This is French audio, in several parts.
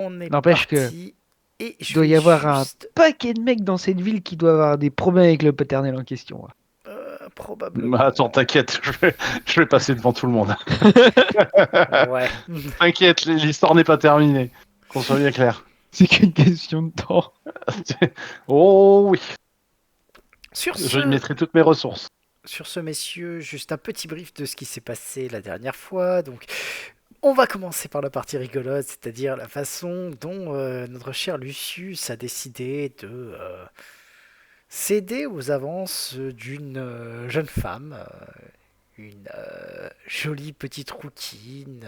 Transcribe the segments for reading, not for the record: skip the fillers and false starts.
On est N'empêche que parti. Et il je doit vais y avoir un juste... paquet de mecs dans cette ville qui doivent avoir des problèmes avec le paternel en question. probablement. Attends, t'inquiète, je vais passer devant tout le monde. Ouais. T'inquiète, l'histoire n'est pas terminée. Qu'on soit bien clair. C'est qu'une question de temps. Oh oui, Sur je y ce, mettrai toutes mes ressources. messieurs, juste un petit brief de ce qui s'est passé la dernière fois. Donc, on va commencer par la partie rigolote, c'est-à-dire la façon dont notre cher Lucius a décidé de céder aux avances d'une jeune femme, une jolie petite rouquine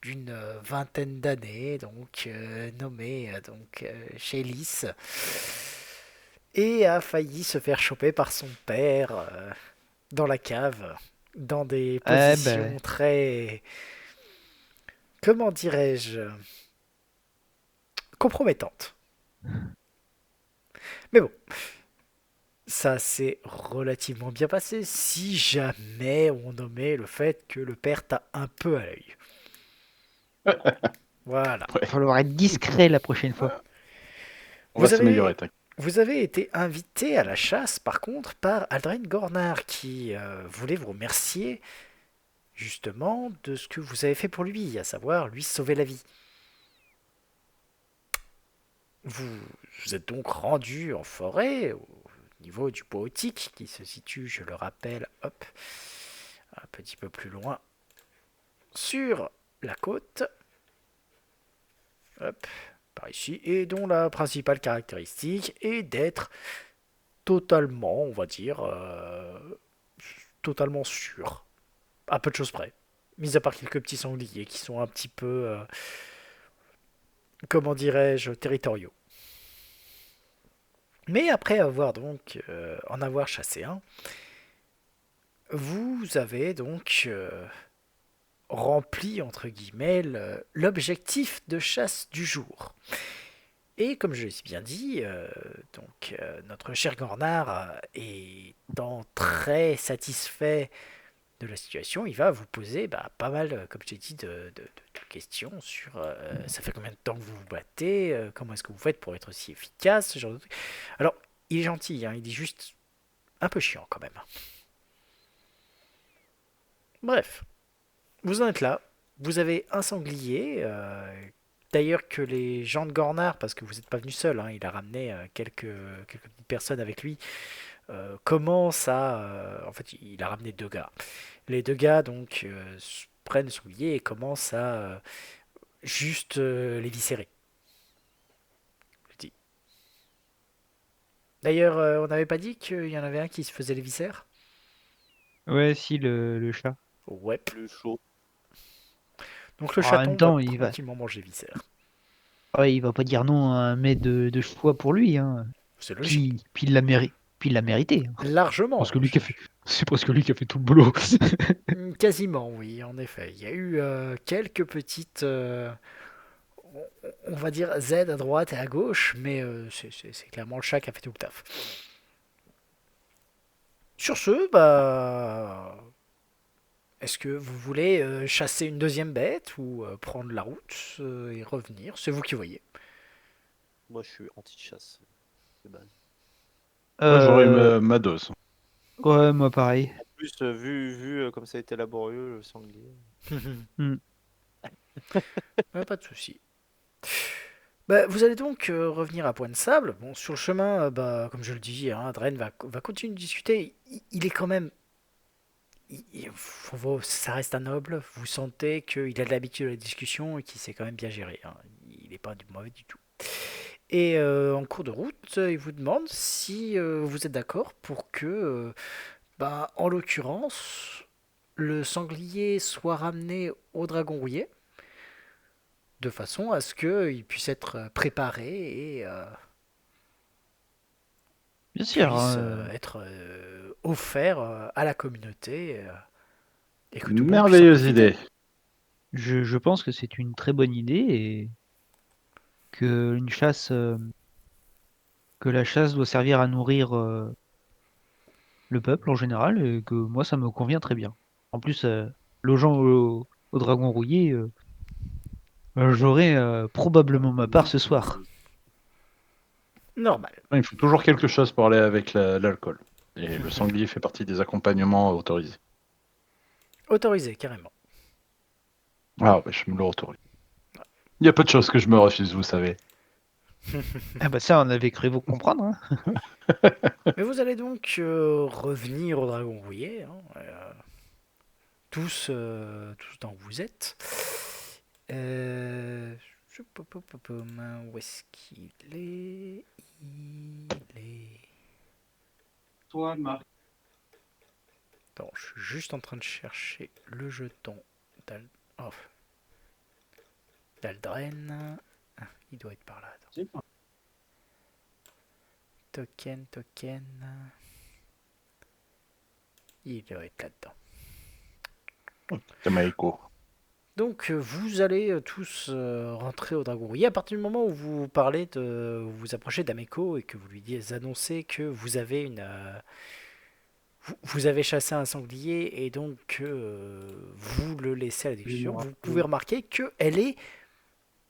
d'une vingtaine d'années, donc nommée Chalice, et a failli se faire choper par son père dans la cave, dans des Eh ben, positions très, comment dirais-je, compromettantes. Mais bon, ça s'est relativement bien passé, si jamais on nommait le fait que le père t'a un peu à l'œil. Voilà. il va falloir être discret la prochaine fois. On va Vous s'améliorer, avez, t'inquiète. vous avez été invité à la chasse, par contre, par Aldrin Gornar, qui voulait vous remercier justement de ce que vous avez fait pour lui, à savoir lui sauver la vie. Vous vous êtes donc rendu en forêt, au niveau du bois Otique, qui se situe, je le rappelle, hop, un petit peu plus loin, sur la côte, hop, par ici, et dont la principale caractéristique est d'être totalement, on va dire, totalement sûr, à peu de choses près. Mis à part quelques petits sangliers qui sont un petit peu, comment dirais-je, territoriaux. Mais après avoir donc en avoir chassé un, vous avez donc rempli entre guillemets l'objectif de chasse du jour. Et comme je l'ai bien dit, notre cher Gornard étant très satisfait de la situation, il va vous poser pas mal, comme je t'ai dit, de questions sur ça fait combien de temps que vous vous battez, comment est-ce que vous faites pour être aussi efficace, ce genre de trucs. Alors, il est gentil, hein, il est juste un peu chiant quand même. Bref, vous en êtes là, vous avez un sanglier, d'ailleurs que les gens de Gornard, parce que vous n'êtes pas venu seul, hein, il a ramené quelques petites personnes avec lui, commencent à... en fait, il a ramené deux gars. Les deux gars, donc, prennent le sanglier et commencent à juste les viscérer. Je dis. D'ailleurs, on n'avait pas dit qu'il y en avait un qui se faisait les viscères. Ouais, si, le chat. Ouais. Plus chaud. Donc le En même chaton va temps, tranquillement manger les viscères. ouais, il va pas dire non à un mets de choix pour lui. Hein. C'est logique. Puis il l'a mérité. Puis il l'a mérité. Hein. Largement. C'est presque lui qui a fait tout le boulot. Quasiment, oui, en effet. Il y a eu quelques petites, on va dire, Z à droite et à gauche, mais c'est clairement le chat qui a fait tout le taf. Sur ce, est-ce que vous voulez chasser une deuxième bête ou prendre la route et revenir? C'est vous qui voyez. Moi, je suis anti-chasse. C'est base. Moi, j'aurais Euh, ma dose. ouais, moi pareil. En plus, vu comme ça a été laborieux, le sanglier. Hmm. Pas de souci. Bah, vous allez donc revenir à Point de Sable. Bon, sur le chemin, comme je le dis, hein, Dren va continuer de discuter. Il est quand même. Ça reste un noble. Vous sentez qu'il a de l'habitude à la discussion et qu'il sait quand même bien gérer. Hein. Il n'est pas mauvais du tout. Et en cours de route, il vous demande si vous êtes d'accord pour que, en l'occurrence, le sanglier soit ramené au dragon rouillé, de façon à ce qu'il puisse être préparé et Bien sûr. puisse Hein. être offert à la communauté et que tout le monde puisse en Merveilleuse profiter. idée. Je pense que c'est une très bonne idée et que que la chasse doit servir à nourrir le peuple en général et que moi ça me convient très bien. En plus, le gens au dragon rouillé, J'aurai probablement ma part ce soir. Normal. Il faut toujours quelque chose pour aller avec l'alcool. Et le sanglier fait partie des accompagnements autorisés. Autorisé, carrément. Ah ouais, je me le autorise. Il y a peu de choses que je me refuse, vous savez. Ah bah ça, on avait cru vous comprendre. Hein. Mais vous allez donc revenir au Dragon Rouillé, hein, tous dans où vous êtes. Euh, Où est-ce qu'il est? Il est... Toi, Marie. Attends, je suis juste en train de chercher le jeton oh, d'Aldren. Ah, il doit être par là. Attends. Token. Il doit être là-dedans. C'est Maïko. Donc vous allez tous rentrer au Dragon Rouillé. À partir du moment où vous parlez vous vous approchez d'Ameko et que vous lui annoncez que vous avez vous avez chassé un sanglier et donc vous le laissez à la discussion, vous pouvez remarquer qu'elle est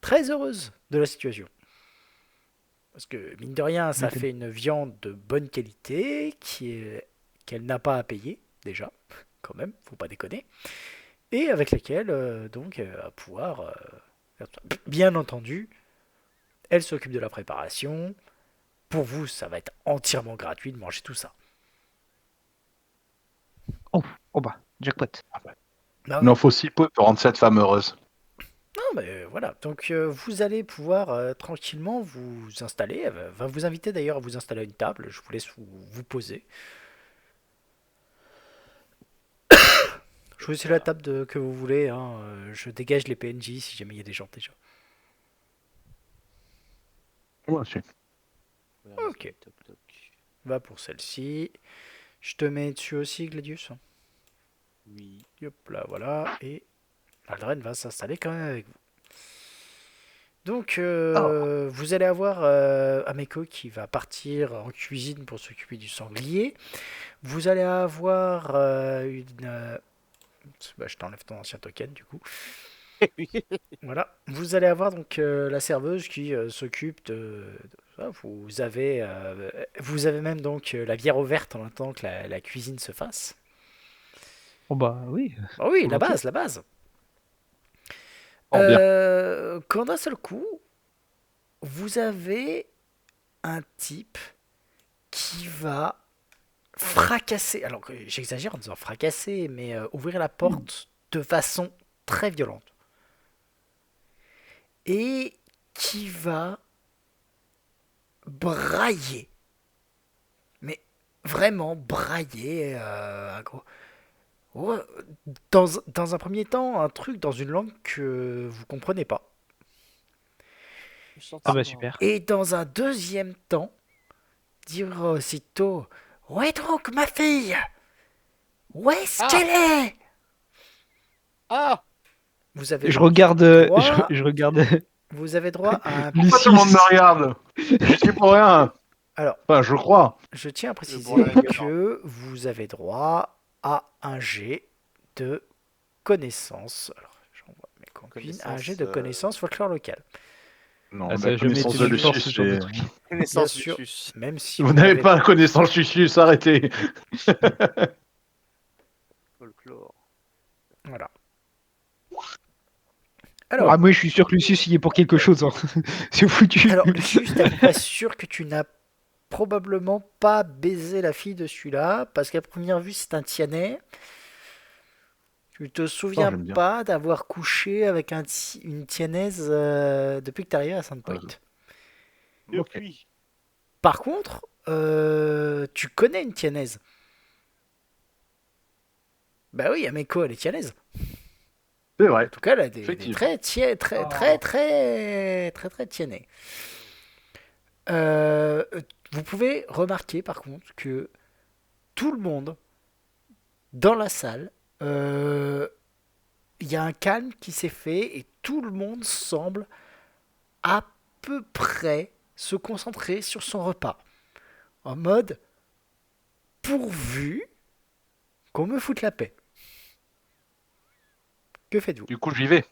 très heureuse de la situation. Parce que mine de rien, ça fait une viande de bonne qualité qu'elle n'a pas à payer déjà, quand même, faut pas déconner. Et avec laquelle donc elle va pouvoir bien entendu elle s'occupe de la préparation. Pour vous ça va être entièrement gratuit de manger tout ça. Oh bah, jackpot. Bah Il oui. en faut si peu pour rendre cette femme heureuse. Non mais voilà, donc vous allez pouvoir tranquillement vous installer. Elle va vous inviter d'ailleurs à vous installer à une table. Je vous laisse vous poser. Choisissez la table que vous voulez, hein. Je dégage les PNJ si jamais il y a des gens déjà. Moi aussi. Ouais, Ok. vas-y, toc, toc. Va pour celle-ci. Je te mets dessus aussi, Gladius. Oui. Hop là, voilà. Et Aldren va s'installer quand même avec vous. Donc, vous allez avoir Ameko qui va partir en cuisine pour s'occuper du sanglier. Vous allez avoir bah, je t'enlève ton ancien token du coup. Voilà. Vous allez avoir donc la serveuse qui s'occupe de ça. Vous avez même donc la bière ouverte en attendant que la cuisine se fasse. Oh bah oui. Bah oui, la Volontiers. base, la base. Oh, bien. Quand d'un seul coup, vous avez un type qui va fracasser, alors que j'exagère en disant fracasser, mais ouvrir la porte de façon très violente. Et qui va brailler. Mais vraiment brailler. Ouais, dans un premier temps, un truc dans une langue que vous comprenez pas. Ah bah super. Et dans un deuxième temps, dire aussitôt: où est donc ma fille? Où est-ce qu'elle est? Ah Vous avez Je donc regarde, droit, je regarde vous avez droit à un... Pourquoi tout le monde me Lucis. regarde? J'y suis pour rien. Alors, Enfin, je crois. je tiens à bon, préciser la gueule, que vous avez droit à un jet de connaissances. Alors, j'envoie mes concubines. Un jet de connaissances folklore local. Non, Ah, la ça a jamais connaissance été de notre force, ce Lucius, genre de c'est... truc. Bien Connaissance sûr, Lucius. même si Vous n'avez pas la connaissance Lucius, arrêtez. Folklore. Voilà. Ah, Alors, moi je suis sûr que Lucius y est pour quelque chose. Hein. C'est foutu. alors Lucius, t'es à peu près sûr que tu n'as probablement pas baisé la fille de celui-là, parce qu'à première vue, c'est un Tianais. Tu te Oh, souviens j'aime bien. pas d'avoir couché avec une Tianaise depuis que t'es arrivé à Sandpoint. Depuis. Par contre, tu connais une Tianaise. Bah oui, Ameko, elle est Tianaise. C'est vrai. En tout cas, elle a des Effectivement. traits très tiennés. Euh, Vous pouvez remarquer par contre que tout le monde dans la salle, il y a un calme qui s'est fait et tout le monde semble à peu près se concentrer sur son repas. En mode, pourvu qu'on me foute la paix. Que faites-vous? Du coup, j'y vais.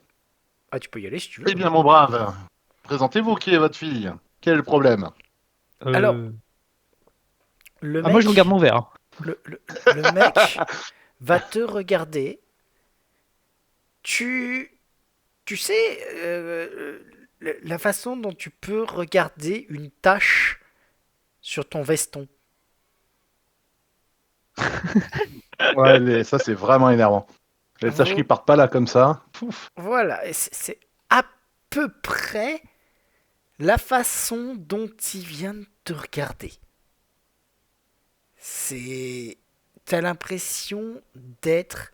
Ah, tu peux y aller si tu veux. Eh bien, mon brave, présentez-vous, qui est votre fille? Quel est le problème? Alors, Euh, le Ah, moi, je mec, regarde mon verre. Hein. le mec va te regarder. Tu, tu sais, la façon dont tu peux regarder une tache sur ton veston. Ouais, ça, c'est vraiment énervant. Les tâches qui Vo- partent pas là comme ça. Pouf. Voilà, et c'est à peu près la façon dont il vient de te regarder. C'est. T'as l'impression d'être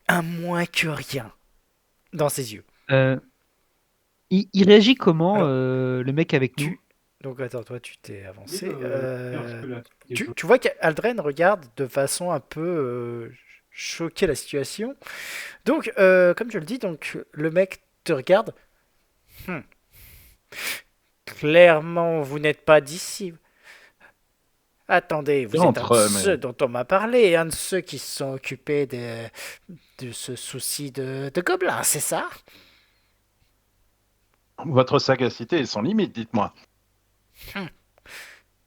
un moins que rien dans ses yeux. Euh, il réagit comment, Alors, le mec avec nous? tu. Donc, attends, toi, tu t'es avancé. Tu vois qu'Aldren regarde de façon un peu choquée la situation. Donc, comme je le dis, donc, le mec te regarde. Hmm. Clairement, vous n'êtes pas d'ici. Attendez, vous êtes un de Entre, mais ceux dont on m'a parlé, un de ceux qui se sont occupés de ce souci de gobelins, c'est ça? votre sagacité est sans limite, dites-moi.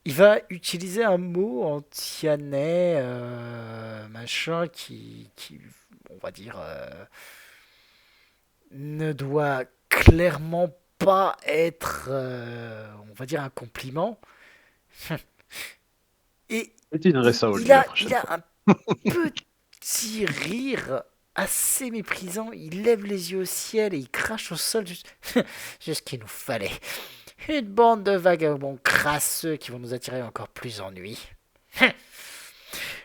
Il va utiliser un mot en tianais, machin, qui, on va dire, ne doit clairement pas être, on va dire, un compliment. Et Utiliserai ça, il Olivier, la il prochaine a fois. un petit rire assez méprisant. Il lève les yeux au ciel et il crache au sol. Juste, juste ce qu'il nous fallait. Une bande de vagabonds crasseux qui vont nous attirer encore plus ennui.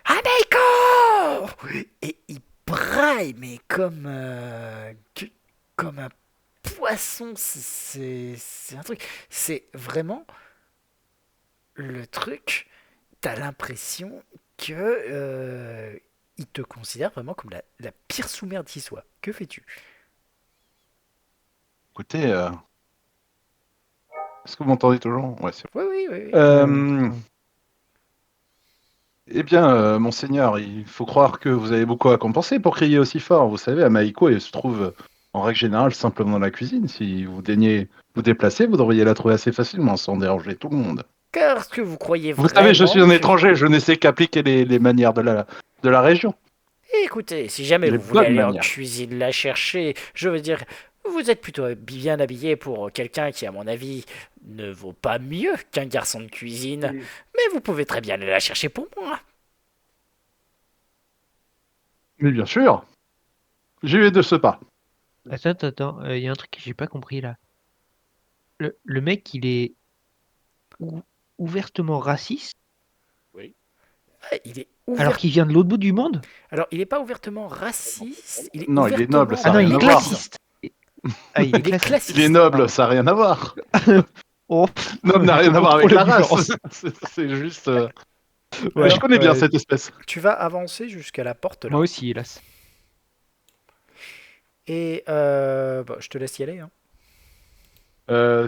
Ameiko! Et il braille, mais comme un poisson. C'est un truc. C'est vraiment le truc. T'as l'impression que il te considère vraiment comme la pire sous-merde qui soit. Que fais-tu? Écoutez, est-ce que vous m'entendez toujours? Ouais, c'est Oui, oui, oui, oui. bon. Ouais. Eh bien, monseigneur, il faut croire que vous avez beaucoup à compenser pour crier aussi fort. Vous savez, Amaiko, elle se trouve, en règle générale, simplement dans la cuisine. Si vous daignez vous déplacer, vous devriez la trouver assez facilement, sans déranger tout le monde. Qu'est-ce que vous croyez Vous savez, je suis vraiment un que... étranger, je n'essaie qu'appliquer les manières de la région. Écoutez, si jamais Les vous voulez bonnes aller en manières. cuisine la chercher, je veux dire, vous êtes plutôt bien habillé pour quelqu'un qui, à mon avis, ne vaut pas mieux qu'un garçon de cuisine. Mais vous pouvez très bien aller la chercher pour moi. Mais bien sûr, j'y vais de ce pas. Attends, il y a un truc que j'ai pas compris là. Le mec, il est ou- ouvertement raciste, Oui. Ouais, il est alors ouvert. qu'il vient de l'autre bout du monde? Alors, il n'est pas ouvertement raciste, il est Non, il est noble, ouvertement ça Ah n'a non, rien il est à voir. classiste. Ah, il est Il est classiste. Il est classiste. noble, Pardon. ça n'a rien à voir. Oh, Noble n'a je rien à vois voir trop avec la la race. différence. C'est juste. Mais Ouais, je connais bien ouais. cette espèce. Tu vas avancer jusqu'à la porte Moi là. aussi, hélas. Et bah, je te laisse y aller. Hein.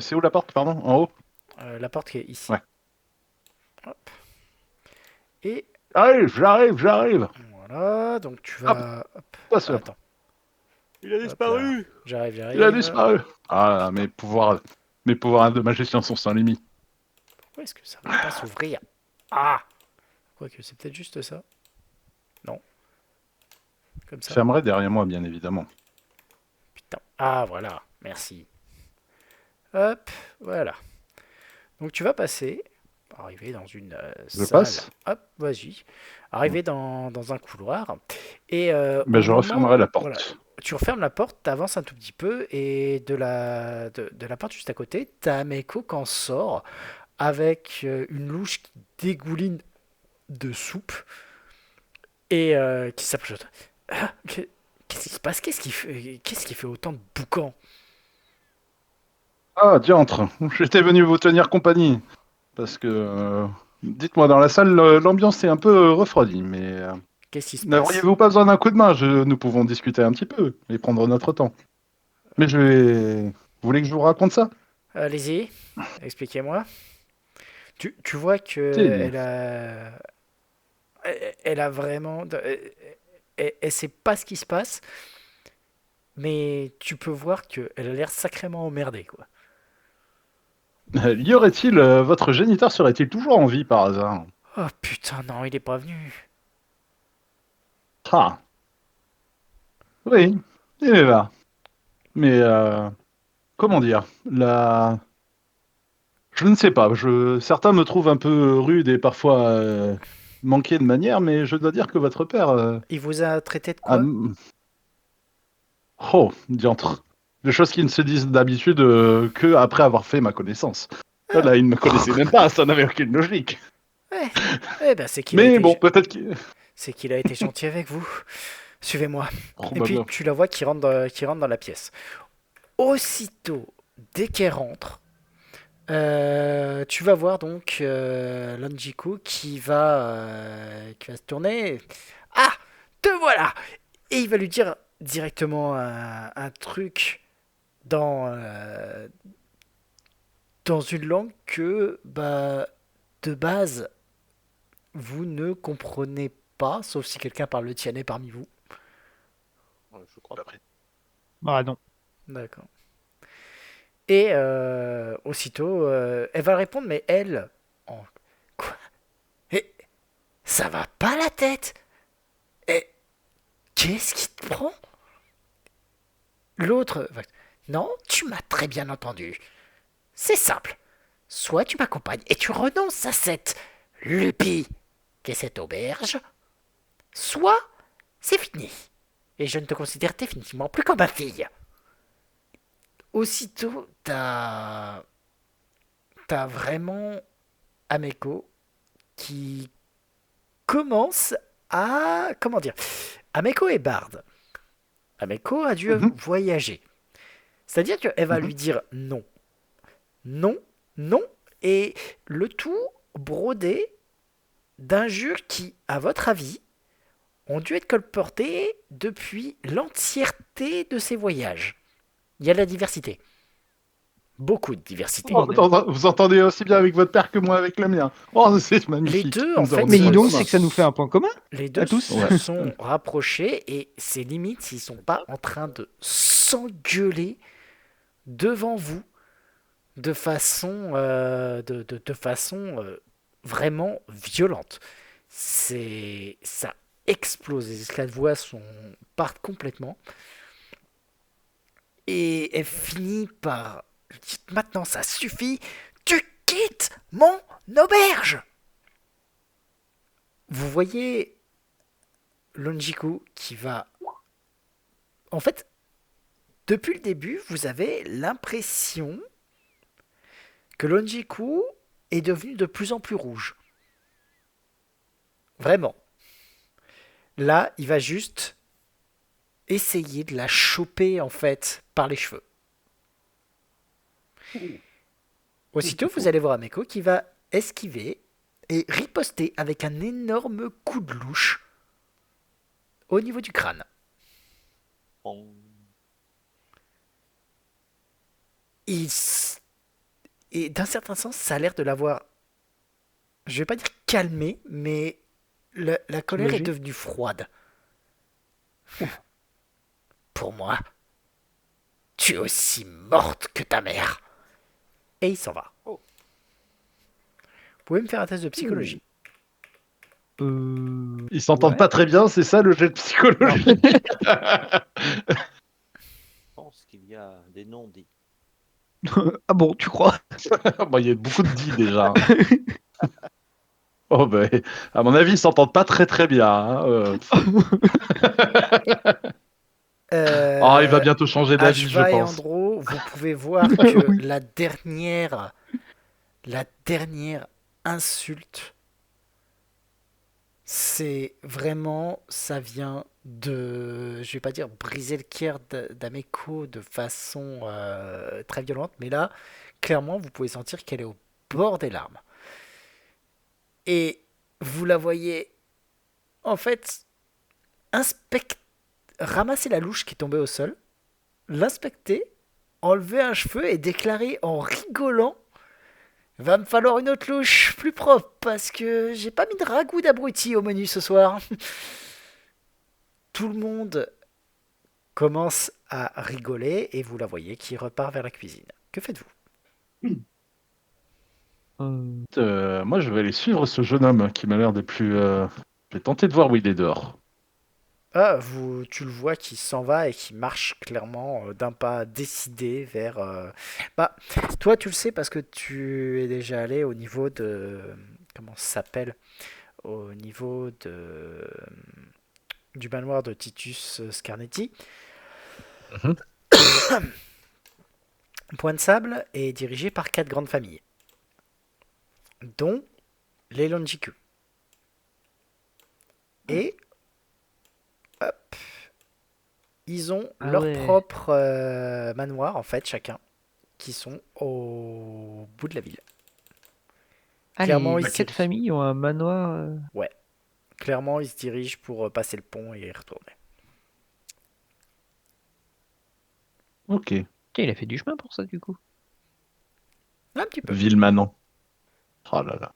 C'est où la porte, pardon? En haut? La porte qui est ici. Ouais. Hop. Et J'arrive. voilà, donc tu Hop, vas. Hop. passe Ah, là. attends, Il a hop là. disparu. Il a J'arrive. disparu. Ah, Putain, mes pouvoirs de magicien sont sans limite. pourquoi est-ce que ça va pas s'ouvrir? Ah! Quoique, c'est peut-être juste ça. Non, comme ça. Fermerai derrière moi, bien évidemment. Putain. Ah, voilà, merci. Hop, voilà. Donc tu vas passer, arriver dans une Je salle. passe? Hop, vas-y. Arriver dans un couloir. Et Ben, au je moment. refermerai la Voilà, porte. tu refermes la porte, t'avances un tout petit peu, et de la porte juste à côté, t'as Meko qui en sort avec une louche qui dégouline de soupe et qui s'approche de toi. Ah, qu'est-ce qui se passe? Qu'est-ce qui fait autant de boucan? Ah, diantre, j'étais venu vous tenir compagnie. Parce que, dites-moi, dans la salle, l'ambiance est un peu refroidie, mais Qu'est-ce qui se passe? n'auriez-vous pas besoin d'un coup de main? Nous pouvons discuter un petit peu et prendre notre temps. Mais je vais... Vous voulez que je vous raconte ça? Allez-y, expliquez-moi. Tu vois que Si. elle a vraiment, elle sait pas ce qui se passe. mais tu peux voir qu'elle a l'air sacrément emmerdée, quoi. Y aurait-il, votre géniteur serait-il toujours en vie par hasard? Oh putain, non, il est pas venu. Ah, oui, il est là. Mais, comment dire, je ne sais pas, certains me trouvent un peu rude et parfois manqué de manière, mais je dois dire que votre père Il vous a traité de a... quoi? Oh, diantre. Des choses qui ne se disent d'habitude que après avoir fait ma connaissance. Là, il ne me connaissait même pas, ça n'avait aucune logique. Ouais. Eh ben, Mais bon, peut-être qu'il... c'est qu'il a été gentil avec vous. Suivez-moi. Et puis, Probablement. tu la vois qui rentre dans la pièce. Aussitôt, dès qu'elle rentre, tu vas voir donc Lonjiku qui va se tourner. Ah, te voilà! Et il va lui dire directement un truc dans, euh, dans une langue que, bah, de base, vous ne comprenez pas, sauf si quelqu'un parle le tianais parmi vous. Je crois pas. Bah non. D'accord. Et aussitôt, elle va répondre, mais elle, en quoi? Et ça va pas la tête? Et qu'est-ce qui te prend? L'autre, non, tu m'as très bien entendu. C'est simple. Soit tu m'accompagnes et tu renonces à cette lupie qu'est cette auberge, soit c'est fini. Et je ne te considère définitivement plus comme ma fille. Aussitôt, t'as vraiment Ameko qui commence à... Comment dire? Ameko est barde. Ameko a dû Mhm, voyager. C'est-à-dire qu'elle va mhm. lui dire non, non, non, et le tout brodé d'injures qui, à votre avis, ont dû être colportées depuis l'entièreté de ses voyages. Il y a de la diversité. Beaucoup de diversité. Oh, vous entendez aussi bien avec votre père que moi avec le mien. Oh, c'est Les magnifique. deux, en Nous avons fait, des Mais dis points donc, communs. c'est que ça nous fait un point commun les à deux tous. se sont rapprochés et c'est limite s'ils sont pas en train de s'engueuler devant vous de façon vraiment violente. Ça explose, les esclades voix partent complètement et elle finit par maintenant ça suffit, tu quittes mon auberge. Vous voyez Lonjiku qui va en fait depuis le début vous avez l'impression que Lonjiku est devenu de plus en plus rouge. Vraiment. Là, il va juste essayer de la choper en fait par les cheveux. Aussitôt, vous allez voir Ameko qui va esquiver et riposter avec un énorme coup de louche au niveau du crâne. On- Il Et d'un certain sens, ça a l'air de l'avoir, je vais pas dire calmé, mais la colère est Soulagé. devenue froide. Pour moi, tu es aussi morte que ta mère. Et il s'en va. Oh. Vous pouvez me faire un test de psychologie. Ils s'entendent Ouais. pas très bien, c'est ça le jet de psychologie. Je pense qu'il y a des non-dits. Ah bon, tu crois? Bon, il y a beaucoup de dits déjà. Oh, ben, à mon avis, ils s'entendent pas très très bien. Hein, Ah, il va bientôt changer d'avis, je Ashva et pense. Andro, vous pouvez voir que Oui. la dernière insulte, c'est vraiment, ça vient de, je vais pas dire briser le cœur d'Ameko de façon très violente, mais là, clairement, vous pouvez sentir qu'elle est au bord des larmes. Et vous la voyez, en fait, ramasser la louche qui est tombée au sol, l'inspecter, enlever un cheveu et déclarer en rigolant: va me falloir une autre louche plus propre parce que j'ai pas mis de ragoût d'abruti au menu ce soir. Tout le monde commence à rigoler et vous la voyez qui repart vers la cuisine. Que faites-vous? Euh, Moi, je vais aller suivre ce jeune homme qui m'a l'air des plus. Je vais tenter de voir où il est dehors. Ah, tu le vois qui s'en va et qui marche clairement d'un pas décidé vers. Bah, toi, tu le sais parce que tu es déjà allé au niveau de. Comment ça s'appelle? Au niveau de du manoir de Titus Scarnetti. Mhm. Point de Sable est dirigé par 4 grandes familles, dont les Longiku. Et hop, ils ont Ah leur ouais. propre manoir, en fait, chacun, qui sont au bout de la ville. Ah, Clairement, ils les se 4 dirigent. familles ont un manoir. Ouais, clairement, ils se dirigent pour passer le pont et y retourner. Ok. Tiens, il a fait du chemin pour ça, du coup. Un petit peu. Villemanant. Oh là là.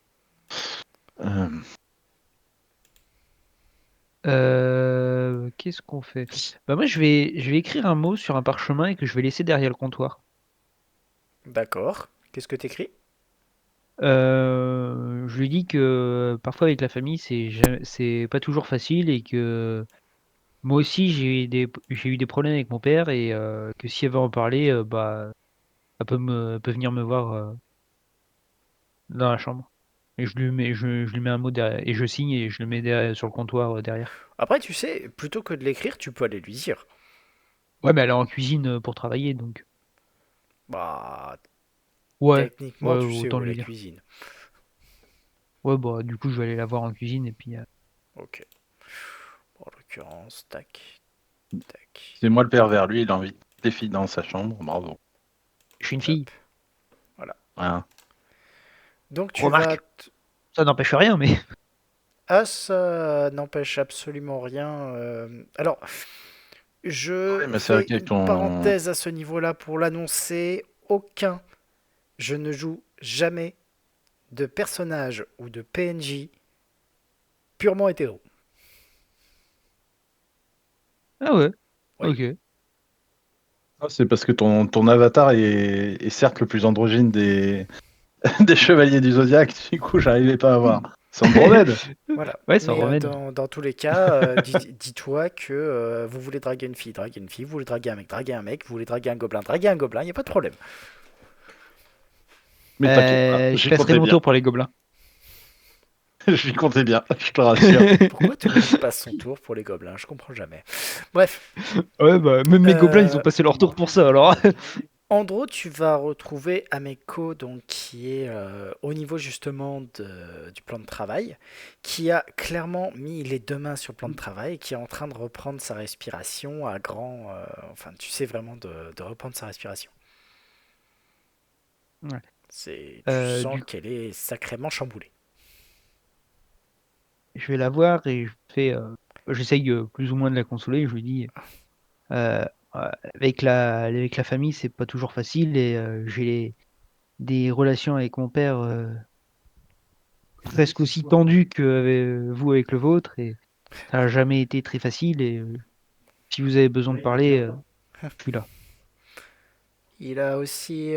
Euh, Qu'est-ce qu'on fait? Bah moi, je vais écrire un mot sur un parchemin et que je vais laisser derrière le comptoir. D'accord. Qu'est-ce que t'écris? Je lui dis que parfois avec la famille, c'est pas toujours facile et que moi aussi j'ai eu des problèmes avec mon père et que si elle veut en parler, bah elle peut venir me voir dans la chambre. Et je lui mets un mot derrière et je signe et je le mets sur le comptoir derrière. Après, tu sais, plutôt que de l'écrire, tu peux aller lui dire. Ouais, mais elle est en cuisine pour travailler donc. Bah, Ouais, techniquement, ouais, tu sais autant où est lui la dire. cuisine. Ouais, bah du coup je vais aller la voir en cuisine et puis Ok. Bon, en l'occurrence, tac, tac. C'est moi le pervers. Lui, il invite des filles dans sa chambre. Bravo. je suis une fille. Hop. Voilà. Voilà. Donc tu vas. Remarque, ça n'empêche rien, mais. Ah, ça n'empêche absolument rien. Alors, Oui, je mais c'est vrai fais qu'avec une ton. parenthèse à ce niveau-là pour l'annoncer. Je ne joue jamais de personnage ou de PNJ purement hétéro. Ah ouais, Oui. ok. Ah, c'est parce que ton avatar est certes le plus androgyne des chevaliers du zodiaque. Du coup, j'arrivais pas à voir. C'est Andromède. Voilà. Ouais, c'est un Mais remède. dans tous les cas, dis-toi que vous voulez draguer une fille, vous voulez draguer un mec, vous voulez draguer un gobelin, il n'y a pas de problème. Mais t'inquiète pas, Je j'y passerai comptais mon bien. tour pour les gobelins. J'y comptais bien, je te rassure. Pourquoi tout le monde passe son tour pour les gobelins? Je comprends jamais. Bref, Ouais, bah, même mes gobelins, ils ont euh, passé leur tour pour ça, alors. Andro, tu vas retrouver Ameko, donc qui est au niveau justement du plan de travail, qui a clairement mis les 2 mains sur le plan de travail et qui est en train de reprendre sa respiration à grand, enfin, tu sais vraiment de reprendre sa respiration. Ouais. Tu sens Du coup, qu'elle est sacrément chamboulée. je vais la voir et j'essaye plus ou moins de la consoler. Je lui dis, euh, avec la famille, c'est pas toujours facile et des relations avec mon père presque aussi tendues que vous avec le vôtre et ça n'a jamais été très facile et si vous avez besoin de parler, je suis là. Il a aussi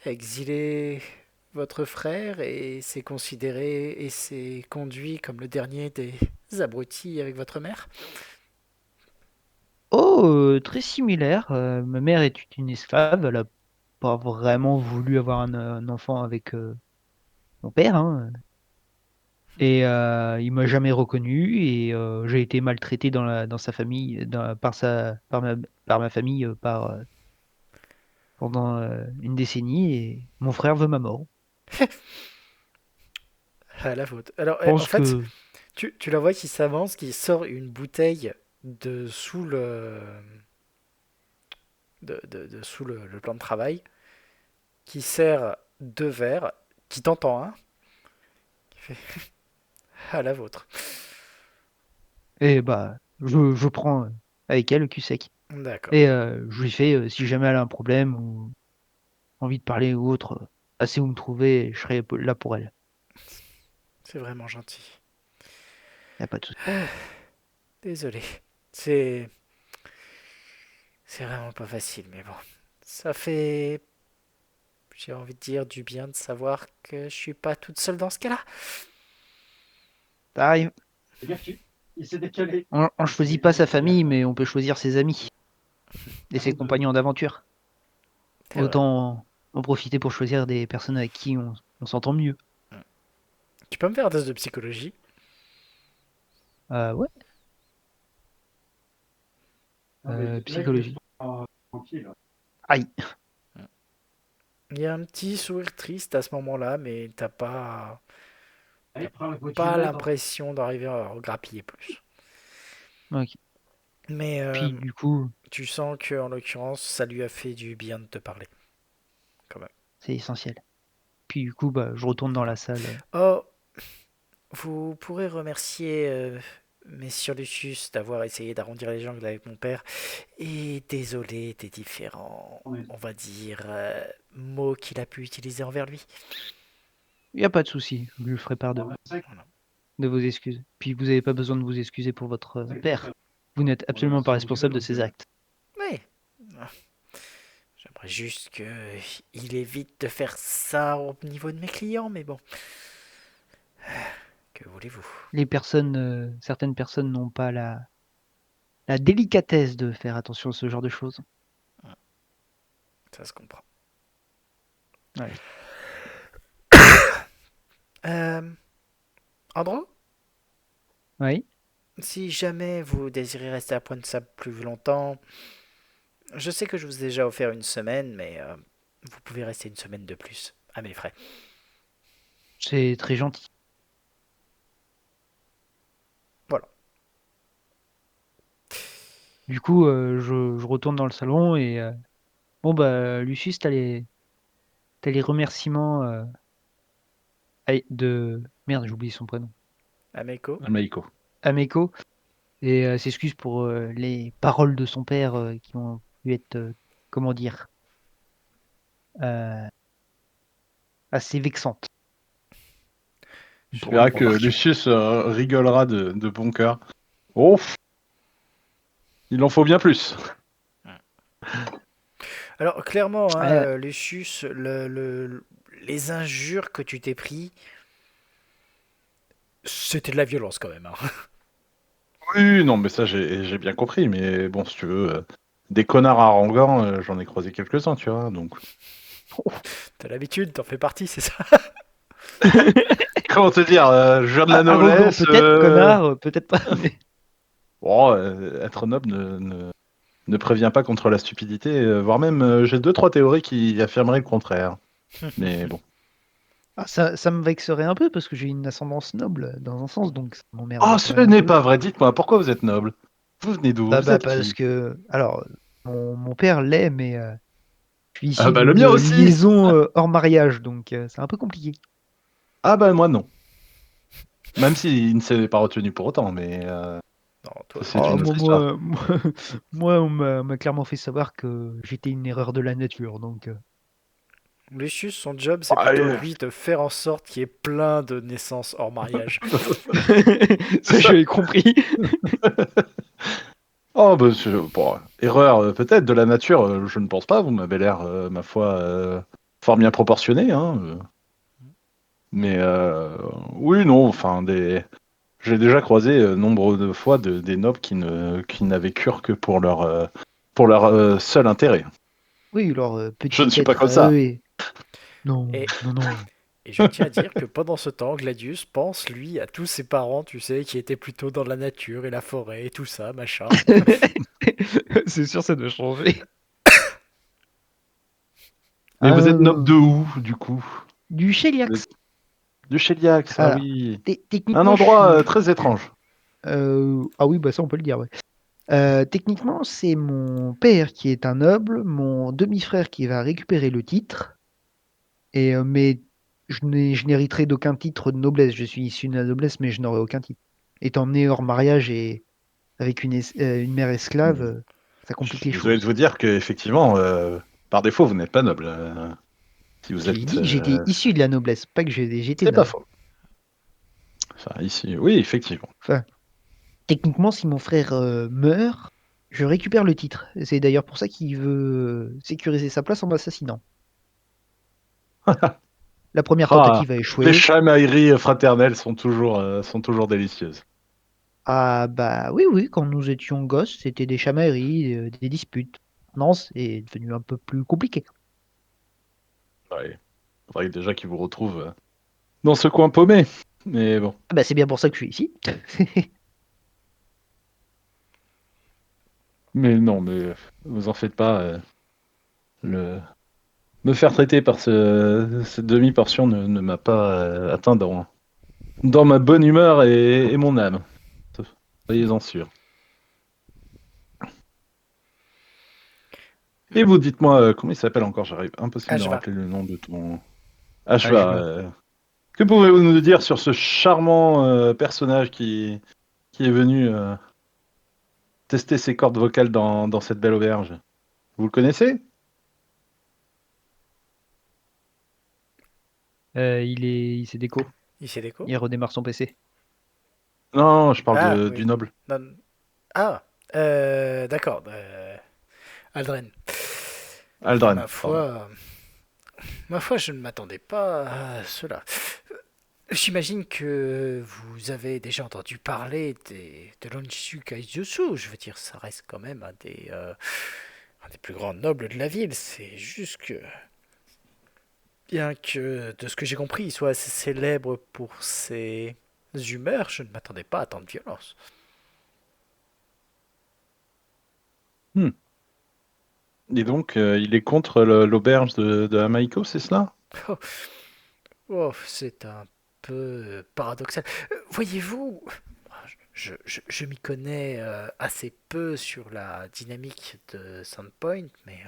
exilé votre frère et s'est considéré et s'est conduit comme le dernier des abrutis avec votre mère. Oh, très similaire. Ma mère est une esclave. Elle a pas vraiment voulu avoir un enfant avec mon père, hein. Et il m'a jamais reconnu et j'ai été maltraité dans sa famille, par ma famille pendant une décennie et mon frère veut ma mort. À la faute. Alors, Je en pense fait, que tu la vois qui s'avance, qui sort une bouteille de sous le plan de travail, qui sert 2 verres, qui t'entend un, qui fait à la vôtre. et bah je prends avec elle le cul sec. D'accord. Et je lui fais si jamais elle a un problème ou envie de parler ou autre, assez où me trouver, je serai là pour elle. C'est vraiment gentil. Y a pas de souci. Désolé. C'est C'est vraiment pas facile, mais bon. Ça fait, j'ai envie de dire, du bien de savoir que je suis pas toute seule dans ce cas-là. Ça arrive. Il s'est décalé. On choisit pas sa famille, mais on peut choisir ses amis et ses compagnons d'aventure. C'est vrai. Autant en profiter pour choisir des personnes avec qui on s'entend mieux. Tu peux me faire un test de psychologie? Ouais, psychologie. Aïe. Il y a un petit sourire triste à ce moment-là, mais t'as pas l'impression d'arriver à regrappiller plus. Ok. Mais Puis du coup, tu sens que en l'occurrence, ça lui a fait du bien de te parler, quand même. c'est essentiel. Puis du coup, bah, je retourne dans la salle. Oh, vous pourrez remercier Messieurs Lucius d'avoir essayé d'arrondir les jambes avec mon père. Et désolé des différents, on va dire, mots qu'il a pu utiliser envers lui. Il n'y a pas de souci, je lui ferai part Voilà. de vos excuses. Puis vous n'avez pas besoin de vous excuser pour votre père. Vous n'êtes absolument pas responsable de ses actes. Oui. J'aimerais juste qu'il évite de faire ça au niveau de mes clients, mais bon. Que voulez-vous? Certaines personnes n'ont pas la délicatesse de faire attention à ce genre de choses. Ça se comprend. Ouais. Andro, Oui. si jamais vous désirez rester à Point de Sable plus longtemps, je sais que je vous ai déjà offert une semaine, mais vous pouvez rester une semaine de plus, à mes frais. C'est très gentil. Voilà. Du coup, je retourne dans le salon et bon bah Lucius, t'as les remerciements de merde, j'ai oublié son prénom. Ameko. Maïko. Ameko et s'excuse pour les paroles de son père qui ont pu être comment dire euh, assez vexantes. Je Pour verrai lui. que Lucius rigolera de bon cœur. Oh, il en faut bien plus. Alors, clairement, hein, Euh, Lucius, les injures que tu t'es pris, c'était de la violence quand même. Hein. Oui, non, mais ça j'ai bien compris. Mais bon, si tu veux, des connards arrogants, j'en ai croisé quelques-uns, tu vois. Donc, T'as l'habitude, t'en fais partie, c'est ça? comment te dire, je viens de la arrogant noblesse. peut-être, connard peut-être pas. Mais... Bon, être noble ne prévient pas contre la stupidité, voire même j'ai 2-3 théories qui affirmeraient le contraire. Mais bon. Ah, ça me vexerait un peu parce que j'ai une ascendance noble dans un sens, donc ça Oh, ce m'emmerderait un n'est peu. pas vrai. Dites-moi, pourquoi vous êtes noble? Vous venez d'où? Vous Bah êtes parce qui? que alors mon père l'est, mais je suis Ah issu bah le mien d'une aussi. liaison hors mariage, donc c'est un peu compliqué. Ah bah moi non. Même s'il ne s'est pas retenu pour autant, mais Non, ça toi, c'est Oh, une autre histoire. moi, on m'a clairement fait savoir que j'étais une erreur de la nature, donc Lucius, son job, c'est Ah, plutôt lui de faire en sorte qu'il y ait plein de naissances hors mariage. ça j'avais compris. Oh bah bon, erreur peut-être de la nature, je ne pense pas. Vous m'avez l'air, ma foi, fort bien proportionné, hein. Mais oui, non, enfin j'ai déjà croisé nombre de fois des nobles qui n'avaient cure que pour leur seul intérêt. Oui, leur Je ne petit suis pas être comme à ça. eux et non, Et, non, non. et je tiens à dire que pendant ce temps, Gladius pense, lui, à tous ses parents, tu sais, qui étaient plutôt dans la nature et la forêt et tout ça, machin. C'est sûr, ça doit changer. Mais vous êtes noble de où, du coup? Du Cheliax. De Cheliax, ah Alors, oui. Un techniquement, je endroit suis. très étrange. Ah oui, bah ça, on peut le dire, ouais. Techniquement, c'est mon père qui est un noble, mon demi-frère qui va récupérer le titre, mais je n'hériterai d'aucun titre de noblesse. Je suis issu de la noblesse, mais je n'aurai aucun titre. Étant né hors mariage et avec une mère esclave, ça Je complique suis les désolé de choses. vous dire que effectivement, par défaut, vous n'êtes pas noble. Si vous J'ai êtes, dit que j'étais issu de la noblesse, pas que j'étais c'est pas noble. faux. Enfin, ici, oui, effectivement. Enfin, techniquement, si mon frère meurt, Je récupère le titre. C'est d'ailleurs pour ça qu'il veut sécuriser sa place en m'assassinant. La première Ah, tentative a les échoué. chamailleries fraternelles sont toujours délicieuses. Ah bah oui, oui, quand nous étions gosses, c'était des chamailleries, des disputes. Non, c'est devenu un peu plus compliqué. Ouais. Faudrait déjà qu'ils vous retrouvent dans ce coin paumé. Mais bon. Ah bah c'est bien pour ça que je suis ici. Mais non, mais vous en faites pas. Le... Me faire traiter par cette demi-portion ne m'a pas atteint dans ma bonne humeur et mon âme. Soyez-en sûrs. Et vous, dites-moi, comment il s'appelle encore? J'arrive impossible de Ashva. rappeler le nom de ton Ah, je Ashva. vois. Que pouvez-vous nous dire sur ce charmant personnage qui est venu tester ses cordes vocales dans cette belle auberge? Vous le connaissez? Il s'est déco. Il s'est déco. Il redémarre son PC. Non, je parle Ah, du oui. noble. Non. Ah, d'accord. Aldren. Aldren, Ma pardon. foi, ma foi, je ne m'attendais pas à cela. J'imagine que vous avez déjà entendu parler de l'Onshu Kaijutsu. Je veux dire, ça reste quand même un des plus grands nobles de la ville. C'est juste que, bien que, de ce que j'ai compris, il soit assez célèbre pour ses humeurs, je ne m'attendais pas à tant de violence. Hmm. Et donc, il est contre l'auberge de Hamaiko, c'est cela? Oh, oh, c'est un peu paradoxal. Voyez-vous, je m'y connais assez peu sur la dynamique de Sandpoint, mais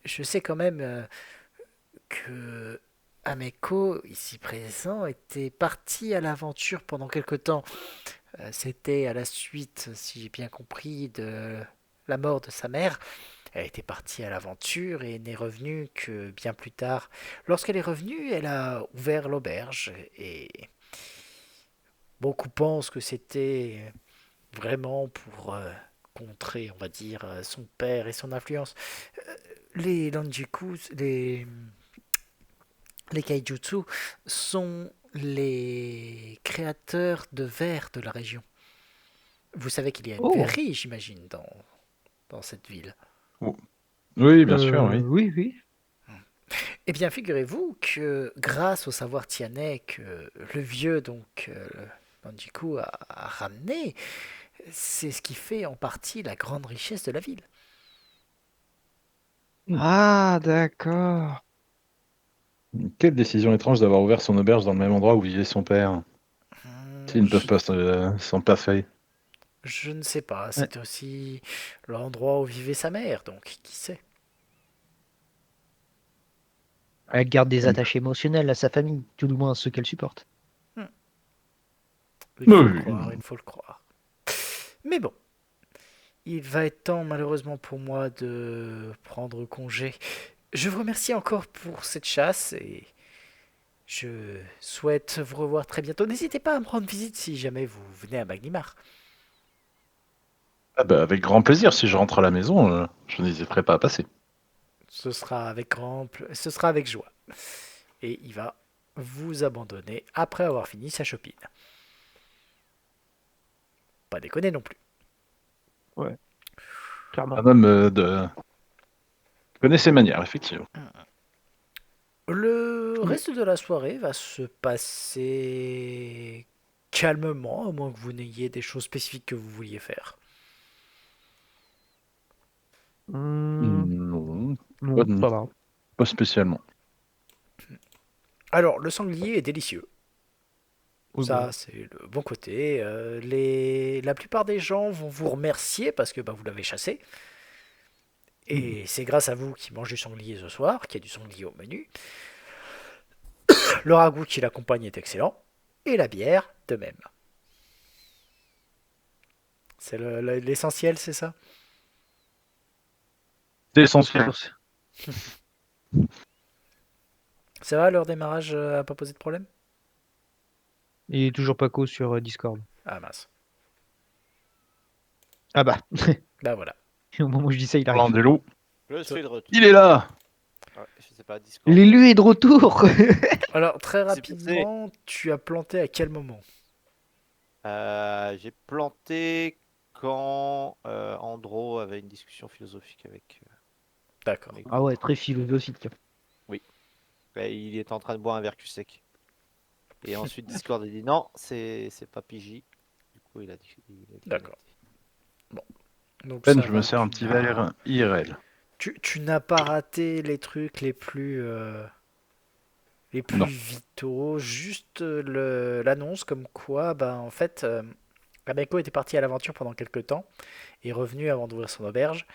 je sais quand même que Ameko, ici présent, était parti à l'aventure pendant quelque temps. C'était à la suite, si j'ai bien compris, de la mort de sa mère. Elle était partie à l'aventure et n'est revenue que bien plus tard. Lorsqu'elle est revenue, elle a ouvert l'auberge et beaucoup pensent que c'était vraiment pour contrer, on va dire, son père et son influence. Les Lanjikus, les Kaijutsu sont les créateurs de vers de la région. Vous savez qu'il y a une Oh, verrerie, j'imagine, dans cette ville. Oh. Oui, bien sûr, oui. oui, oui. Eh bien, figurez-vous que grâce au savoir tianais que le vieux, donc Banjiku, a ramené, c'est ce qui fait en partie la grande richesse de la ville. Ah, d'accord. Quelle décision étrange d'avoir ouvert son auberge dans le même endroit où vivait son père. S'ils ne peuvent Je, pas s'en passer. je ne sais pas, Ouais. c'est aussi l'endroit où vivait sa mère, donc qui sait. Elle garde des attaches émotionnelles à sa famille, tout du moins ceux qu'elle supporte. Hmm. Il faut le Oui, croire, il faut le croire. Mais bon, il va être temps malheureusement pour moi de prendre congé. Je vous remercie encore pour cette chasse et je souhaite vous revoir très bientôt. N'hésitez pas à me rendre visite si jamais vous venez à Magnimar. ah bah, avec grand plaisir. Si je rentre à la maison, je n'hésiterai pas à passer. Ce sera avec joie. Et il va vous abandonner après avoir fini sa chopine. Pas déconner non plus. Ouais, clairement. Un homme connaît ses manières, effectivement. Le Oui. reste de la soirée va se passer calmement, à moins que vous n'ayez des choses spécifiques que vous vouliez faire. Hum, Non, pas, non, ça va. pas spécialement. Alors, le sanglier est délicieux. Oui, Ça, bon. c'est le bon côté. La plupart des gens vont vous remercier parce que bah, vous l'avez chassé. Et c'est grâce à vous qui mangez du sanglier ce soir, qu'il y a du sanglier au menu. Le ragoût qui l'accompagne est excellent. Et la bière, de même. C'est l'essentiel, c'est ça? C'est essentiel. Ça va, leur démarrage a pas posé de problème? Il est toujours Paco sur Discord. Ah mince. Ah bah, Bah voilà. au moment où je dis ça, il Parlant arrive. de loup, Je suis de retour. il est là. Ouais, je sais pas, Discord. L'élu est de retour. Alors, très C'est passé. rapidement, tu as planté à quel moment? J'ai planté quand Andro avait une discussion philosophique avec. D'accord. avec- Ah ouais, très philosophique. Bah, il était en train de boire un verre cul sec. Et ensuite, Discord a dit non, c'est pas PJ. Du coup, il a dit. D'accord. Donc Ben, ça je va, me sers un tu petit n'as- verre IRL. Tu n'as pas raté les trucs les plus Non. vitaux, juste l'annonce comme quoi, ben, en fait, Abeko était parti à l'aventure pendant quelques temps et revenu avant d'ouvrir son auberge.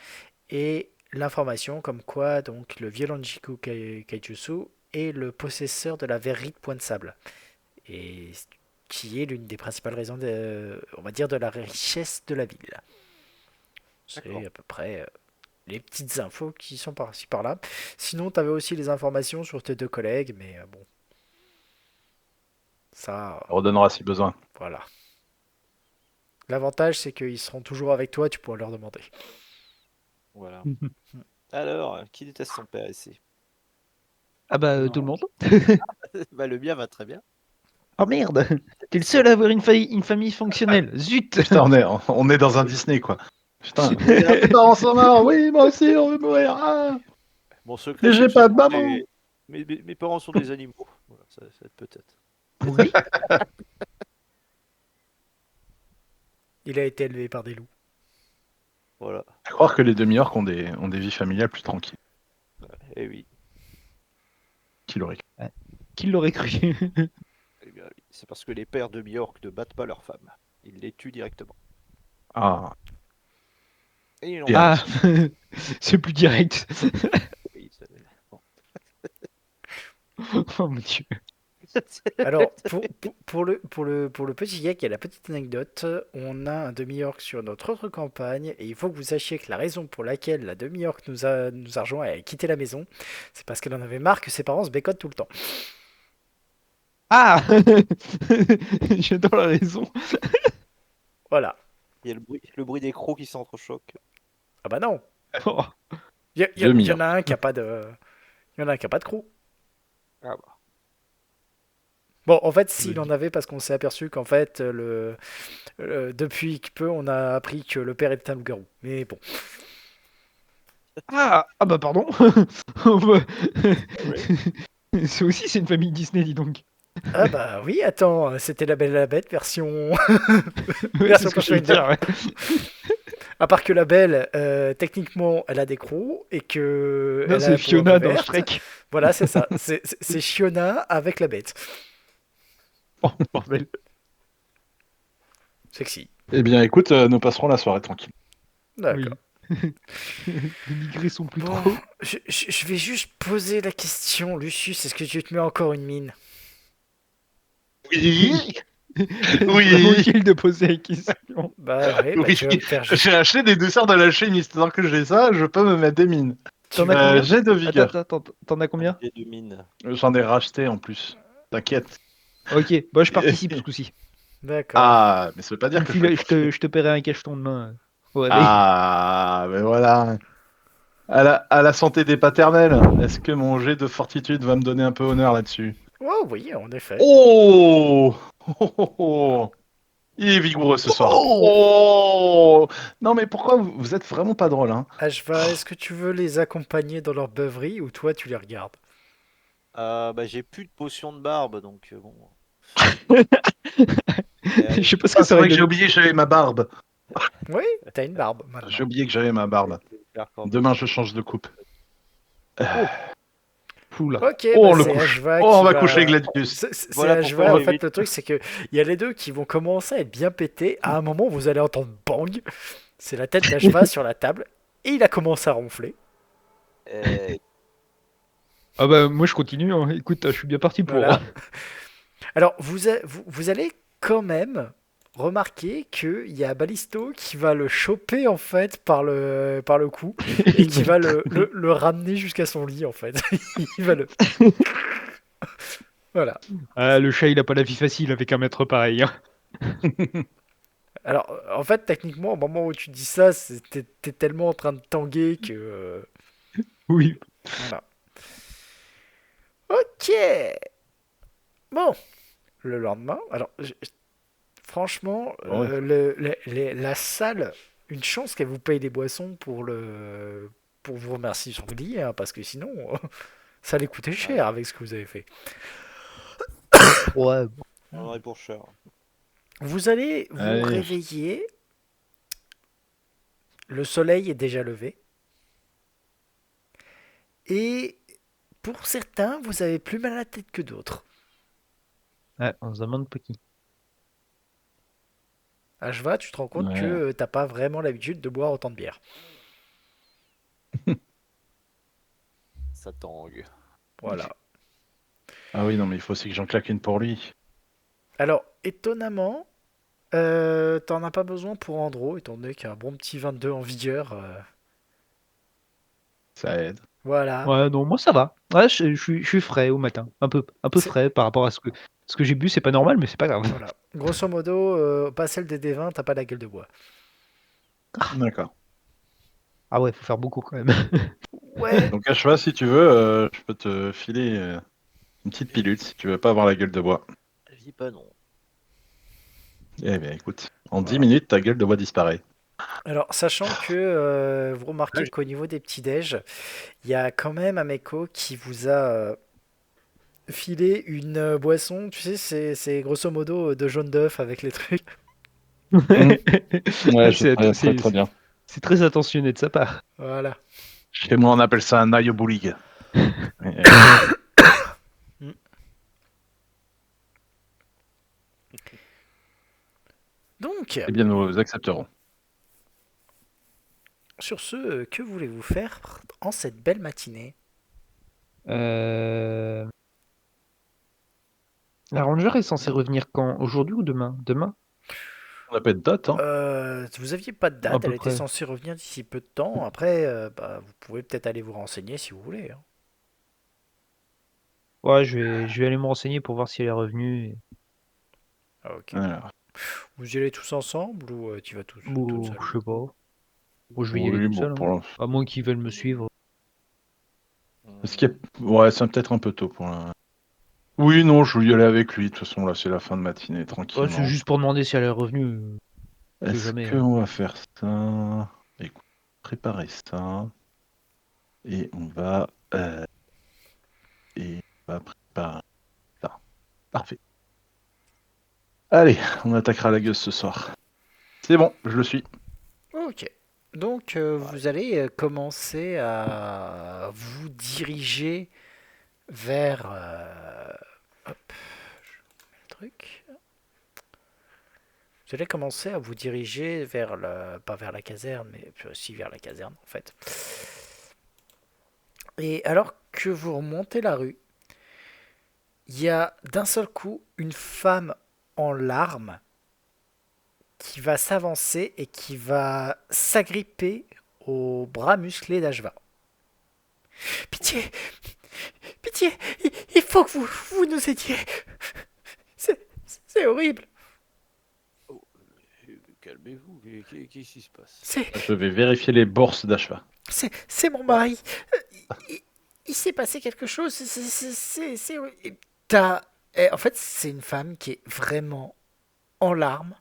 Et l'information comme quoi, donc, le violent Jiku Kaijutsu est le possesseur de la verrerie de Point de Sable. Et qui est l'une des principales raisons, on va dire, de la richesse de la ville. D'accord. C'est à peu près les petites infos qui sont par-ci par-là. Sinon, tu avais aussi les informations sur tes deux collègues, mais bon, ça, On redonnera si besoin. voilà. L'avantage, c'est qu'ils seront toujours avec toi, tu pourras leur demander. Voilà. Alors, qui déteste son père ici? Ah bah, tout le monde. Bah, le mien va très bien. Oh merde. T'es le seul à avoir une famille fonctionnelle. Zut. Putain, on est dans un Disney, quoi. Putain, mes parents sont morts. Oui, moi aussi, on veut mourir. Ah. Mon secret, Mais c'est j'ai que pas ce de sont maman. mes parents sont des animaux. Voilà, ça peut-être. Oui. Il a été élevé par des loups. Voilà. À croire que les demi-orques ont des vies familiales plus tranquilles. Eh oui. Qui l'aurait cru. Qui l'aurait cru? Eh bien, oui. C'est parce que les pères de Bjork ne battent pas leurs femmes. Ils les tuent directement. Ah, Et ils l'ont Et Ah, c'est plus direct. Oui, bon. Oh mon dieu. Alors, pour le petit gars qui a la petite anecdote, on a un demi-orc sur notre autre campagne, et il faut que vous sachiez que la raison pour laquelle la demi-orc nous a rejoint et a quitté la maison, c'est parce qu'elle en avait marre que ses parents se bécotent tout le temps. Ah. J'adore la raison. Voilà. Il y a le bruit des crocs qui s'entrechoquent. Ah bah non, Oh. il y en demi-orc. a un qui a pas de, il y en a un qui a pas de crew. Ah bah. Bon, en fait, s'il en avait, parce qu'on s'est aperçu qu'en fait, depuis peu, on a appris que le père était un loup-garou. Mais bon. Ah, ah bah pardon. Oh, bah. Ouais. Ça aussi, c'est une famille Disney, dis donc. Ah bah oui, attends, c'était La Belle et la Bête version... Ouais, Version c'est ce que je veux dire. Ouais. À part que la Belle, techniquement, elle a des crocs et que... Non, elle a c'est la peau un Fiona peu dans verte. Shrek. Voilà, c'est ça. C'est Fiona avec la bête. Oh bordel. Sexy. Eh bien, écoute, nous passerons la soirée tranquille. D'accord. Les migrés sont plus Bon, trop. je vais juste poser la question, Lucius, est-ce que tu te mets encore une mine? Oui. Vraiment utile de poser la question. Bah ouais, bah Oui. tu vas me faire... J'ai acheté des desserts de la Chine, histoire que j'ai ça, je peux me mettre des mines. T'en as combien? J'ai de vigueur. Attends, t'en as combien? Des de mine. J'en ai racheté en plus. T'inquiète. Ok, bah je participe ce coup-ci. D'accord. Ah, mais ça veut pas dire que Je te paierai un cacheton demain. Ouais, Ah, mais voilà. À la santé des paternels. Est-ce que mon jet de fortitude va me donner un peu honneur là-dessus? Oh oui, en effet. Oh, oh, oh, oh. Il est vigoureux ce soir. Oh, non, mais pourquoi vous êtes vraiment pas drôle, hein? Ashva, est-ce que tu veux les accompagner dans leur beuverie ou toi tu les regardes? Bah, j'ai plus de potion de barbe, donc bon. Je sais pas ce Ah, que c'est ça vrai aurait que j'ai donné. oublié que j'avais ma barbe. Oui, t'as une barbe J'ai maintenant. oublié que j'avais ma barbe. Demain, je change de coupe. Oula. Ok, Oh, bah on le c'est couche. Ashva Oh, qui on va coucher Gladius. C'est Voilà Ashva, pourquoi en j'ai fait, vite. le truc, c'est que il y a les deux qui vont commencer à être bien pétés. À un moment, vous allez entendre bang. C'est la tête d'Ashva sur la table. Et il a commencé à ronfler. Ah bah moi je continue. Hein. Écoute, je suis bien parti pour. Voilà. Alors, vous allez quand même remarquer qu'il y a Ballisto qui va le choper, en fait, par le cou. Et qui va le ramener jusqu'à son lit, en fait. Il va le... Voilà. Ah, le chat il a pas la vie facile avec un maître pareil. Hein. Alors, en fait, techniquement, au moment où tu dis ça, t'es tellement en train de tanguer que... Oui. voilà. Ok. Bon, le lendemain, alors, franchement, Bon, ouais. la salle, une chance qu'elle vous paye des boissons pour vous remercier sur le lit, hein, parce que sinon, ça allait coûter Ouais, cher avec ce que vous avez fait. Ouais. on en aurait pour cher. Vous allez vous Allez, réveiller, le soleil est déjà levé, et pour certains, vous avez plus mal à la tête que d'autres. Ouais, on se demande pas qui. Ashva, tu te rends compte que ouais. t'as pas vraiment l'habitude de boire autant de bière. Ça tangue. Voilà. Ah oui, non, mais il faut aussi que j'en claque une pour lui. Alors, étonnamment, t'en as pas besoin pour Andro, étant donné qu'il y a un bon petit 22 en vigueur. Ça aide. Voilà. Ouais, non, moi ça va. Ouais, je suis frais au matin. Un peu C'est- frais par rapport à ce que j'ai bu, c'est pas normal, mais c'est pas grave. Voilà. Grosso modo, pas celle des D20, t'as pas la gueule de bois. D'accord. Ah ouais, faut faire beaucoup quand même. Ouais. Donc à cheval, si tu veux, je peux te filer une petite pilule si tu veux pas avoir la gueule de bois. Je dis pas non. Eh bien, écoute, en 10 Voilà. minutes, ta gueule de bois disparaît. Alors, sachant que vous remarquez qu'au niveau des petits-déj, il y a quand même un Meko qui vous a filé une boisson, tu sais, c'est grosso modo de jaune d'œuf avec les trucs. Mmh. Ouais, je C'est très, très, c'est- très bien. c'est très attentionné de sa part. Voilà. Chez moi, on appelle ça un aïe boulig. Mm. Donc, Eh bien, nous accepterons. sur ce, que voulez-vous faire en cette belle matinée? Euh, La Ranger est censée revenir quand? Aujourd'hui ou demain? Demain? On n'a pas de date, hein. Vous aviez pas de À date, peu elle était près. censée revenir d'ici peu de temps. Après, bah, vous pouvez peut-être aller vous renseigner si vous voulez, hein. Ouais, je vais aller me renseigner pour voir si elle est revenue. Ah, ok. Alors, Vous y allez tous ensemble ou tu vas toute Ou seule? je sais pas. Ou je vais y aller oui, tout bon, seul, hein. pour À moins qu'ils veulent me suivre. ce qui est... Ouais, c'est peut-être un peu tôt pour Oui, non, je vais y aller avec lui. De toute façon, là, c'est la fin de matinée, Ouais, c'est tranquillement. juste pour demander si elle est revenue. On sait Est-ce jamais, hein. qu'on va faire ça? Écoute, préparer ça. Et on va, préparer ça. Parfait. Allez, on attaquera la gueuse ce soir. C'est bon, je le suis. Ok. Donc, Ouais. vous allez commencer à vous diriger vers... hop, je mets le truc. Vous allez commencer à vous diriger vers le... Pas vers la caserne, mais aussi vers la caserne, en fait. Et alors que vous remontez la rue, il y a d'un seul coup une femme en larmes qui va s'avancer et qui va s'agripper au bras musclé d'Ashva. Pitié, pitié, il faut que vous nous aidiez. C'est c'est horrible. Oh, calmez-vous, qu'est-ce qui se passe? C'est Je vais vérifier les bourses d'achat. c'est mon Quoi? mari. Il, il s'est passé quelque chose. T'as... En fait, c'est une femme qui est vraiment en larmes.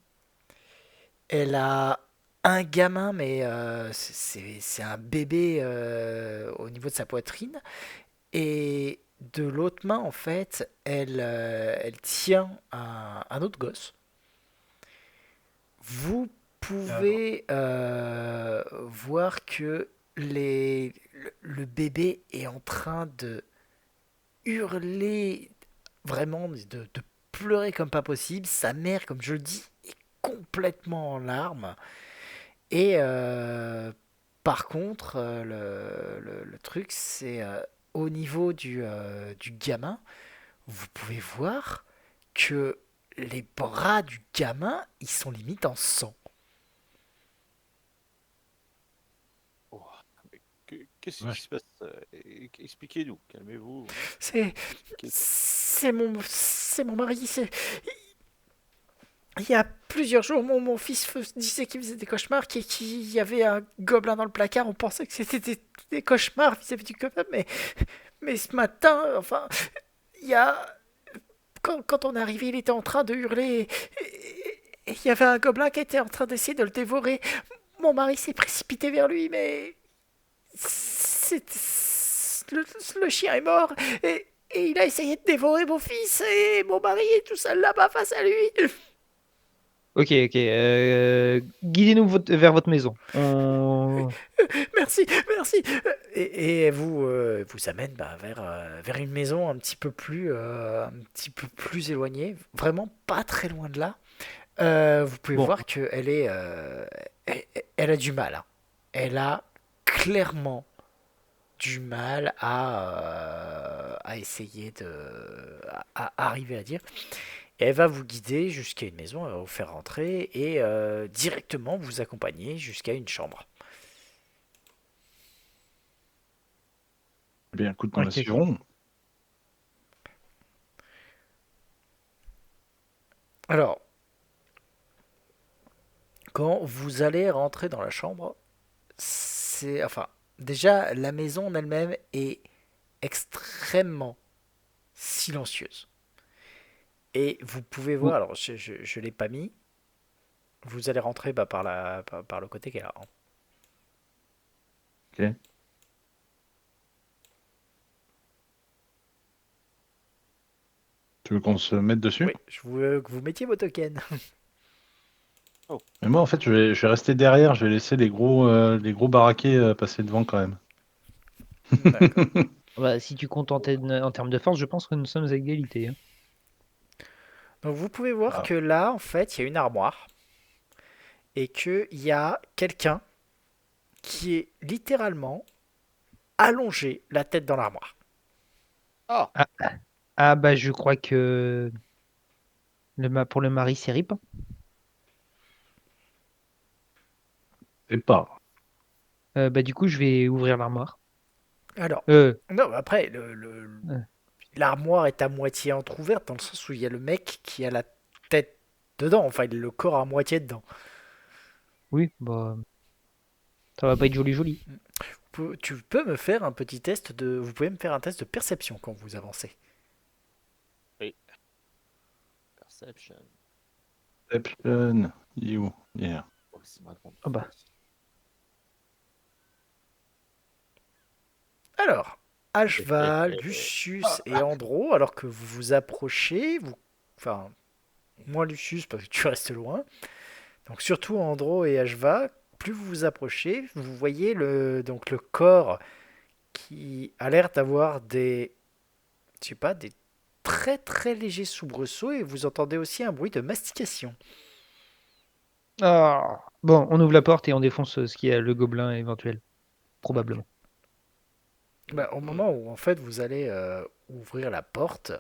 Elle a un gamin, mais c'est un bébé au niveau de sa poitrine. Et de l'autre main, en fait, elle tient un autre gosse. Vous pouvez voir que le bébé est en train de hurler, vraiment de pleurer comme pas possible. Sa mère, comme je le dis, est complètement en larmes. Et par contre, le truc, c'est au niveau du gamin, vous pouvez voir que les bras du gamin, ils sont limite en sang. Oh, mais qu'est-ce Ouais. qui se passe? Expliquez-nous, calmez-vous. C'est Qu'est- c'est mon mari. Il y a plusieurs jours, mon fils disait qu'il faisait des cauchemars, qu'il y avait un gobelin dans le placard. On pensait que c'était des cauchemars vis-à-vis du gobelin, mais ce matin, enfin, il y a quand on est arrivé, il était en train de hurler. Et il y avait un gobelin qui était en train d'essayer de le dévorer. Mon mari s'est précipité vers lui, mais le chien est mort. Et il a essayé de dévorer mon fils. Et mon mari est tout seul là-bas face à lui. Ok, ok. Guidez-nous vers votre maison. Merci, merci. Et elle vous amène vers une maison un petit peu plus éloignée, vraiment pas très loin de là. Vous pouvez Bon, voir qu'elle est, elle a du mal, hein. Elle a clairement du mal à essayer à arriver à dire. Et elle va vous guider jusqu'à une maison, elle va vous faire rentrer et directement vous accompagner jusqu'à une chambre. Eh bien, écoute, nous la ok, ok. suivrons. Alors, quand vous allez rentrer dans la chambre, c'est, enfin, déjà la maison en elle-même est extrêmement silencieuse. Et vous pouvez voir, Oh, alors je l'ai pas mis, vous allez rentrer par le côté qui est là, hein. ok. Tu veux qu'on se mette dessus? Oui, je veux que vous mettiez vos tokens. Oh, Mais moi, en fait, je vais rester derrière. Je vais laisser les gros baraquets passer devant quand même. D'accord. Bah, si tu comptes en termes de force, je pense que nous sommes à égalité, hein. Donc vous pouvez voir Ah, que là, en fait, il y a une armoire et qu'il y a quelqu'un qui est littéralement allongé la tête dans l'armoire. Ah, Ah, ah, bah je crois que pour le mari, c'est RIP, hein. et pas. Bah du coup, je vais ouvrir l'armoire. Alors, Euh, non, après, euh, l'armoire est à moitié entrouverte dans le sens où il y a le mec qui a la tête dedans, enfin, le corps à moitié dedans. oui, bah ça va pas être joli joli. Tu peux me faire un petit test de. Vous pouvez me faire un test de perception quand vous avancez. oui. Perception. Perception. You. Yeah. Oh, c'est ma grande Ah bah. force. Alors, Ashva, Lucius et Andro, alors que vous vous approchez, enfin, moins Lucius parce que tu restes loin, donc surtout Andro et Ashva, plus vous vous approchez, vous voyez donc le corps qui a l'air d'avoir je sais pas, des très très légers soubresauts et vous entendez aussi un bruit de mastication. Ah. Bon, on ouvre la porte et on défonce ce qui est le gobelin éventuel, probablement. Bah, au moment où en fait vous allez ouvrir la porte,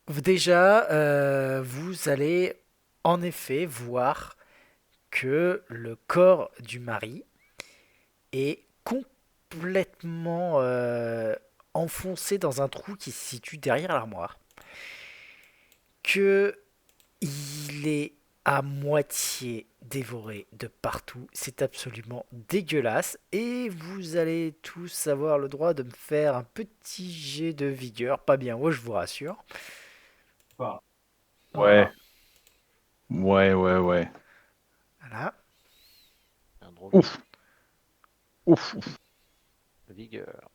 déjà vous allez en effet voir que le corps du mari est complètement enfoncé dans un trou qui se situe derrière l'armoire, que il est à moitié dévoré de partout. C'est absolument dégueulasse. Et vous allez tous avoir le droit de me faire un petit jet de vigueur. Pas bien haut, je vous rassure. Ouais. Ouais, ouais, ouais. Voilà. Un drôle Ouf. Ouf. Ouf. de vigueur.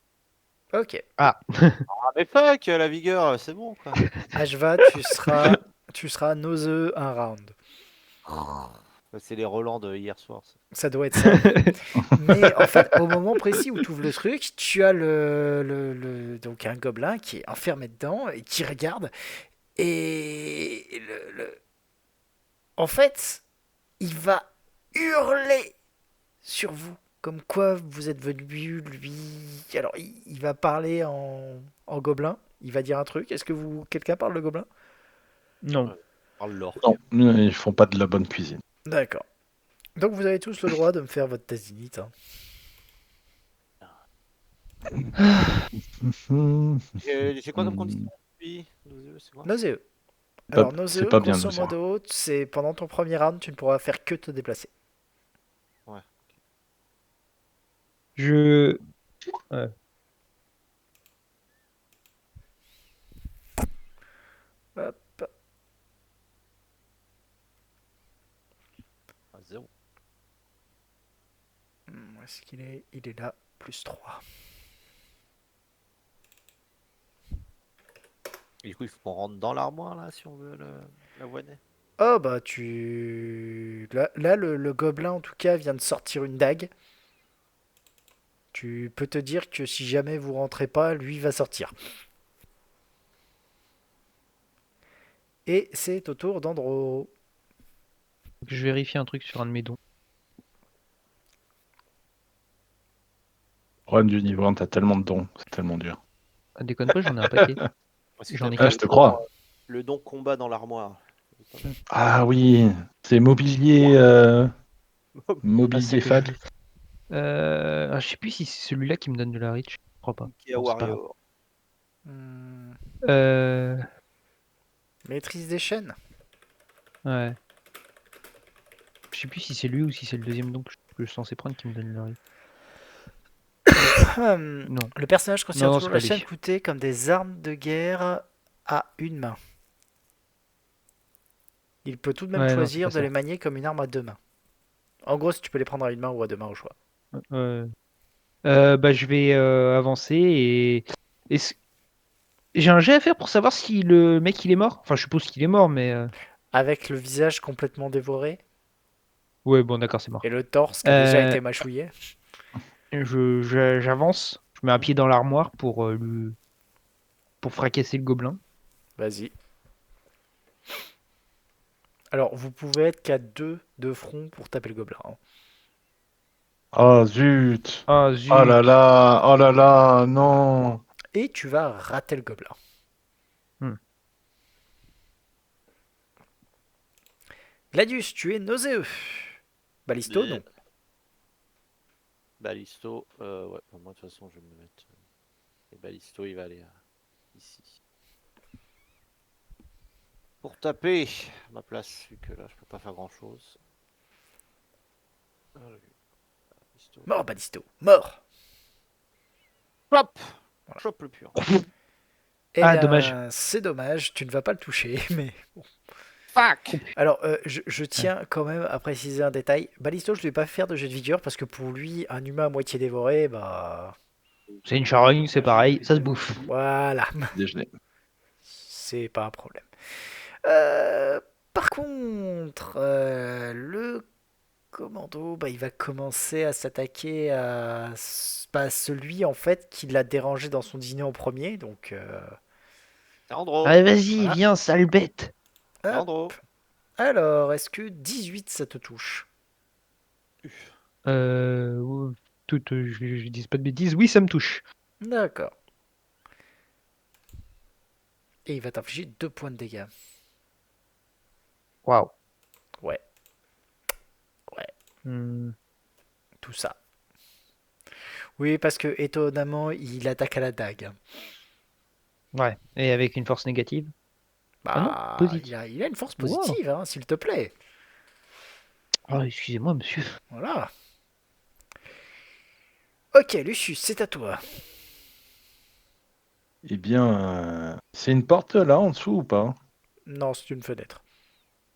Ok. Ah, Ah, mais fuck, la vigueur, c'est bon, quoi. Ashva, tu seras nauseeux un round. C'est les relents de hier soir. Ça. Ça doit être ça. Mais en fait, au moment précis où tu ouvres le truc, tu as donc un gobelin qui est enfermé dedans et qui regarde. Et en fait, il va hurler sur vous. Comme quoi vous êtes venu, lui. Alors, il va parler en gobelin. Il va dire un truc. Est-ce que quelqu'un parle le gobelin? non. Ouais. Parle l'orque. Non, ils font pas de la bonne cuisine. D'accord. Donc vous avez tous le droit de me faire votre test d'init, hein. Hmm. J'ai quoi comme condition? Oui, c'est quoi? Nauséeux. Alors, C'est Noseo, pas bien, grosso Noseo. modo, c'est pendant ton premier round, tu ne pourras faire que te déplacer. Je. Ouais. Hop. Ah, 0. Où est-ce qu'il est? Il est là, plus 3. Et du coup, il faut qu'on rentre dans l'armoire là si on veut l'avoiner. Oh bah tu... Là, le gobelin en tout cas vient de sortir une dague. Tu peux te dire que si jamais vous rentrez pas, lui va sortir. Et c'est au tour d'Andro. Je vérifie un truc sur un de mes dons. Problème du niveau 1, t'as tellement de dons, c'est tellement dur. Ah, déconne pas, j'en ai un paquet. Est-ce que J'en ai t'as Ah, pas je quatre. te crois. le don combat dans l'armoire? Ah oui, c'est mobilier, Ah, mobilier c'est que fad. je sais plus si c'est celui-là qui me donne de la reach. Je crois pas. Ikea Bon, c'est pas grave. Warrior. Euh, Maîtrise des chaînes. ouais. Je sais plus si c'est lui ou si c'est le deuxième don que je suis censé prendre qui me donne le reach. Non. Le personnage considère Non, toujours c'est la pas lui. chaîne coûtée comme des armes de guerre à une main. Il peut tout de même Ouais, non, c'est choisir pas de ça. les manier comme une arme à deux mains. En gros, si tu peux les prendre à une main ou à deux mains au choix. Bah, je vais avancer et j'ai un jet à faire pour savoir si le mec il est mort. Enfin, je suppose qu'il est mort, mais Avec le visage complètement dévoré ouais, bon, d'accord, c'est mort. et le torse qui a déjà été mâchouillé. J'avance, je mets un pied dans l'armoire pour fracasser le gobelin. Vas-y. Alors, vous pouvez être qu'à deux de front pour taper le gobelin. Hein. Oh zut. Ah Oh là zut. là, oh là là, non. Et tu vas rater le gobelin. Hmm. Gladius, tu es nauséeux. Balisto, Mais- non. Balisto, ouais, pour moi de toute façon je vais me mettre. Et Balisto il va aller ici. Pour taper ma place, vu que là je peux pas faire grand chose. Mort, Balisto. Mort. Hop, chope le puant. Eh Ah, bien, dommage. c'est dommage, tu ne vas pas le toucher, mais... Fuck. Alors, je tiens quand même à préciser un détail. Balisto, je ne vais pas faire de jet de vigueur parce que pour lui, un humain à moitié dévoré, bah... C'est une charogne, c'est pareil, ça se bouffe. Voilà, Déjeuner. c'est pas un problème. Par contre, le commando, bah, il va commencer à s'attaquer à bah, celui en fait qui l'a dérangé dans son dîner en premier. Donc, C'est Andro. Allez, vas-y, Voilà. viens, sale bête. C'est hop. Andro. Alors, est-ce que 18 ça te touche? Euh, je dis pas de bêtises, oui, ça me touche. D'accord. Et il va t'infliger 2 points de dégâts. Waouh. Ouais, Hmm. tout ça. Oui, parce que étonnamment, il attaque à la dague. Ouais, et avec une force négative. Ah non, Bah, positive. il a une force Wow. positive, hein, s'il te plaît. Oh, excusez-moi, monsieur. Voilà. Ok, Lucius, c'est à toi. Eh bien, c'est une porte là en dessous ou pas? Non, c'est une fenêtre.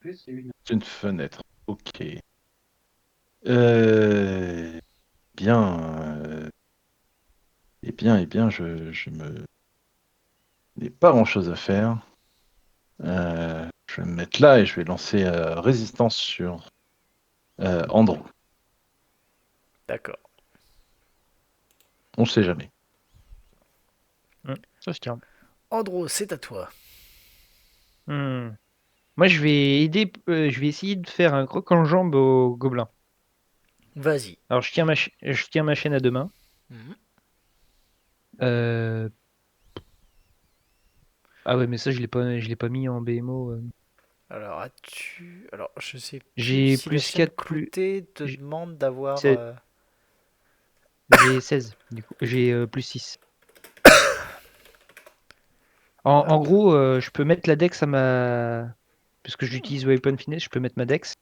C'est une fenêtre. Ok. Bien. Je me n'ai pas grand-chose à faire. Je vais me mettre là et je vais lancer résistance sur Andro. D'accord. On sait jamais. Ça se tient. Andro, c'est à toi. Hmm. Moi, je vais essayer de faire un croc en jambe au gobelin. Vas-y. Alors, je tiens ma chaîne à deux mains. Mhm. Euh, Ah ouais, mais ça, je l'ai pas mis en BMO. Alors, as-tu... Alors, je sais plus J'ai si la plus chaîne 4, plus. cloutée te j'ai- demande d'avoir... c'est- J'ai 16, du coup. J'ai plus 6. En gros, je peux mettre la dex à ma. Puisque j'utilise Weapon Finesse, je peux mettre ma dex.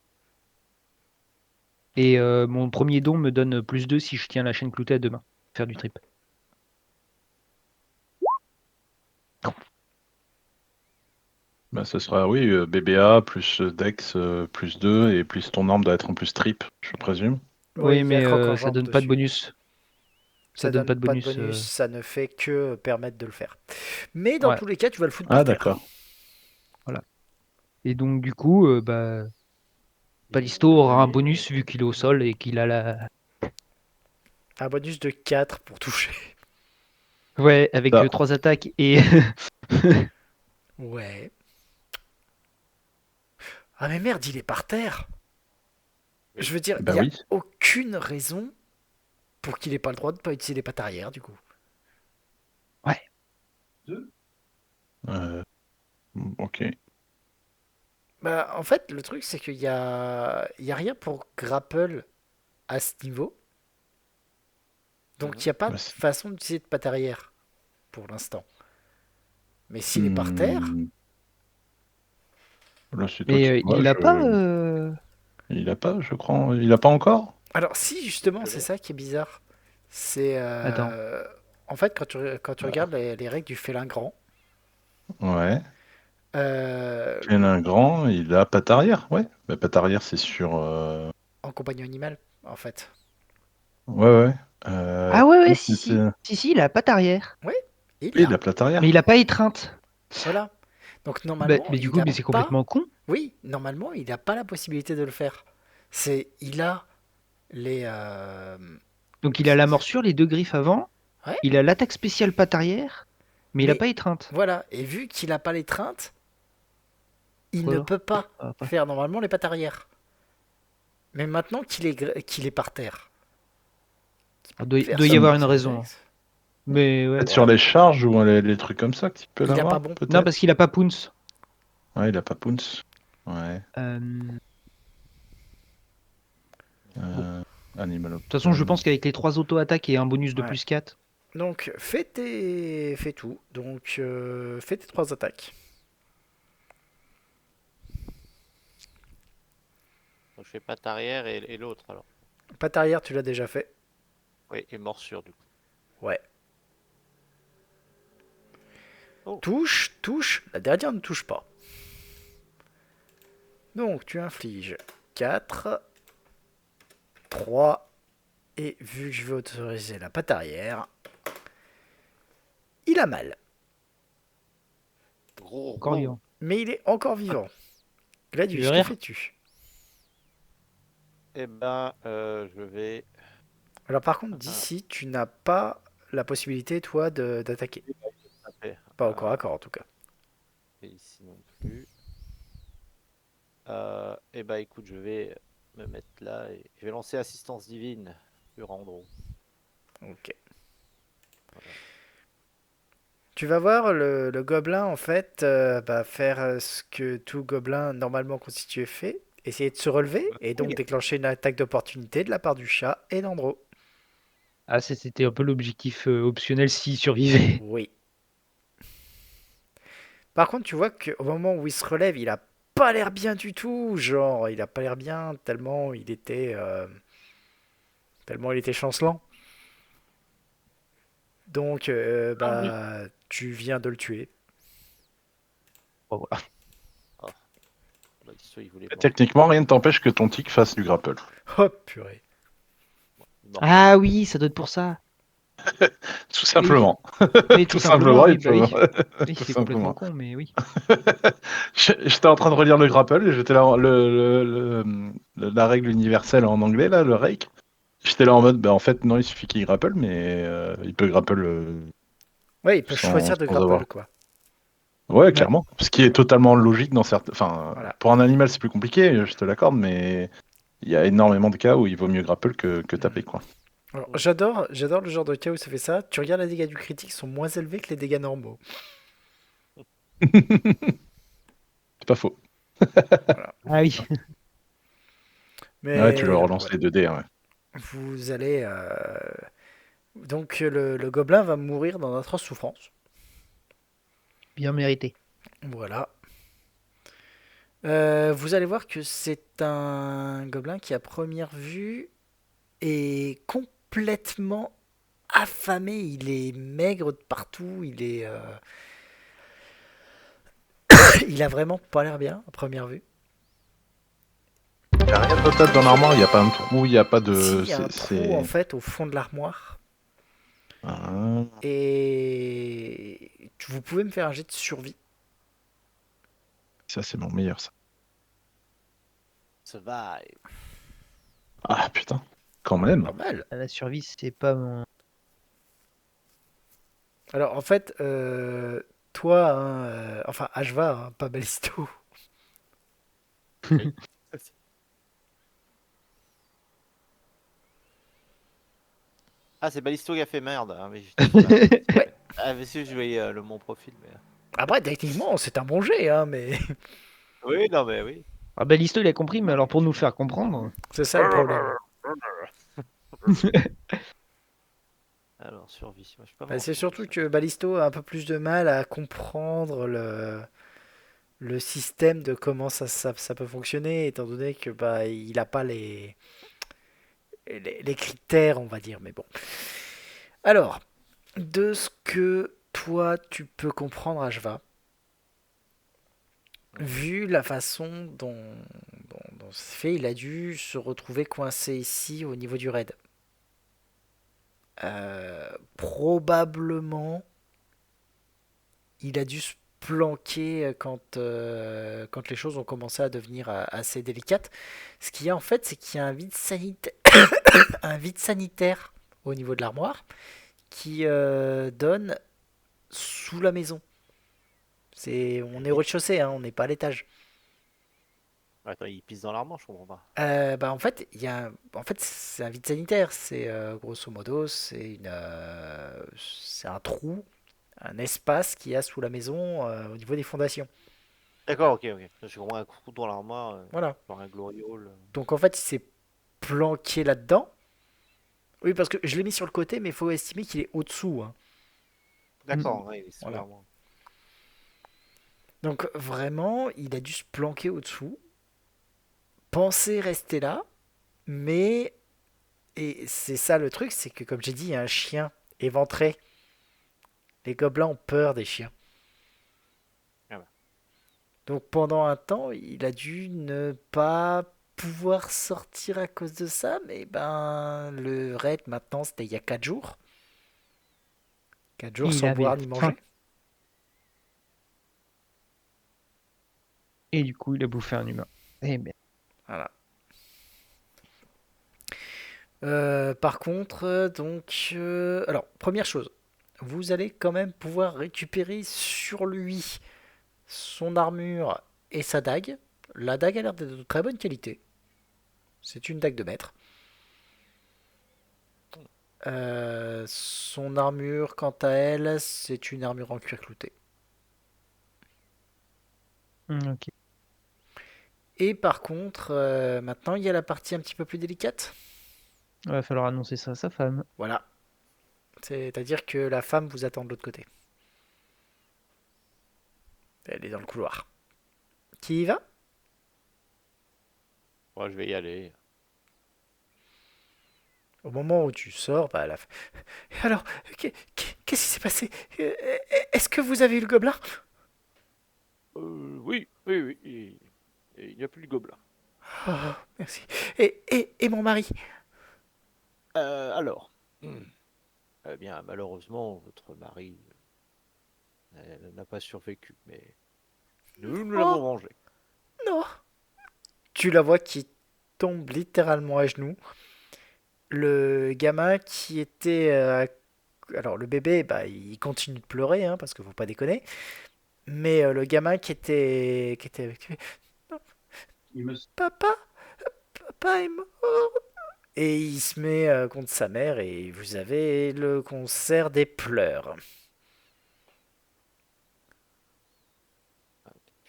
Et mon premier don me donne +2 si je tiens la chaîne cloutée à 2 mains. Faire du trip. Bah, ce sera, oui, BBA plus Dex plus 2 et plus ton arme doit être en plus trip, je présume. Oui, il y a mais croc en ça jambe donne pas de dessus. bonus. Ça donne pas de bonus. Ça ne fait que permettre de le faire. Mais dans Ouais, tous les cas, tu vas le foutre Ah, par terre. d'accord. voilà. Et donc, du coup, Ballisto aura un bonus vu qu'il est au sol et qu'il a la. Un bonus de 4 pour toucher. Ouais, avec Ah. 3 attaques et. Ouais. Ah mais merde, il est par terre. Je veux dire, il Bah n'y a oui. aucune raison pour qu'il ait pas le droit de pas utiliser les pattes arrière, du coup. Euh, ok. Bah, en fait, le truc, c'est il y a rien pour grapple à ce niveau. Donc, il n'y a pas Bah, de façon d'utiliser de pattes arrière pour l'instant. Mais s'il est par terre, Hmm, Là, c'est toi Mais qui vois. il a pas. Il a pas, je crois. Il a pas encore? alors si justement, Je c'est l'ai. ça qui est bizarre. C'est Attends. en fait quand tu regardes les règles du félin grand, Ouais. euh, Félin grand, il a patte arrière, ouais. Bah, patte arrière, c'est sur. en compagnon animal, en fait. Ouais, ouais. Ah ouais, Non, si, si. Si, il a patte arrière. Oui, il Oui, l'a. la plate Mais arrière. il a pas étreinte. Voilà. Donc normalement, Mais du il coup, a c'est pas. complètement con. Oui, normalement, il n'a pas la possibilité de le faire. Il a les. Donc il a la morsure, les 2 griffes avant. Ouais, Il a l'attaque spéciale patte arrière. Mais il a mais pas étreinte. voilà. Et vu qu'il n'a pas l'étreinte, il Quoi ne alors peut pas Après. faire normalement les pattes arrière. Mais maintenant qu'il est par terre, faire Doit y ça avoir avec une ses raison. Dex. Mais ouais. Peut-être sur les charges ou les trucs comme ça que tu peux Il a pas l'avoir, bon. Non, peut-être. parce qu'il a pas Pounce. Ouais, il a pas Pounce. Ouais. De Euh, Animal toute façon, je Option. pense qu'avec les 3 auto-attaques et un bonus de Ouais. +4. Donc fais tout. Donc fais tes 3 attaques. Donc je fais patte arrière et l'autre alors. Patte arrière, tu l'as déjà fait. Oui, et morsure du coup. Ouais. Oh. Touche, touche. La dernière ne touche pas. Donc tu infliges 4, 3, et vu que je vais autoriser la patte arrière, il a mal. Gros. Encore vivant. Mais il est encore vivant. Gladius, Tu veux que rire fais-tu? Eh ben, je vais. Alors par contre, d'ici, tu n'as pas la possibilité, toi, d'attaquer. Taper. Pas au corps à corps, en tout cas. Et ici non plus. Eh ben, écoute, je vais me mettre là et je vais lancer assistance divine sur Andro. Ok. Tu vas voir le gobelin, en fait, faire ce que tout gobelin normalement constitué fait. Essayer de se relever et donc déclencher une attaque d'opportunité de la part du chat et d'Andro. Ah, c'était un peu l'objectif optionnel s'il survivait. Oui. Par contre, tu vois qu'au moment où il se relève, il a pas l'air bien du tout. Genre, il a pas l'air bien tellement il était chancelant. Donc, tu viens de le tuer. Bon, voilà. Bah, dis-toi, il voulait mort. Techniquement, rien ne t'empêche que ton tic fasse du grapple. Oh purée. Il est mort. Ah oui, ça doit être pour ça. Tout simplement. Oui, Tout simplement, oui, il bah peut. oui. Oui, Tout c'est complètement simplement. con, mais oui. J'étais en train de relire le grapple et j'étais là, la règle universelle en anglais, là, le rake. J'étais là en mode, bah en fait, non, il suffit qu'il grapple, mais il peut grapple Ouais, il peut sans, choisir de sans grapple, avoir. quoi. Ouais, Ouais. clairement. Ce qui est totalement logique dans certains. Enfin, Voilà. pour un animal, c'est plus compliqué, je te l'accorde, mais il y a énormément de cas où il vaut mieux grapple que taper, quoi. Alors, j'adore le genre de cas où ça fait ça. Tu regardes les dégâts du critique, sont moins élevés que les dégâts normaux. C'est pas faux. Ah oui. Mais Ouais, tu le donc, relances voilà. les 2 dés, ouais. Vous allez. Donc, le gobelin va mourir dans d'atroces souffrances. Bien mérité. Voilà. Vous allez voir que c'est un gobelin qui, à première vue, est complètement affamé. Il est maigre de partout. Il a vraiment pas l'air bien, à première vue. Il n'y a rien de notable dans l'armoire, il n'y a pas un trou, il n'y a pas Si, de. il y a un trou, en fait, au fond de l'armoire. Ah, Et vous pouvez me faire un jet de survie. ça, c'est mon meilleur, ça. Survive. Ah, putain, quand même. Pas mal. La survie, c'est pas mon. Alors, en fait, toi, hein, enfin, Ashva, hein, pas Balisto. Ah, c'est Ballisto qui a fait merde. Ah, mais j'étais pas là. Ouais. Ah, mais si, je voyais mon profil. Mais... Après, techniquement, c'est un bon jet, hein, mais Oui, non, mais oui. Ah bah l'histoire il a compris, mais alors pour nous le faire comprendre. c'est ça le problème. Alors, survie. Moi, je suis pas Bah, bon c'est en survie, surtout ça. que Balisto a un peu plus de mal à comprendre le système de comment ça peut fonctionner, étant donné que bah, il n'a pas les critères, on va dire. Mais bon. Alors, de ce que toi tu peux comprendre, Ashva, vu la façon dont c'est fait, il a dû se retrouver coincé ici au niveau du raid. Probablement, il a dû se planquer quand les choses ont commencé à devenir assez délicates. Ce qu'il y a en fait, c'est qu'il y a un vide sanitaire au niveau de l'armoire qui donne sous la maison. On est au rez-de-chaussée, hein, on n'est pas à l'étage. Attends, il pisse dans l'armoire, je comprends pas. Bah en fait, en fait, c'est un vide sanitaire. C'est grosso modo, c'est un trou, un espace qu'il y a sous la maison au niveau des fondations. D'accord, ok, ok. J'ai compris un trou dans l'armoire, Voilà. genre un glory hole. Donc en fait, il s'est planqué là-dedans. Oui, parce que je l'ai mis sur le côté, mais il faut estimer qu'il est au-dessous, hein. D'accord, ouais, il est sous Voilà. l'armoire. Donc vraiment, il a dû se planquer au-dessous, penser rester là, mais et c'est ça le truc, c'est que comme j'ai dit, il y a un chien éventré. Les gobelins ont peur des chiens. Ah bah. Donc pendant un temps, il a dû ne pas pouvoir sortir à cause de ça, mais ben le raid maintenant c'était il y a 4 jours. 4 jours Il sans avait boire ni faim. manger. Et du coup, il a bouffé un humain. Eh ben. Voilà. Par contre, alors première chose, vous allez quand même pouvoir récupérer sur lui son armure et sa dague. La dague a l'air d'être de très bonne qualité. C'est une dague de maître. Son armure, quant à elle, c'est une armure en cuir clouté. Ok. Et par contre, maintenant, il y a la partie un petit peu plus délicate. Il va falloir annoncer ça à sa femme. Voilà. C'est-à-dire que la femme vous attend de l'autre côté. Elle est dans le couloir. Qui y va? Moi, je vais y aller. Au moment où tu sors, bah, alors, qu'est-ce qui s'est passé? Est-ce que vous avez eu le gobelin? Oui, oui, oui. Il n'y a plus de gobelin. Oh, merci. Et mon mari? Alors. Eh bien, malheureusement, votre mari n'a pas survécu, mais nous l'avons Oh, vengé. non. Tu la vois qui tombe littéralement à genoux. Le gamin qui était... alors, le bébé, bah, il continue de pleurer, hein, parce qu'il faut pas déconner. Mais le gamin qui était avec lui... Non, papa, papa est mort. Et il se met contre sa mère et vous avez le concert des pleurs.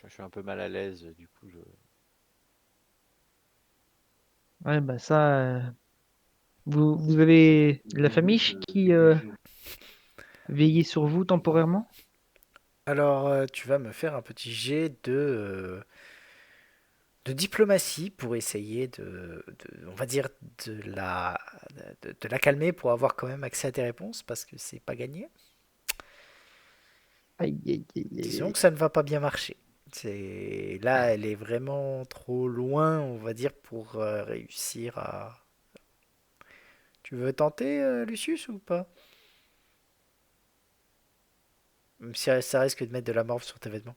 Je suis un peu mal à l'aise, du coup, Ouais, bah ça. Vous avez la famille qui veillait sur vous temporairement? Alors, tu vas me faire un petit jet de diplomatie pour essayer on va dire, de la calmer pour avoir quand même accès à tes réponses parce que c'est pas gagné. Aïe, aïe, aïe, aïe, Disons aïe. que ça ne va pas bien marcher. Là, elle est vraiment trop loin, on va dire, pour réussir à. Tu veux tenter, Lucius, ou pas? Même si ça risque de mettre de la morve sur tes vêtements.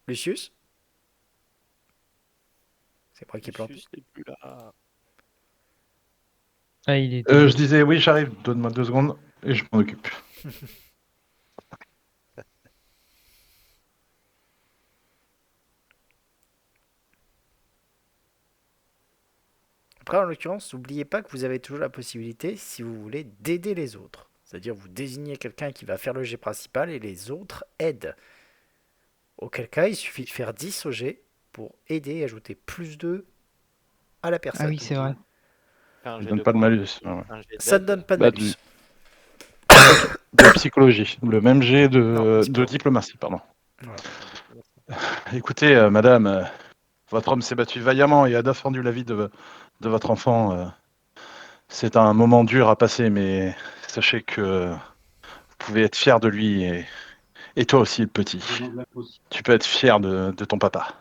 Lucius? C'est moi qui ai planté. Lucius n'est plus là. Ah, il est Je tombé. disais, oui, j'arrive, donne-moi 2 secondes et je m'en occupe. Après, en l'occurrence, n'oubliez pas que vous avez toujours la possibilité, si vous voulez, d'aider les autres. C'est-à-dire, vous désignez quelqu'un qui va faire le jet principal et les autres aident. Auquel cas, il suffit de faire 10 au jet pour aider et ajouter plus 2 à la Ah personne. oui, c'est vrai. Fais un Il jet donne de pas de quoi? malus. Ouais. Un jet Ça ne d'aide. donne pas de Bah, malus. Ok, de psychologie. Le même jet Non, de diplomatie, pardon. Voilà. Écoutez, madame, votre homme s'est battu vaillamment et a défendu la vie de votre enfant. C'est un moment dur à passer, mais sachez que vous pouvez être fier de lui et toi aussi, le petit. Tu peux être fier de ton papa.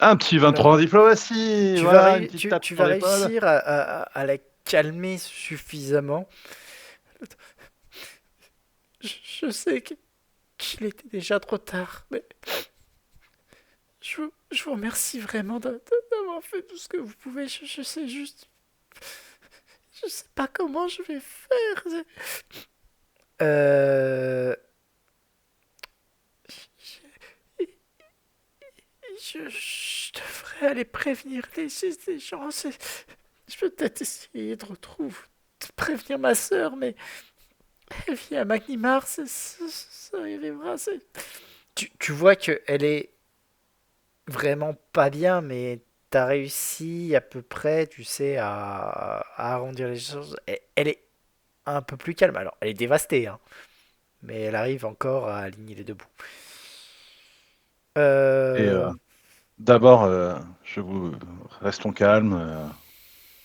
Un petit 23 en Alors, diplomatie, voilà, une petite tape tu sur vas l'épaule. réussir à la calmer suffisamment. Je sais qu'il était déjà trop tard, mais je vous remercie vraiment d'avoir fait tout ce que vous pouvez. Je sais juste. Je sais pas comment je vais faire. Euh. Je devrais aller prévenir les gens. Je peux peut-être essayer de prévenir ma sœur, mais elle vit à Magnimar, ça arrivera. Tu vois qu'elle est vraiment pas bien, mais t'as réussi à peu près, tu sais, à arrondir les choses. Elle est un peu plus calme. Alors, elle est dévastée, hein, mais elle arrive encore à aligner les deux bouts. Et Euh, d'abord, je vous restons calmes,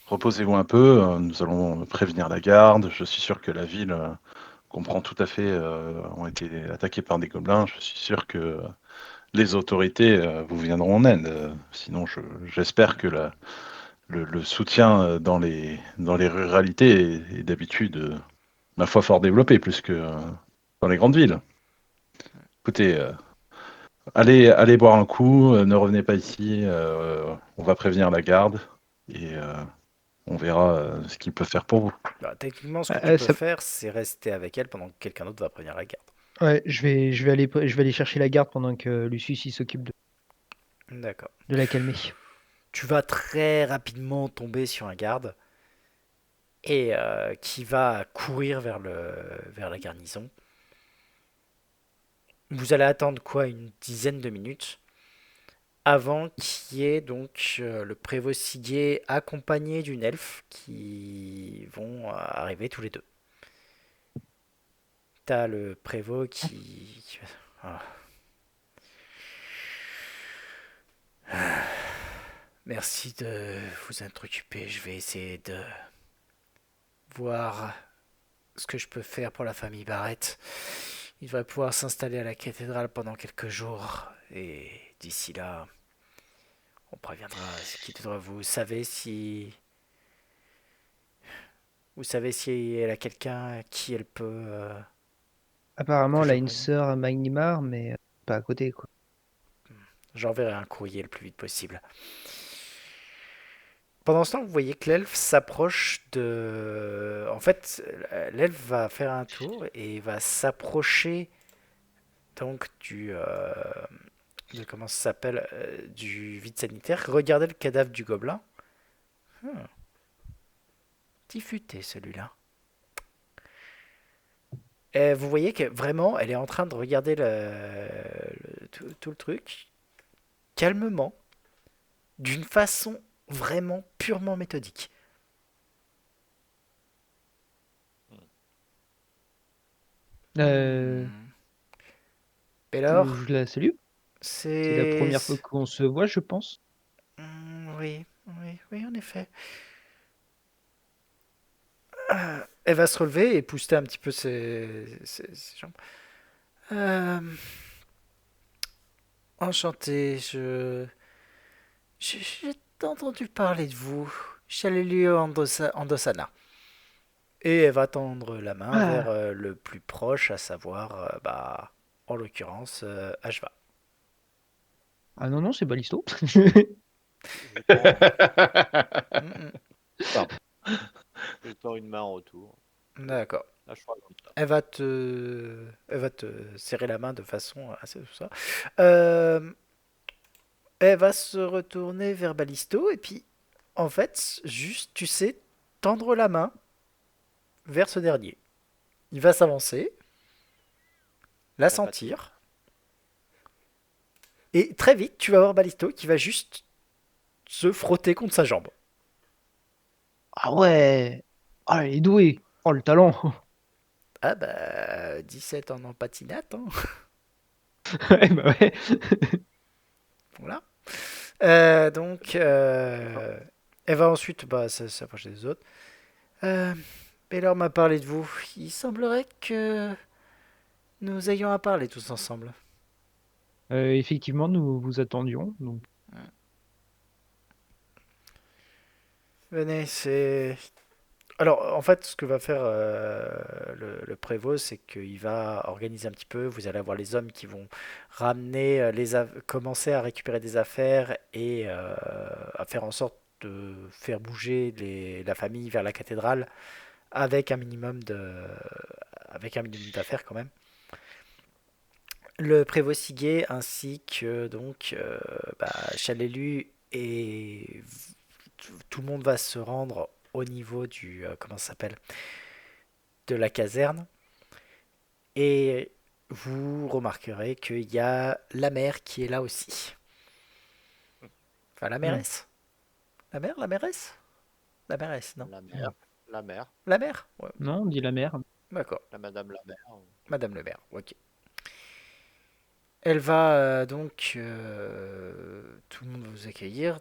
reposez-vous un peu. Nous allons prévenir la garde. Je suis sûr que la ville comprend tout à fait, ont été attaqués par des gobelins. Je suis sûr que les autorités vous viendront en aide. Sinon, j'espère que le soutien dans les ruralités est d'habitude, ma foi, fort développé, plus que dans les grandes villes. Écoutez, allez boire un coup, ne revenez pas ici, on va prévenir la garde et on verra ce qu'ils peuvent faire pour vous. Bah, techniquement, ce que tu peux Ça- faire, c'est rester avec elle pendant que quelqu'un d'autre va prévenir la garde. Ouais, je vais aller chercher la garde pendant que Lucius il s'occupe D'accord. de la calmer. Tu vas très rapidement tomber sur un garde et qui va courir vers la garnison. Vous allez attendre quoi, une dizaine de minutes avant qu'il y ait donc le prévôt Siguier accompagné d'une elfe qui vont arriver tous les deux. T'as le prévôt qui. Ah. Merci de vous être occupé. Je vais essayer de voir ce que je peux faire pour la famille Barrett. Il devrait pouvoir s'installer à la cathédrale pendant quelques jours. Et d'ici là, on préviendra ce qui devrait. Vous savez si elle a quelqu'un à qui elle peut. Apparemment, Que elle a je une prévienne. sœur à Magnimar, mais pas à côté, quoi. J'enverrai un courrier le plus vite possible. Pendant ce temps, vous voyez que l'elfe s'approche de. En fait, l'elfe va faire un tour et va s'approcher donc de comment ça s'appelle, du vide sanitaire. Regardez le cadavre du gobelin. Hmm, petit futé celui-là. Et vous voyez que vraiment, elle est en train de regarder tout le truc calmement, d'une façon vraiment purement méthodique. Euh, Et alors, je la salue. C'est la première fois qu'on se voit, je pense. Oui, oui, en effet. Elle va se relever et pousser un petit peu ses jambes. Euh, Enchanté, j'ai entendu parler de vous. Chaleliu Andosana. Et elle va tendre la main vers Ah, le plus proche, à savoir, bah, en l'occurrence, Ashva. ah non, non, c'est Balisto. Je lui tends, Mm, Pardon. je lui tends une main en retour. D'accord. Là, je crois comme ça. Elle va te serrer la main de façon assez tout ça. Euh, Elle va se retourner vers Balisto et puis, en fait, juste, tu sais, tendre la main vers ce dernier. Il va s'avancer, la Sympathique. sentir, et très vite, tu vas voir Balisto qui va juste se frotter contre sa jambe. Ah ouais. Ah, il est doué. Oh, le talent. Ah bah, 17 en patinette, hein. Ouais, bah ouais. Voilà. Donc, elle va ensuite bah, s'approcher des autres. Baylor m'a parlé de vous. Il semblerait que nous ayons à parler tous ensemble. Effectivement, nous vous attendions. Donc, Venez, c'est... Alors, en fait, ce que va faire le prévôt, c'est qu'il va organiser un petit peu. Vous allez avoir les hommes qui vont ramener, commencer à récupérer des affaires et à faire en sorte de faire bouger la famille vers la cathédrale avec un minimum d'affaires quand même. Le prévôt Siguet ainsi que donc bah, Chalelu et tout le monde va se rendre au niveau du comment ça s'appelle de la caserne et vous remarquerez qu'il y a la mère qui est là aussi. Enfin la hmm. mairesse. La mère, la mairesse, la mairesse, non. La mère. La mère. La mère. Ouais, Non, on dit la mère. d'accord. La madame la mère. Madame le maire. Ok. Elle va donc tout le monde va vous accueillir.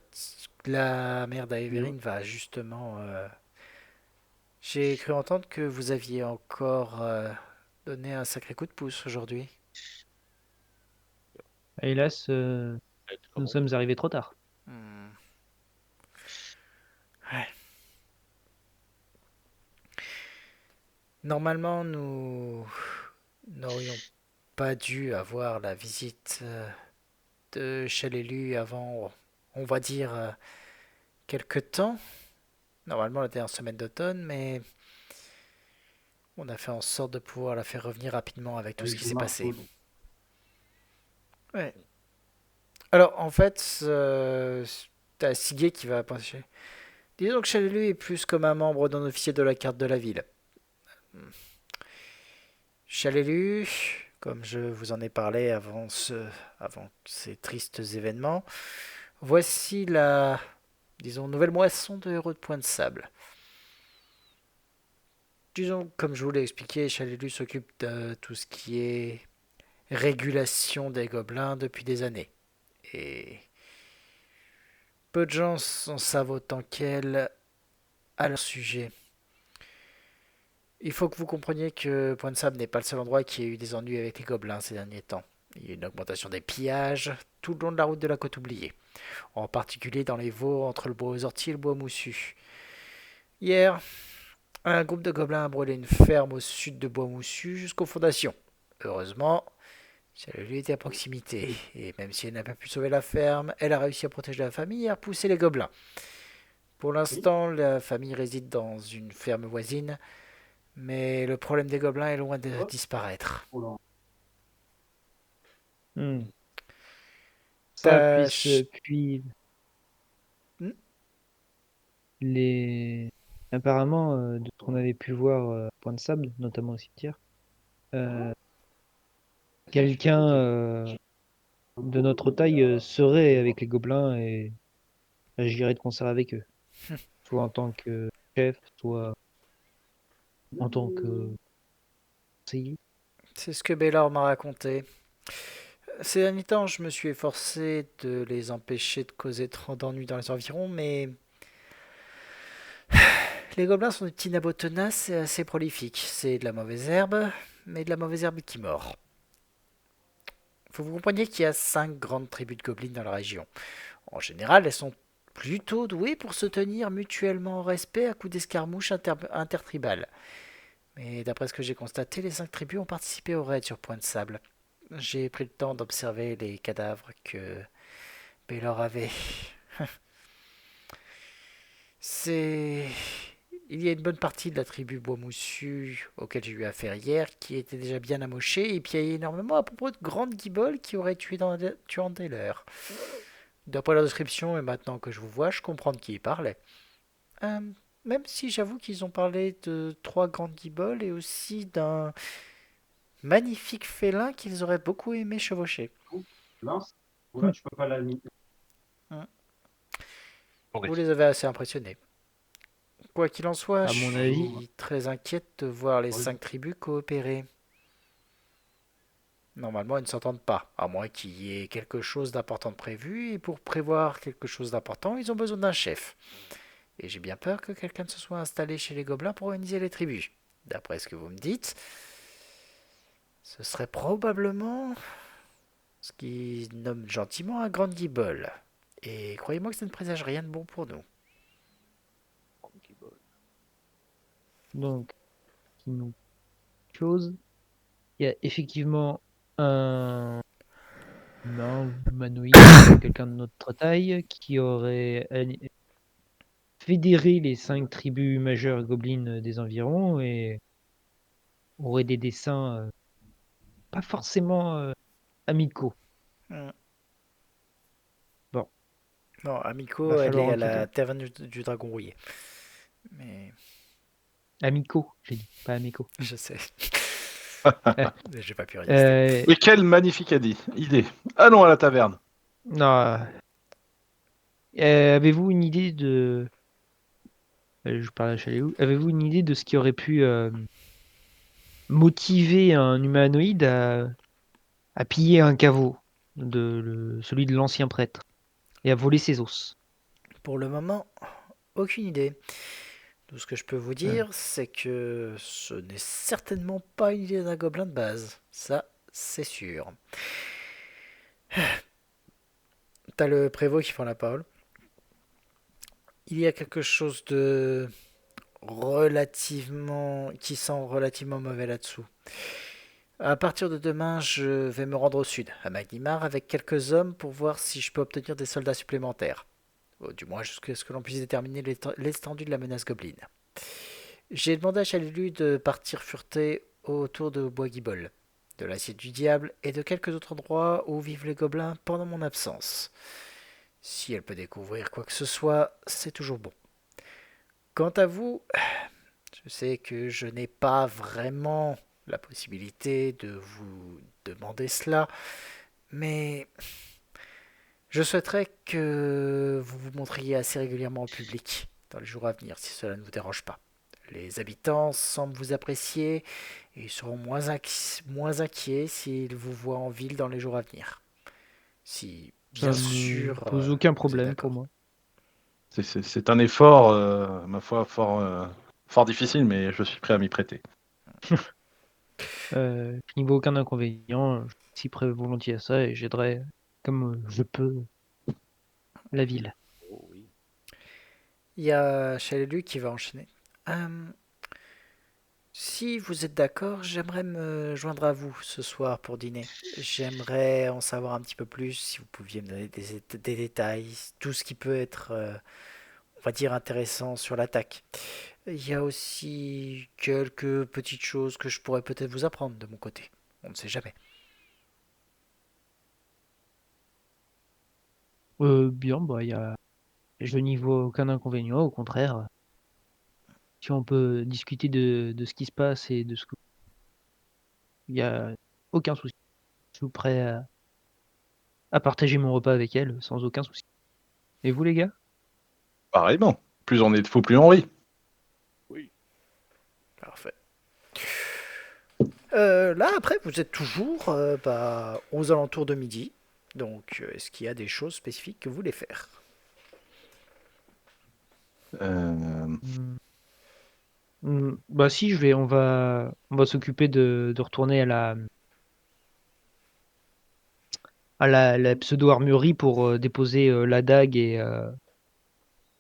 La mère d'Aéverine va justement j'ai cru entendre que vous aviez encore donné un sacré coup de pouce aujourd'hui. Hélas, Peut-être nous comme on sommes peut. arrivés trop tard. Hmm. Ouais. Normalement, nous n'aurions pas dû avoir la visite de chez l'élu avant, on va dire, quelque temps. Normalement, la dernière semaine d'automne, mais on a fait en sorte de pouvoir la faire revenir rapidement avec tout ce qui s'est passé. Ouais. Alors, en fait, t'as Siguet qui va pencher. Disons que Chalelu est plus comme un membre non officiel de la carte de la ville. Chalelu, comme je vous en ai parlé avant ces tristes événements, voici la, disons, nouvelle moisson de héros de Point de Sable. Disons, comme je vous l'ai expliqué, Chalelu s'occupe de tout ce qui est régulation des gobelins depuis des années. Et peu de gens en savent autant qu'elle à leur sujet. Il faut que vous compreniez que Point de Sable n'est pas le seul endroit qui a eu des ennuis avec les gobelins ces derniers temps. Il y a une augmentation des pillages tout le long de la route de la côte oubliée, en particulier dans les Vaux entre le bois aux orties et le bois moussu. Hier, un groupe de gobelins a brûlé une ferme au sud de Bois Moussu jusqu'aux fondations. Heureusement, celle-là était à proximité, et même si elle n'a pas pu sauver la ferme, elle a réussi à protéger la famille et à repousser les gobelins. Pour l'instant, la famille réside dans une ferme voisine, mais le problème des gobelins est loin de disparaître. Hmm. Ça, Tâche. puis Hmm. les... Apparemment, de ce qu'on avait pu voir à Point de Sable, notamment au cimetière, quelqu'un de notre taille serait avec les gobelins et agirait de concert avec eux. soit en tant que chef, soit en tant que conseiller. C'est ce que Baylor m'a raconté. Ces derniers temps, je me suis efforcé de les empêcher de causer trop d'ennuis dans les environs, mais les gobelins sont des petits nabots tenaces et assez prolifiques. C'est de la mauvaise herbe, mais de la mauvaise herbe qui mord. Faut vous compreniez qu'il y a 5 grandes tribus de gobelins dans la région. En général, elles sont plutôt douées pour se tenir mutuellement en respect à coups d'escarmouches intertribales. Mais d'après ce que j'ai constaté, les 5 tribus ont participé au raid sur Point de Sable. J'ai pris le temps d'observer les cadavres que Baylor avait. C'est... Il y a une bonne partie de la tribu Bois Moussu auquel j'ai eu affaire hier qui était déjà bien amochée, et puis il y a énormément à propos de grandes guibolles qui auraient tué tué des leurs. D'après la description, et maintenant que je vous vois, je comprends de qui ils parlaient. Euh, Même si j'avoue qu'ils ont parlé de 3 grandes guibolles et aussi d'un magnifique félin qu'ils auraient beaucoup aimé chevaucher. Hmm. Hein. Pourri. Vous les avez assez impressionnés. Quoi qu'il en soit, À je mon avis, suis très inquiète de voir les 5 tribus coopérer. Normalement, ils ne s'entendent pas, à moins qu'il y ait quelque chose d'important de prévu, et pour prévoir quelque chose d'important, ils ont besoin d'un chef. Et j'ai bien peur que quelqu'un se soit installé chez les gobelins pour organiser les tribus. D'après ce que vous me dites, ce serait probablement ce qu'ils nomment gentiment un grand guibole. Et croyez-moi que ça ne présage rien de bon pour nous. donc, une chose, il y a effectivement un humanoïde, quelqu'un de notre taille, qui aurait fédéré les 5 tribus majeures gobelines des environs et aurait des dessins pas forcément amicaux. Hmm. Bon, Non, va Amico, elle falloir est à enquêter. la taverne du dragon rouillé. Mais Amicaux, j'ai dit, pas amicaux. je sais. Euh, J'ai pas pu résister. Mais quelle magnifique idée. Allons à la taverne. non, avez-vous une idée de... je parle à Chaléou. Avez-vous une idée de ce qui aurait pu motiver un humanoïde à piller un caveau, celui de l'ancien prêtre, et à voler ses os? Pour le moment, aucune idée. Tout ce que je peux vous Euh, dire, c'est que ce n'est certainement pas une idée d'un gobelin de base. Ça, c'est sûr. T'as le prévôt qui prend la parole. Il y a quelque chose de relativement... qui sent relativement mauvais là-dessous. À partir de demain, je vais me rendre au sud, à Magnimar, avec quelques hommes pour voir si je peux obtenir des soldats supplémentaires. Du moins jusqu'à ce que l'on puisse déterminer l'étendue de la menace gobeline. J'ai demandé à Chalulu de partir fureter autour de Bois-Guibol, de l'assiette du diable et de quelques autres endroits où vivent les gobelins pendant mon absence. Si elle peut découvrir quoi que ce soit, c'est toujours bon. Quant à vous, je sais que je n'ai pas vraiment la possibilité de vous demander cela, mais je souhaiterais que vous vous montriez assez régulièrement au public dans les jours à venir, si cela ne vous dérange pas. Les habitants semblent vous apprécier et seront moins inquiets s'ils vous voient en ville dans les jours à venir. Si, Ça bien ne sûr, pose aucun vous êtes problème pour d'accord. moi. C'est un effort, ma foi, fort difficile, mais je suis prêt à m'y prêter. Je n'y vois aucun inconvénient. Je suis prêt volontiers à ça et j'aiderai comme je peux la ville. Oh oui. Il y a Chalelu qui va enchaîner. Euh, Si vous êtes d'accord, j'aimerais me joindre à vous ce soir pour dîner. J'aimerais en savoir un petit peu plus, si vous pouviez me donner des détails, tout ce qui peut être, on va dire, intéressant sur l'attaque. Il y a aussi quelques petites choses que je pourrais peut-être vous apprendre de mon côté. On ne sait jamais. Bien, bah, je n'y vois aucun inconvénient. Au contraire, si on peut discuter de ce qui se passe et de ce que... Il n'y a aucun souci. Je suis prêt à partager mon repas avec elle sans aucun souci. Et vous, les gars? Pareillement. plus on est de fous, plus on rit. Parfait. Là, après, vous êtes toujours aux alentours de midi. Donc, est-ce qu'il y a des choses spécifiques que vous voulez faire? Bah si, on va s'occuper de retourner à la pseudo-armurerie pour déposer la dague et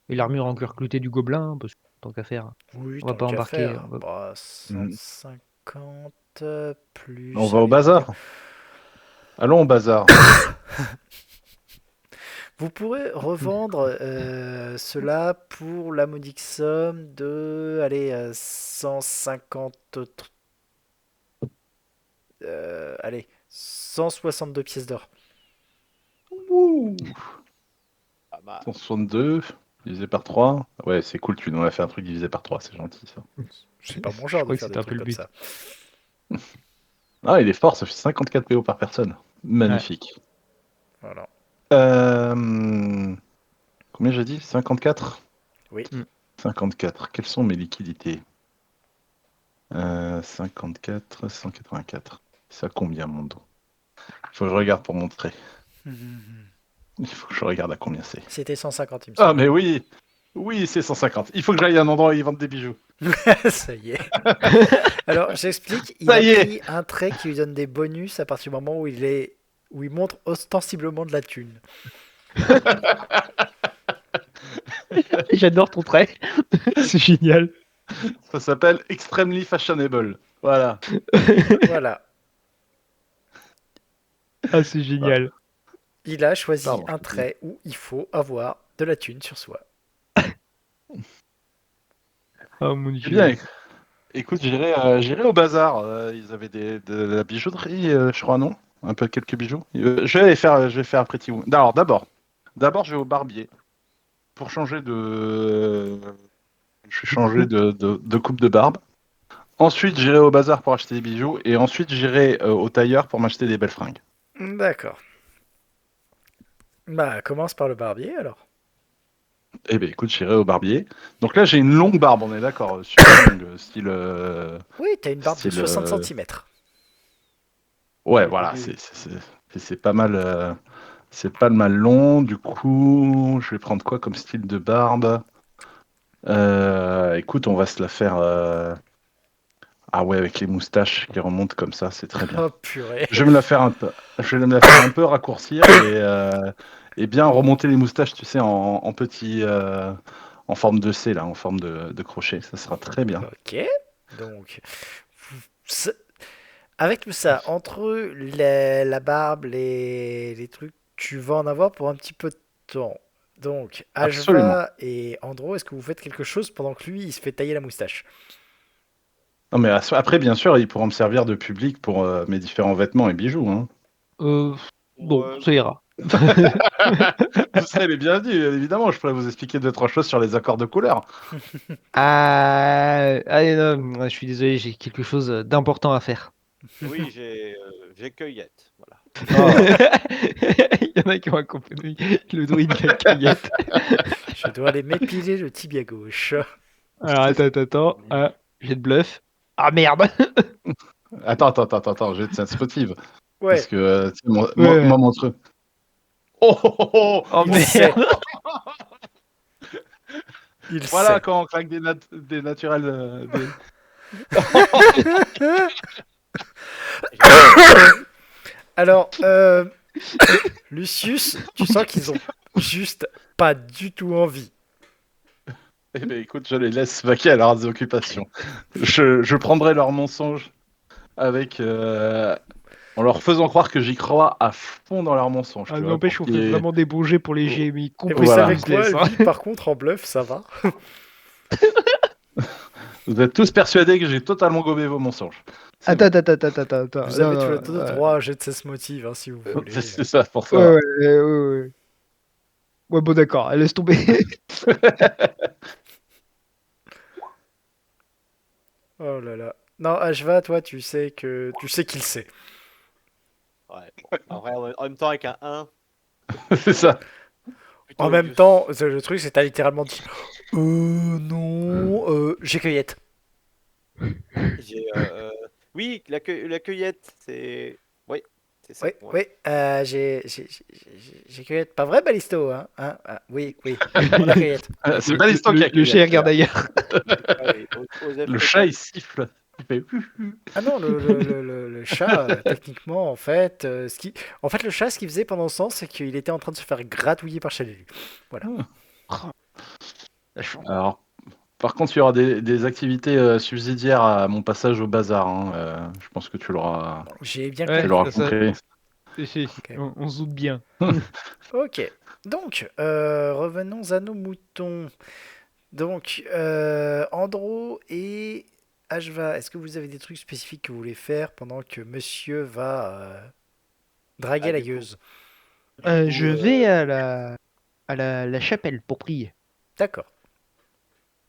l'armure en cuir clouté du gobelin, parce que tant qu'à faire, Oui, on va tant pas qu'à embarquer. faire. Bah, 150 plus... On va au allez, on va dire- bazar. Allons au bazar. Vous pourrez revendre cela pour la modique somme de... Allez, 150... allez, 162 pièces d'or. Ouh. Pas mal. 162 divisé par 3. Ouais, c'est cool, tu nous as fait un truc divisé par 3, c'est gentil ça. C'est pas mon Je genre de crois que faire des c'était un peu trucs le comme but. ça. Ah, il est fort, ça fait 54 PO par personne. Magnifique. Voilà. Combien j'ai dit? 54? Oui. 54. Quelles sont mes liquidités? 54, 184. Ça combien mon dos? Il faut que je regarde pour montrer. Il faut que je regarde à combien c'est. C'était 150, il me Ah, semble. mais oui! Oui, c'est 150. Il faut que j'aille à un endroit où ils vendent des bijoux. Ça y est. Alors, j'explique. Il Ça a y est. pris un trait qui lui donne des bonus à partir du moment où il montre ostensiblement de la thune. J'adore ton trait. C'est génial. Ça s'appelle Extremely Fashionable. Voilà. Voilà. Ah, c'est génial. Il a choisi Pardon, un trait où il faut avoir de la thune sur soi. Oh mon Eh dieu. bien, écoute, j'irai au bazar. Ils avaient de la bijouterie, je crois, non? Un peu quelques bijoux. Je vais faire un petit. Alors, d'abord, je vais au barbier pour changer de. Je vais changer de coupe de barbe. Ensuite, j'irai au bazar pour acheter des bijoux. Et ensuite, j'irai au tailleur pour m'acheter des belles fringues. D'accord. Bah, commence par le barbier alors. Eh bien, écoute, j'irai au barbier. Donc là, j'ai une longue barbe, on est d'accord, super longue, style. Oui, t'as une barbe de Style, 60 cm. Ouais, voilà, c'est pas mal. C'est pas mal long. Du coup, je vais prendre quoi comme style de barbe? Écoute, on va se la faire. Ah ouais, avec les moustaches qui remontent comme ça, c'est très bien. Oh purée. Je vais me la faire un peu. Je vais me la faire un peu raccourcir et bien remonter les moustaches, tu sais, en petit, en forme de C là, en forme de crochet. Ça sera très bien. Ok. Donc, ce- avec tout ça, entre la barbe, les trucs, tu vas en avoir pour un petit peu de temps. Donc, Absolument. Ashva et Andro, est-ce que vous faites quelque chose pendant que lui, il se fait tailler la moustache? Non, mais après, bien sûr, ils pourront me servir de public pour mes différents vêtements et bijoux. Hein. Bon, Ouais. ça ira. Tout ça, il est bien dit, évidemment. Je pourrais vous expliquer deux, trois choses sur les accords de couleur. Allez, non, je suis désolé, j'ai quelque chose d'important à faire. Oui, j'ai cueillette. Voilà. Il y en a qui ont accompagné le druide de la cueillette. Je dois aller m'épiler le tibia gauche. Alors, attends. Ah, j'ai de bluff. Ah merde! Attends, j'ai de cette motive. Parce Ouais, que, tu sais, moi, Ouais. mon truc. Oh, oh, oh, oh. Oh il sait. merde! Il Voilà sait. quand on claque des naturels. Alors, Lucius, tu sens qu'ils ont juste pas du tout envie. Eh bien, écoute, je les laisse vaquer à leurs occupations. Je prendrai leur mensonge avec. En leur faisant croire que j'y crois à fond dans leur mensonge. Ah, Tu vois, n'empêche, pour on fait vraiment des bons jets pour les GMI. Et vous Complètement Voilà. savez quoi, useless, hein. lui, par contre, en bluff, ça va. Vous êtes tous persuadés que j'ai totalement gobé vos mensonges. C'est Attends. Vous avez Non, tous les non, deux droit à un jet de cesse motive, hein, si vous bon. voulez. C'est ça, pour ça. ouais. Ouais, bon, d'accord, laisse tomber. Oh là là. Non, Ashva, toi, tu sais qu'il sait. Ouais. Bon. Après, en même temps, avec un 1, C'est ça. plutôt En même une- temps, le truc, c'est que t'as littéralement dit Non. J'ai cueillette. J'ai, Oui, la cueillette, c'est. Oui, c'est ça. Oui, Ouais. oui. J'ai cueillette. Pas vrai, Balisto, hein, Ah, oui, oui. On a cueillette. C'est pas l'histoire qui a Le chat cueilli, regarde ailleurs. Ah oui, Osef Le Pétain. chat, il siffle. Il fait Ah non, le chat, techniquement, en fait, le chat, ce qu'il faisait pendant ce temps, c'est qu'il était en train de se faire gratouiller par Chalélu. Voilà. La chance. Alors, par contre, il y aura des activités subsidiaires à mon passage au bazar. Hein. Je pense que tu l'auras J'ai bien Ouais, tu compris. l'auras compris. Ok. on se doute bien. Ok. Donc, revenons à nos moutons. Donc, Andro et Ashva, est-ce que vous avez des trucs spécifiques que vous voulez faire pendant que monsieur va draguer Ah, la du coup, gueuse? Je vais à la chapelle pour prier. D'accord.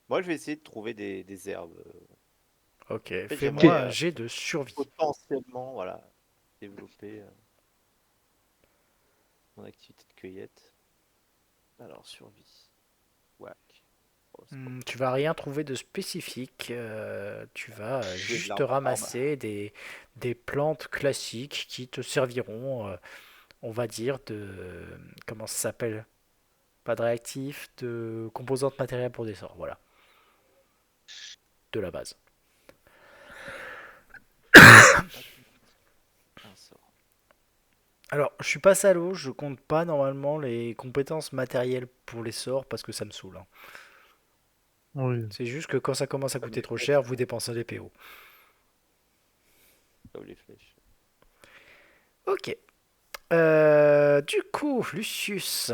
moi, je vais essayer de trouver des herbes. Ok. En fait, Fais-moi j'aimerais un jet de survie. potentiellement, voilà, développer mon activité de cueillette. Alors, survie. Whack. Oh, c'est pas Tu vas rien trouver de spécifique. Tu vas trouver de juste l'arbre à barbe. ramasser des plantes classiques qui te serviront, on va dire, comment ça s'appelle? Pas de réactif, de composantes matérielles pour des sorts. Voilà. De la base. Un sort. Alors, je suis pas salaud, je compte pas normalement les compétences matérielles pour les sorts parce que ça me saoule, hein. Oui. C'est juste que quand ça commence à Comme coûter les trop flèches. cher, vous dépensez des PO. Comme les flèches. Ok. Du coup, Lucius,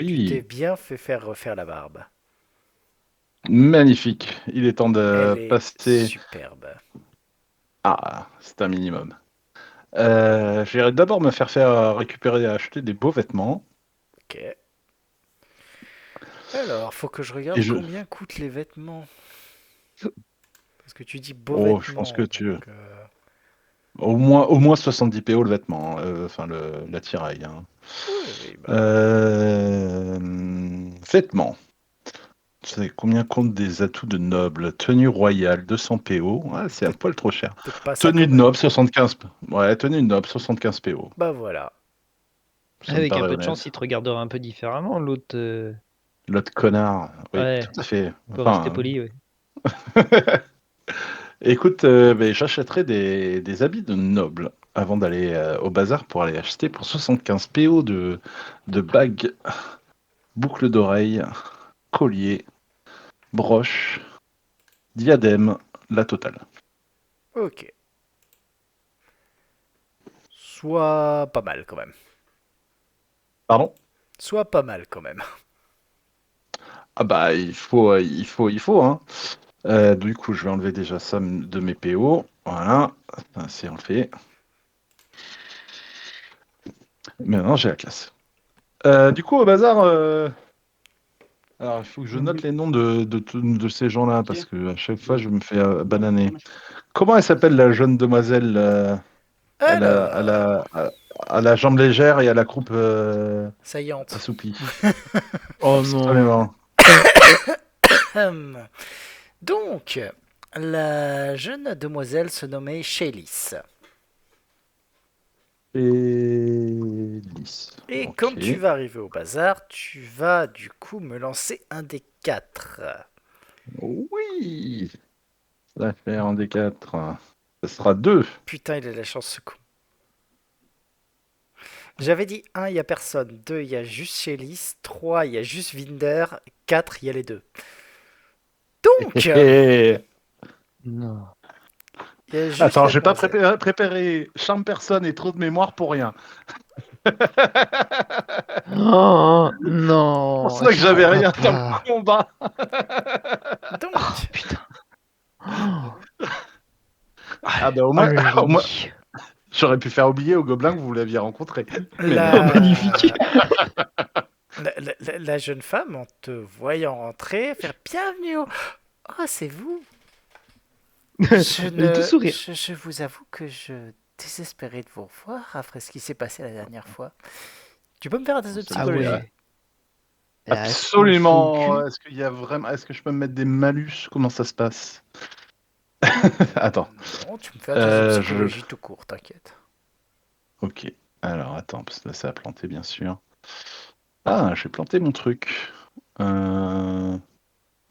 tu t'es Oui, bien fait faire refaire la barbe. magnifique. Il est temps Elle de est passer. superbe. Ah, c'est un minimum. J'irai d'abord me faire récupérer et acheter des beaux vêtements. Ok. Alors, faut que je regarde Et je. combien coûtent les vêtements. Parce que tu dis beaux Oh, je pense que vêtements, tu. donc... Au moins 70 PO le vêtement, hein, enfin l'attirail. Hein. Oui, oui, bah... Euh, Vêtements. C'est combien compte des atouts de noble? Tenue royale, 200 PO. Ouais, c'est un Peut-être poil trop cher. peut-être pas ça Tenue quand de même. noble, 75. Ouais, tenue de noble, 75 PO. Bah voilà. Ça me Avec un paraît peu de chance, honnête. il te regardera un peu différemment, l'autre. L'autre connard. Oui, Ouais, tout à fait. faut rester Enfin. poli, ouais. Écoute, ben, j'achèterai des habits de noble avant d'aller au bazar pour aller acheter pour 75 PO de bagues, boucles d'oreilles, colliers, broches, diadèmes, la totale. Ok. Soit pas mal quand même. Pardon? Soit pas mal quand même. Ah bah il faut, hein. Du coup, je vais enlever déjà ça de mes PO. Voilà, ça, c'est en fait. Maintenant, j'ai la classe. Du coup, au bazar, alors il faut que je note les noms de ces gens-là parce que à chaque fois, je me fais bananer. Comment elle s'appelle la jeune demoiselle Alors... à la jambe légère et à la croupe Saillante. assouplie? Oh non. Absolument. Hum. Donc, la jeune demoiselle se nommait Shélis. Et 10. Et Ok. comme tu vas arriver au bazar, tu vas du coup me lancer un des quatre. Oui. Ça va faire un des quatre. Ça sera 2. Putain, il a de la chance ce coup. J'avais dit 1, il y a personne. 2, il y a juste Shélis. 3, il y a juste Vinder. 4, il y a les deux. Donc, Non. il y a juste Attends, la j'ai pas demoiselle. préparé champ personne et trop de mémoire pour rien. Oh C'est pour non, ça que j'y j'avais crois rien dans le pas. combat. Oh Donc, putain. Oh, Ah ben au oh, moins, le au moins, génie. j'aurais pu faire oublier au gobelin que vous l'aviez rencontré. Mais non. Oh, magnifique. la... la jeune femme, en te voyant rentrer, faire bienvenue. Oh, c'est vous. Elle est tout sourire. Je vous avoue que je désespérais de vous revoir après ce qui s'est passé la dernière fois. Tu peux me faire un test de Ça Ah me fait, psychologie? ouais. Absolument. Est-ce qu'il y a vraiment... Est-ce que je peux me mettre des malus? Comment ça se passe? Attends. Non, tu me fais un test de je... psychologie tout court, t'inquiète. Ok. Alors, attends, parce que là, ça a planté, bien sûr. Ah, j'ai planté mon truc.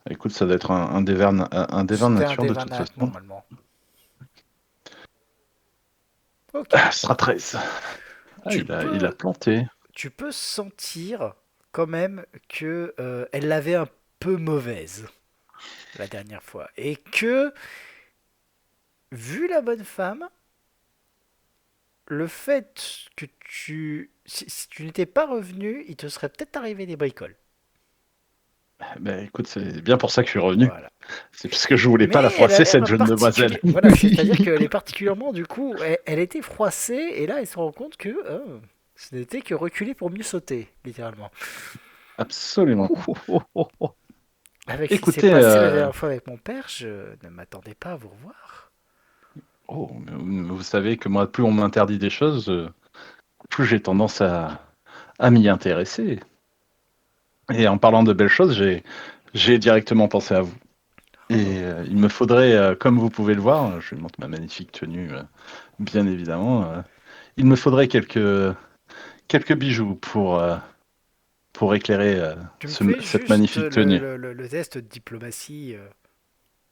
Écoute, ça doit être un des 20 C'était nature un de des toute 20 façon. normalement. Ok. Ah, ce sera 13. Ah, Tu il a planté. Tu peux sentir quand même que elle l'avait un peu mauvaise la dernière fois. Et que, vu la bonne femme, le fait que si tu n'étais pas revenu, il te serait peut-être arrivé des bricoles. Ben, écoute, c'est bien pour ça que je suis revenu. Voilà. C'est parce que je voulais pas Mais la froisser, elle a cette l'air jeune demoiselle. Voilà, c'est-à-dire qu'elle est particulièrement, du coup, elle était froissée, et là, elle se rend compte que ce n'était que reculer pour mieux sauter, littéralement. Absolument. Avec ce qui Écoutez, s'est passé la dernière fois avec mon père, je ne m'attendais pas à vous revoir. Oh, mais vous savez que moi, plus on m'interdit des choses, plus j'ai tendance à m'y intéresser. Et en parlant de belles choses, j'ai directement pensé à vous. Et il me faudrait, comme vous pouvez le voir, je vous montre ma magnifique tenue, bien évidemment, il me faudrait quelques bijoux pour éclairer Tu me fais cette juste magnifique tenue. le test de diplomatie,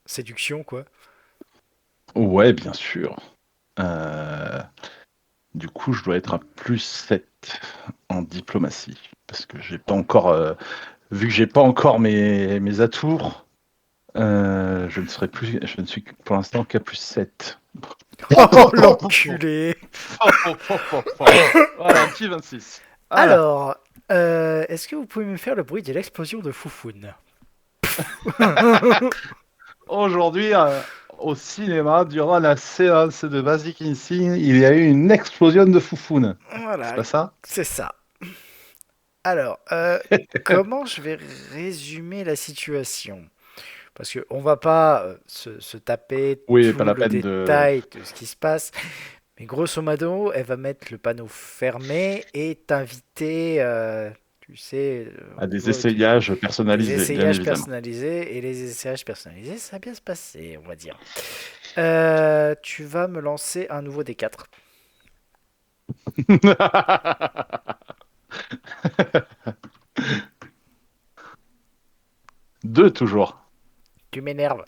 séduction, quoi. Ouais, bien sûr. Du coup, je dois être à +7 en diplomatie. Parce que j'ai pas encore, vu que j'ai pas encore mes atours, je ne suis pour l'instant qu'à +7. Oh, l'enculé! Voilà, un petit 26. Voilà. Alors, est-ce que vous pouvez me faire le bruit de l'explosion de Foufoune? Aujourd'hui, au cinéma, durant la séance de Basic Instinct, il y a eu une explosion de foufounes. C'est Voilà, pas ça? c'est ça. Alors, comment je vais résumer la situation? Parce qu'on va pas se taper Oui, pas tout la le peine de... détail de ce qui se passe. Mais grosso modo, elle va mettre le panneau fermé et t'inviter, tu sais, à au des niveau essayages des personnalisés, bien essayages évidemment. personnalisés. Et les essayages personnalisés, ça va bien se passer, on va dire. Tu vas me lancer un nouveau D4. Deux toujours. Tu m'énerves.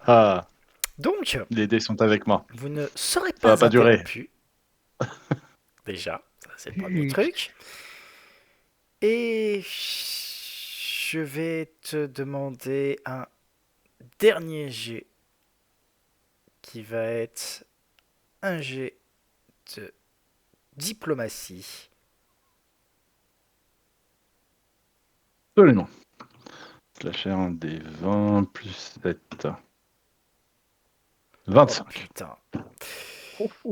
Ah, Donc, les dés sont avec moi. vous ne serez Ça va pas pas durer. interrompu. Déjà, ça c'est le premier truc. Et je vais te demander un dernier jet qui va être un jet de diplomatie. Absolument. Slasher un des 20 +7. 25. Oh putain.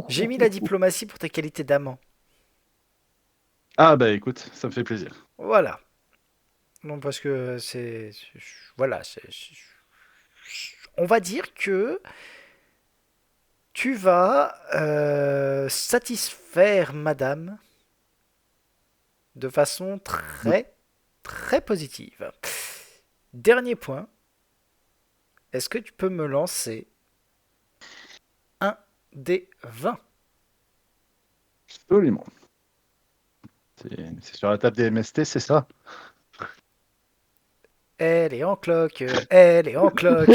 J'ai mis la diplomatie pour tes qualités d'amant. Ah bah écoute, ça me fait plaisir. Voilà. Non, parce que voilà. On va dire que tu vas satisfaire madame de façon très, très positive. Dernier point. Est-ce que tu peux me lancer un des 20? Absolument. C'est sur la table des MST, c'est ça? Elle est en cloque, elle est en cloque.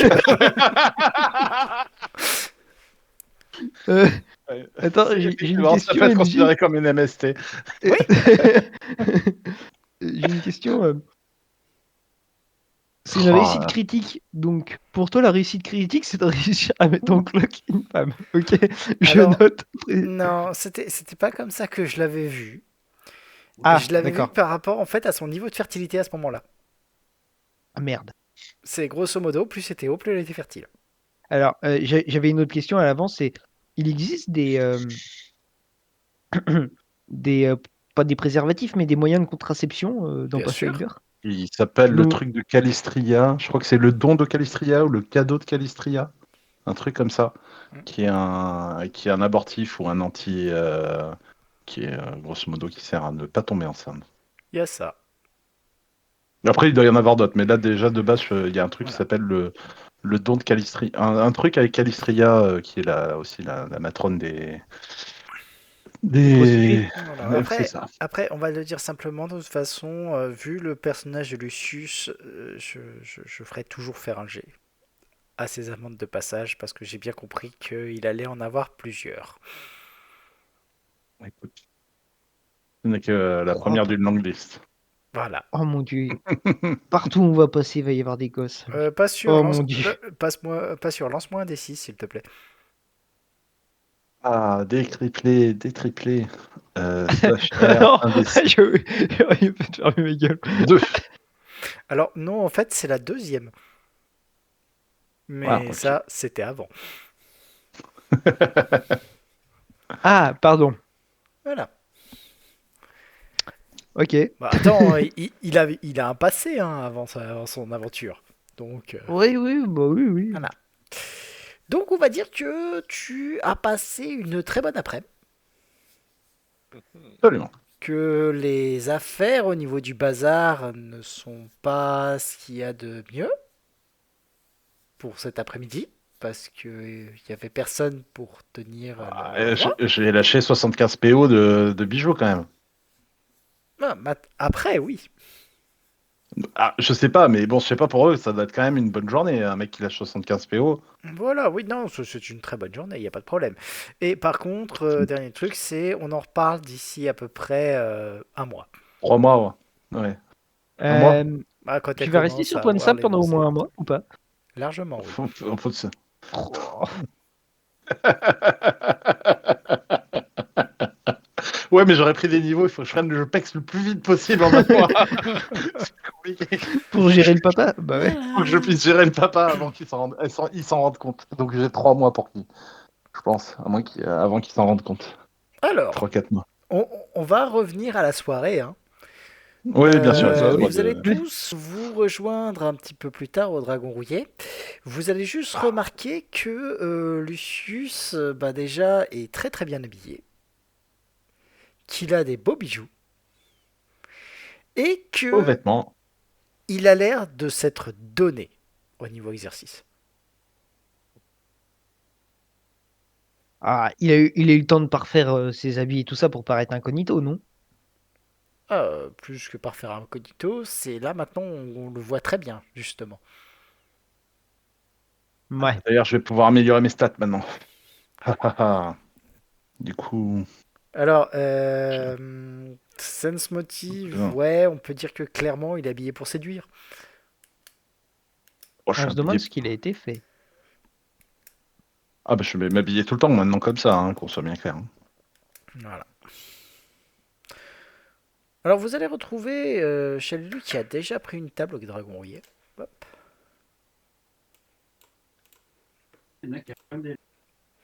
Attends, C'est j'ai une effectivement, ça question, peut être MJ. considéré comme une MST. Oui. J'ai une question. C'est une Oh, réussite critique. Donc, pour toi, la réussite critique, c'est de réussir à mettre en cloque une femme. Ok, je Alors, note. non, c'était pas comme ça que je l'avais vu. Ah, Je l'avais vu d'accord. par rapport en fait à son niveau de fertilité à ce moment-là. Ah, merde. C'est grosso modo, plus c'était haut, plus elle était fertile. Alors, j'avais une autre question à l'avance. C'est, il existe des pas des préservatifs, mais des moyens de contraception dans Bien sûr. Pathfinder? il s'appelle le Donc, truc de Calistria. Je crois que c'est le don de Calistria ou le cadeau de Calistria. Un truc comme ça. Mm. Qui est un abortif ou un qui est grosso modo qui sert à ne pas tomber enceinte. Il y a ça. Après, il doit y en avoir d'autres, mais là déjà de base, il y a un truc qui Voilà. s'appelle le don de Calistria. Un truc avec Calistria, qui est aussi la matrone prostituées. des... Voilà. C'est ça. Après, on va le dire simplement, de toute façon, vu le personnage de Lucius, je ferai toujours faire un jet à ses amendes de passage parce que j'ai bien compris qu'il allait en avoir plusieurs. Écoute, ce n'est que la Oh, première d'une longue liste. Voilà. oh mon dieu. Partout où on va passer, il va y avoir des gosses. Pas sûr, Oh mon dieu. pas sûr, lance-moi un D6 s'il te plaît. Ah, des triplés. Slash R, Non, 1d6. il peut te fermer ma gueule. 2. Alors, non, en fait, c'est la deuxième. Ah, Mais ok. ça, c'était avant. Ah, pardon. Voilà. Ok. Bah, attends, il a un passé hein, avant son aventure. Donc, Oui, oui, bah oui, oui. voilà. Donc, on va dire que tu as passé une très bonne après-midi. Absolument. Que les affaires au niveau du bazar ne sont pas ce qu'il y a de mieux pour cet après-midi. Parce qu'il n'y avait personne pour tenir l'endroit. J'ai lâché 75 PO de bijoux quand même. Ah, après, oui. Ah, je sais pas, mais bon, je sais pas pour eux, ça doit être quand même une bonne journée, un mec qui lâche 75 PO. Voilà, oui, non, c'est une très bonne journée, il n'y a pas de problème. Et par contre, dernier truc, c'est on en reparle d'ici à peu près un mois. 3 mois, ouais. Un mois? Ah, quand elle Tu vas rester commence sur à Point de avoir Sable les pendant au nausées. moins un mois ou pas? Largement, oui. Faut se- Oh. Ouais, mais j'aurais pris des niveaux, il faut que je prenne le pex le plus vite possible en un mois. C'est compliqué. Pour gérer le papa? Bah ouais. Faut que je puisse gérer le papa avant qu'il il s'en rende compte. Donc j'ai 3 mois pour lui, je pense, avant qu'il s'en rende compte. Alors, 3-4 mois. on va revenir à la soirée. Hein. Oui, bien sûr, Bah oui. excuse-moi Vous allez de... tous vous rejoindre un petit peu plus tard au Dragon Rouillé. Vous allez juste remarquer que Lucius, bah, déjà, est très très bien habillé, qu'il a des beaux bijoux et Aux que vêtements. il a l'air de s'être donné au niveau exercice. Ah, il a eu le temps de parfaire ses habits et tout ça pour paraître incognito, non? Plus que par faire un incognito, c'est là maintenant on le voit très bien, justement. Ouais. D'ailleurs, je vais pouvoir améliorer mes stats maintenant. Du coup, Alors, je- Sense Motive, non. ouais, on peut dire que clairement il est habillé pour séduire. Oh, je suis On se demande habillé. ce qu'il a été fait. Ah bah je vais m'habiller tout le temps maintenant comme ça, hein, qu'on soit bien clair. Hein. Voilà. Alors vous allez retrouver Shelly qui a déjà pris une table au Dragon Rouillé. Hop,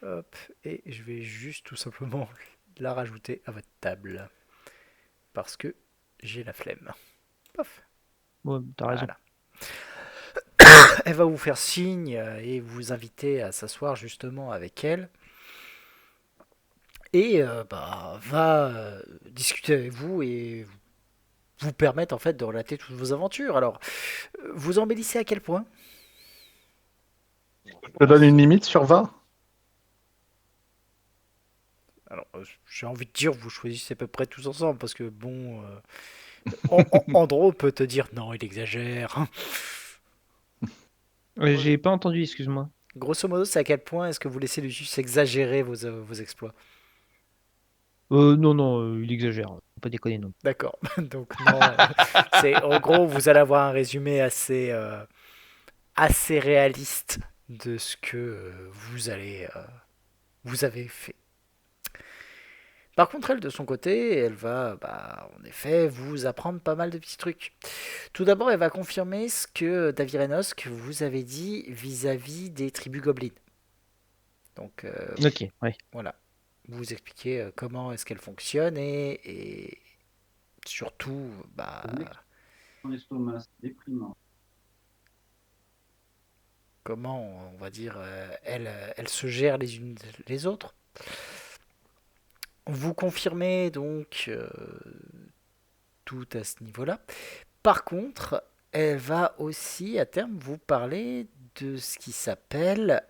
hop, et je vais juste tout simplement la rajouter à votre table. Parce que j'ai la flemme. Pof, Ouais, t'as raison. voilà. Elle va vous faire signe et vous inviter à s'asseoir justement avec elle. Et bah, va discuter avec vous et vous permettre en fait de relater toutes vos aventures. Alors, vous embellissez à quel point? Je te donne une limite sur 20? Alors, j'ai envie de dire, vous choisissez à peu près tous ensemble parce que bon, Andro peut te dire non, il exagère. J'ai pas entendu, excuse-moi. Grosso modo, c'est à quel point est-ce que vous laissez Lucius exagérer vos exploits? Non, non, il exagère. Faut pas déconner, non. D'accord. Donc non, c'est en gros, vous allez avoir un résumé assez réaliste de ce que vous avez fait. Par contre, elle, de son côté, elle va, bah, en effet, vous apprendre pas mal de petits trucs. Tout d'abord, elle va confirmer ce que Davirenos vous avez dit vis-à-vis des tribus gobelines. Donc, Ok, ouais. voilà. Vous expliquez comment est-ce qu'elles fonctionnent et surtout, bah, comment, on va dire, elles se gèrent les unes les autres. Vous confirmez donc tout à ce niveau-là. Par contre, elle va aussi à terme vous parler de ce qui s'appelle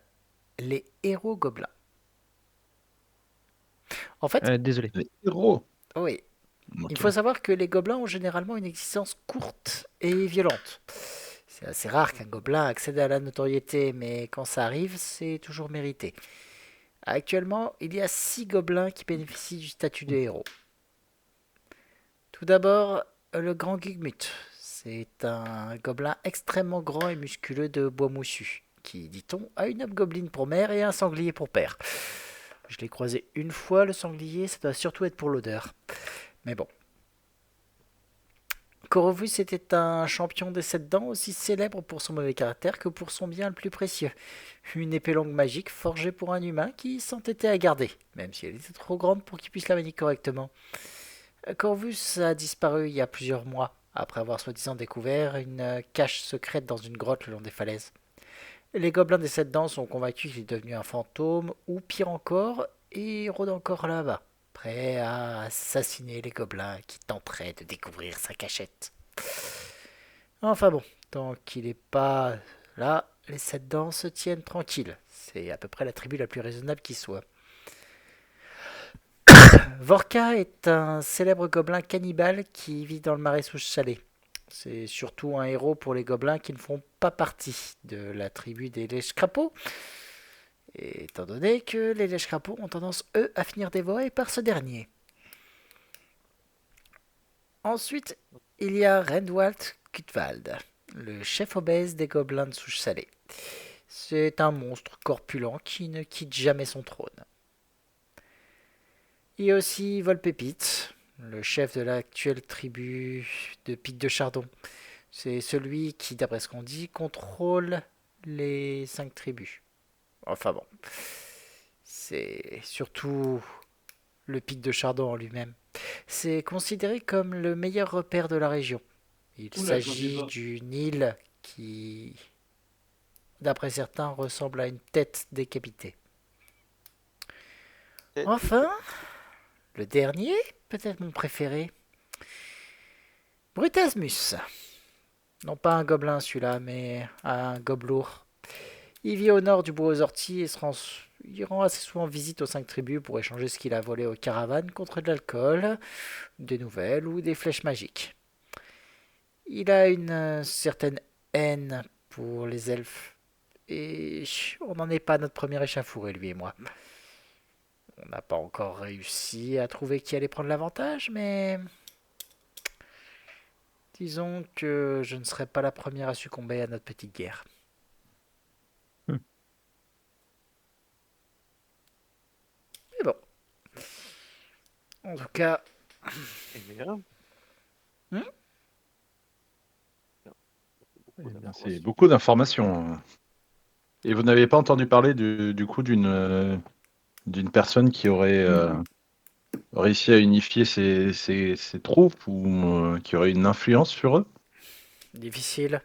les héros gobelins. En fait, Désolé. Les héros. oui, Ok. il faut savoir que les gobelins ont généralement une existence courte et violente. C'est assez rare qu'un gobelin accède à la notoriété, mais quand ça arrive, c'est toujours mérité. Actuellement, il y a 6 gobelins qui bénéficient du statut de héros. Tout d'abord, le grand Gugmut. C'est un gobelin extrêmement grand et musculeux de bois moussu, qui, dit-on, a une hobgoblin pour mère et un sanglier pour père. Je l'ai croisé une fois, le sanglier, ça doit surtout être pour l'odeur. Mais bon. Corvus était un champion des 7 dents aussi célèbre pour son mauvais caractère que pour son bien le plus précieux. Une épée longue magique forgée pour un humain qui s'entêtait à garder, même si elle était trop grande pour qu'il puisse la manier correctement. Corvus a disparu il y a plusieurs mois, après avoir soi-disant découvert une cache secrète dans une grotte le long des falaises. Les gobelins des 7 dents sont convaincus qu'il est devenu un fantôme, ou pire encore, et rôde encore là-bas, prêt à assassiner les gobelins qui tenteraient de découvrir sa cachette. Enfin bon, tant qu'il n'est pas là, les 7 dents se tiennent tranquilles. C'est à peu près la tribu la plus raisonnable qui soit. Vorka est un célèbre gobelin cannibale qui vit dans le marais sous salé. C'est surtout un héros pour les gobelins qui ne font pas partie de la tribu des lèches-crapauds, étant donné que les lèches-crapauds ont tendance, eux, à finir dévorés par ce dernier. Ensuite, il y a Rendwald Kutwald, le chef obèse des gobelins de souche salée. C'est un monstre corpulent qui ne quitte jamais son trône. Il y a aussi Volpépite, le chef de l'actuelle tribu de Pic de Chardon. C'est celui qui, d'après ce qu'on dit, contrôle les 5 tribus. Enfin bon, c'est surtout le Pic de Chardon en lui-même. C'est considéré comme le meilleur repère de la région. Il s'agit d'une île qui, d'après certains, ressemble à une tête décapitée. Enfin, le dernier, peut-être mon préféré, Brutasmus. Non pas un gobelin celui-là, mais un gobelour. Il vit au nord du bois aux orties et il rend assez souvent visite aux 5 tribus pour échanger ce qu'il a volé aux caravanes contre de l'alcool, des nouvelles ou des flèches magiques. Il a une certaine haine pour les elfes et on n'en est pas à notre première échauffourée, lui et moi. On n'a pas encore réussi à trouver qui allait prendre l'avantage, mais disons que je ne serai pas la première à succomber à notre petite guerre. Hmm. Mais bon. En tout cas, C'est bien. C'est beaucoup d'informations. Et vous n'avez pas entendu parler du coup d'une personne qui aurait réussi à unifier ses troupes ou qui aurait une influence sur eux? difficile.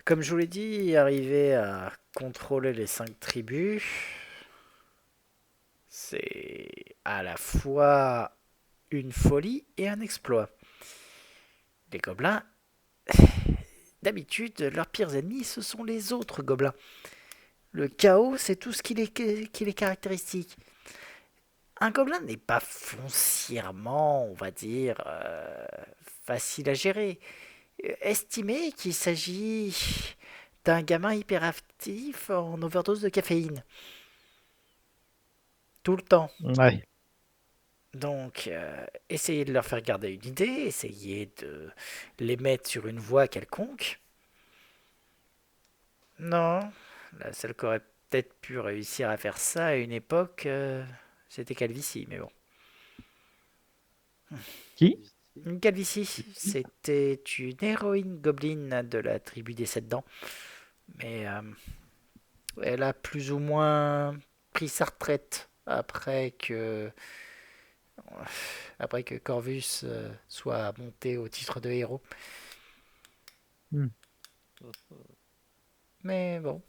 Comme je vous l'ai dit, arriver à contrôler les 5 tribus, c'est à la fois une folie et un exploit. Les gobelins, d'habitude, leurs pires ennemis, ce sont les autres gobelins. Le chaos, c'est tout ce qui les caractéristique. Un gobelin n'est pas foncièrement, on va dire, facile à gérer. Estimez qu'il s'agit d'un gamin hyperactif en overdose de caféine. Tout le temps. Ouais. Donc, essayez de leur faire garder une idée, essayez de les mettre sur une voie quelconque. Non, la seule qui aurait peut-être pu réussir à faire ça à une époque, c'était Calvicie, mais bon. Qui? Calvicie, c'était une héroïne gobeline de la tribu des 7 dents, mais elle a plus ou moins pris sa retraite après que Corvus soit monté au titre de héros. Hmm. Mais bon,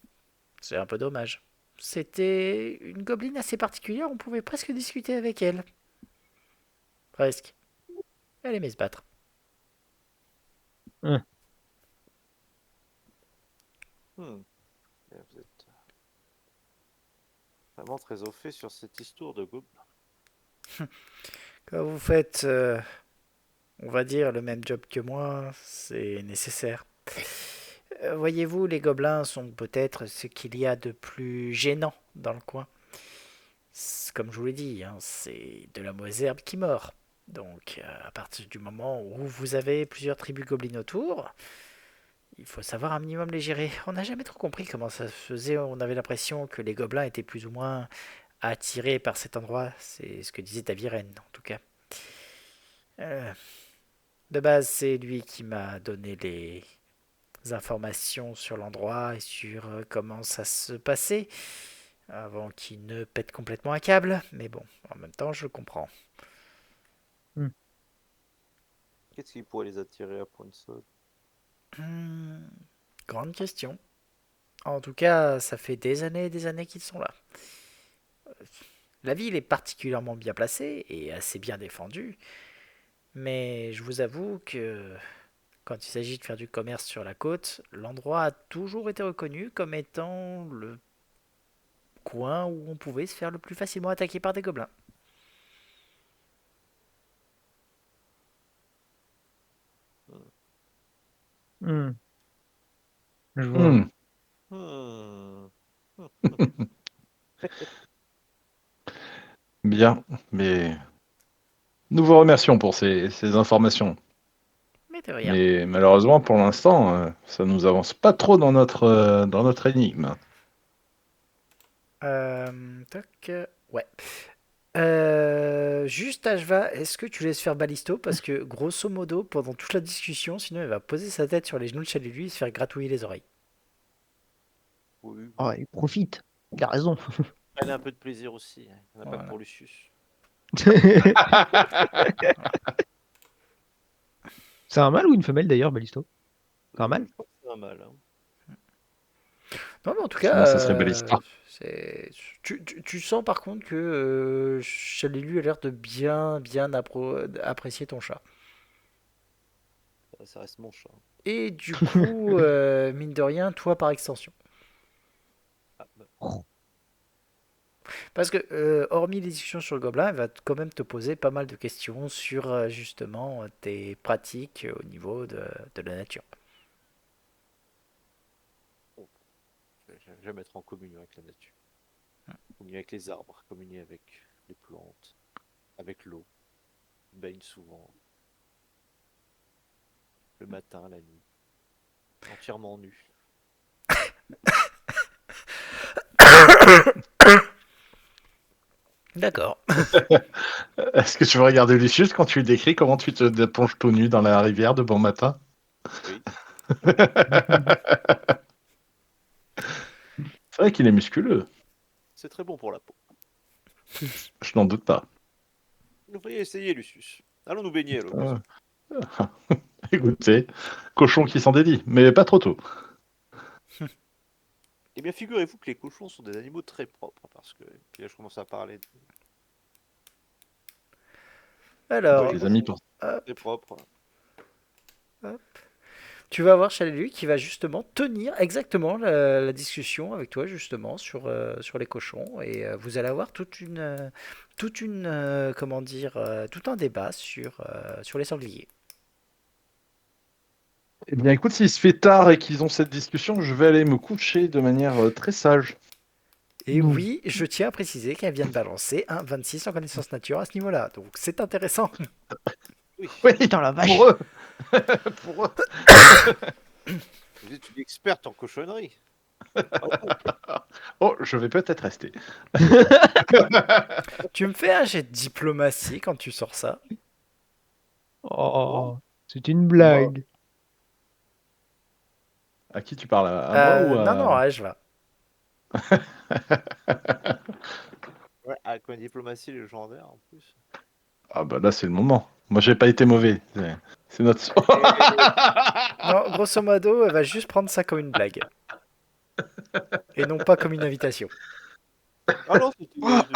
c'est un peu dommage. C'était une gobeline assez particulière, on pouvait presque discuter avec elle. Presque. Elle aimait se battre. Hmm. Vous êtes vraiment très au fait sur cette histoire de gobelins. Quand vous faites, on va dire, le même job que moi, c'est nécessaire. Voyez-vous, les gobelins sont peut-être ce qu'il y a de plus gênant dans le coin. Comme je vous l'ai dit, hein, c'est de la mauvaise herbe qui mord. Donc, à partir du moment où vous avez plusieurs tribus gobelines autour, il faut savoir un minimum les gérer. On n'a jamais trop compris comment ça se faisait. On avait l'impression que les gobelins étaient plus ou moins attirés par cet endroit. C'est ce que disait Taviren, en tout cas. Euh, de base, c'est lui qui m'a donné les informations sur l'endroit et sur comment ça se passait avant qu'il ne pète complètement un câble. Mais bon, en même temps, je le comprends. Qu'est-ce qui pourrait les attirer à Pointe-Sauce? Hmm, grande question. En tout cas, ça fait des années et des années qu'ils sont là. La ville est particulièrement bien placée et assez bien défendue, mais je vous avoue que quand il s'agit de faire du commerce sur la côte, l'endroit a toujours été reconnu comme étant le coin où on pouvait se faire le plus facilement attaquer par des gobelins. Hmm. Je vois. Hmm. Hmm. Bien, mais nous vous remercions pour ces informations. Mais de rien. Mais malheureusement, pour l'instant, ça nous avance pas trop dans notre énigme. Toc, ouais. Juste Ashva, est-ce que tu laisses faire Balisto? Parce que grosso modo, pendant toute la discussion, sinon il va poser sa tête sur les genoux de Chalelu et se faire gratouiller les oreilles. Oui, Ah, il profite. Il a raison. prenez un peu de plaisir aussi. Hein. Il n'y en a pas Voilà. que pour Lucius. C'est un mâle ou une femelle d'ailleurs, Balisto? C'est un mâle? Je crois que c'est un mal. Hein. Non, mais en tout Sinon, cas, ça serait Ballista. tu sens par contre que Chalelu a l'air de bien apprécier ton chat. Ça reste mon chat. Et du coup, mine de rien, toi par extension. Ah, bah, Parce que, hormis les discussions sur le gobelin, elle va quand même te poser pas mal de questions sur justement tes pratiques au niveau de la nature. je vais mettre en communion avec la nature. Communier avec les arbres, communier avec les plantes, avec l'eau. Je baigne souvent. Le matin, la nuit. Entièrement nu. D'accord. Est-ce que tu veux regarder Lucius quand tu lui décris comment tu te plonges tout nu dans la rivière de bon matin? Oui. C'est vrai qu'il est musculeux, C'est très bon pour la peau. je n'en doute pas. Vous devriez essayer, Lucius. Allons nous baigner à l'occasion. Écoutez, cochon qui s'en dédie, mais pas trop tôt. Eh bien, figurez-vous que les cochons sont des animaux très propres, parce que... Puis là, je commence à parler de Alors, Les amis pour... très propres. tu vas voir Chalelu qui va justement tenir exactement la discussion avec toi justement sur les cochons et vous allez avoir comment dire, tout un débat sur les sangliers. Eh bien, écoute, s'il se fait tard et qu'ils ont cette discussion, je vais aller me coucher de manière très sage. Et Ouh. oui, je tiens à préciser qu'elle vient de balancer un 26 en connaissance nature à ce niveau-là, donc c'est intéressant. Oui, Oui, Putain, la vache. pour eux. Pour eux. vous êtes une experte en cochonnerie. Oh, je vais peut-être rester. Tu me fais un jet de diplomatie quand tu sors ça. Oh, c'est une blague. À qui tu parles? À moi ou Non, non, à... ouais, je vais. Ouais, avec une diplomatie légendaire en plus. Ah bah là, c'est le moment. Moi, j'ai pas été mauvais. C'est notre... Non, grosso modo, elle va juste prendre ça comme une blague. Et non pas comme une invitation. Ah non, Ah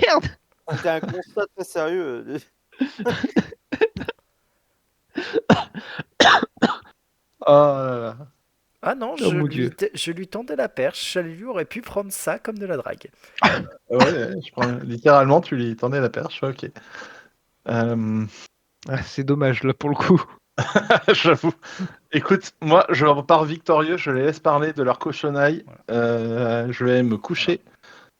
merde. c'était un constat très sérieux. Oh là là. Ah non, Oh mon Dieu. je lui tendais la perche, Chalelu aurait pu prendre ça comme de la drague. Ouais, littéralement, tu lui tendais la perche, ok. Ah, c'est dommage là pour le coup. J'avoue. Écoute, moi, je repars victorieux, je les laisse parler de leur cochonaille. Je vais me coucher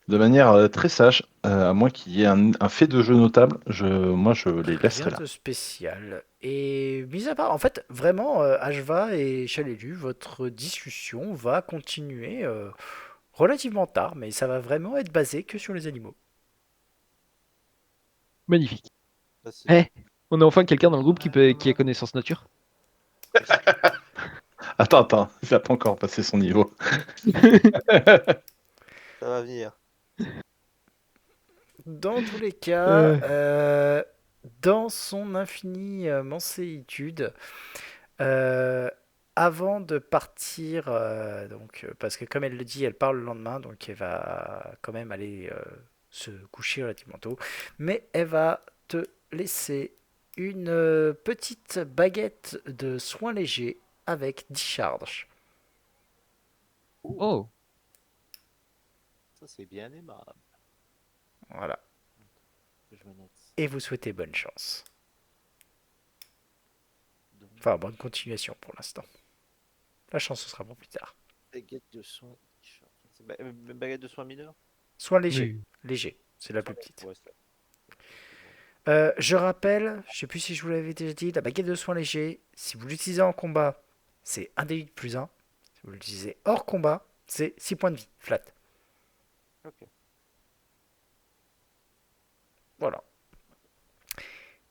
de manière très sage, à moins qu'il y ait un fait de jeu notable. Moi, je les Rien laisserai là. de spécial. Et mis à part, en fait, vraiment, Ashva et Chalelu, votre discussion va continuer relativement tard, mais ça va vraiment être basé que sur les animaux. Magnifique. Ça, c'est Eh, on a enfin quelqu'un dans le groupe qui a connaissance nature. Attends, il n'a pas encore passé son niveau. Ça va venir. Dans tous les cas, dans son infinie manséitude, euh, avant de partir, parce que comme elle le dit, elle part le lendemain, donc elle va quand même aller se coucher relativement tôt, mais elle va te laisser une petite baguette de soins légers avec 10 charges. Oh, Ça, c'est bien aimable. Voilà. Je me note. Et vous souhaitez bonne chance. Donc, Enfin, bonne continuation pour l'instant. La chance, ce sera pour plus tard. baguette de soins. C'est baguette de soins mineurs? Soins légers. oui. Léger. C'est la plus petite. Ouais, c'est- Je rappelle, je sais plus si je vous l'avais déjà dit, la baguette de soins légers, si vous l'utilisez en combat, c'est 1 d plus 1. Si vous l'utilisez hors combat, c'est 6 points de vie, flat. Ok. Voilà.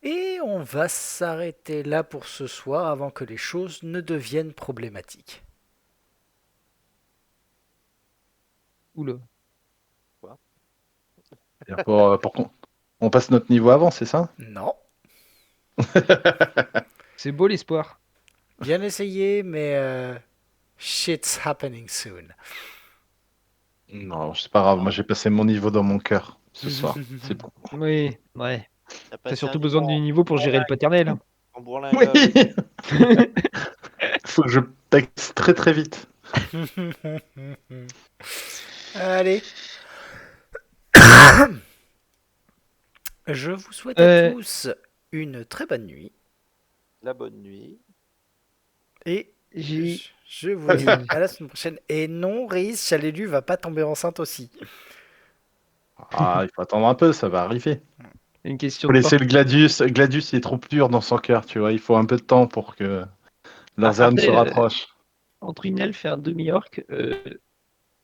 Et on va s'arrêter là pour ce soir avant que les choses ne deviennent problématiques. Oula. C'est-à-dire pour qu'on on passe notre niveau avant, c'est ça? Non. C'est beau l'espoir. Bien essayé, mais shit's happening soon. Non, c'est pas grave. Moi, j'ai passé mon niveau dans mon cœur ce soir. C'est bon. Oui, ouais. T'as T'as passé surtout un besoin niveau du niveau pour gérer le paternel. Hein. en bourlingue. Oui. Faut que je texte très très vite. Allez. Je vous souhaite à Euh, tous une très bonne nuit. La bonne nuit. Et J'ai. je vous dis à la semaine prochaine. Et non, Riz, Chalélu va pas tomber enceinte aussi. Ah, il faut attendre un peu, ça va arriver. Une question Faut de laisser porte. le Gladius. Gladius, il est trop pur dans son cœur, tu vois. Il faut un peu de temps pour que leurs âmes se Après, rapprochent. entre une elfe et un demi-orc,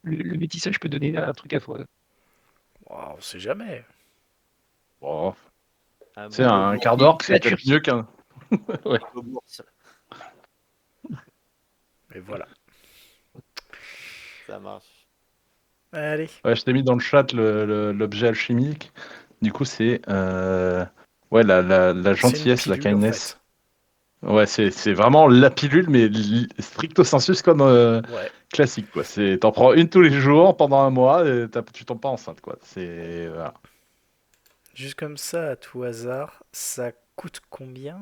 le métissage peut donner un truc à fois. Wow, on sait jamais. Bon, Un c'est bon un bobourg. quart d'orque, c'est Créature. peut-être mieux qu'un. Un bobourg, Et voilà. ça marche. Allez. Ouais, je t'ai mis dans le chat l'objet alchimique. Du coup, c'est ouais, la C'est une gentillesse, la pilule, en kindness. fait. Ouais, c'est vraiment la pilule, mais stricto sensus comme Ouais. classique, quoi. T'en prends une tous les jours pendant un mois et tu tombes pas enceinte, quoi. Voilà. Juste comme ça, à tout hasard, ça coûte combien?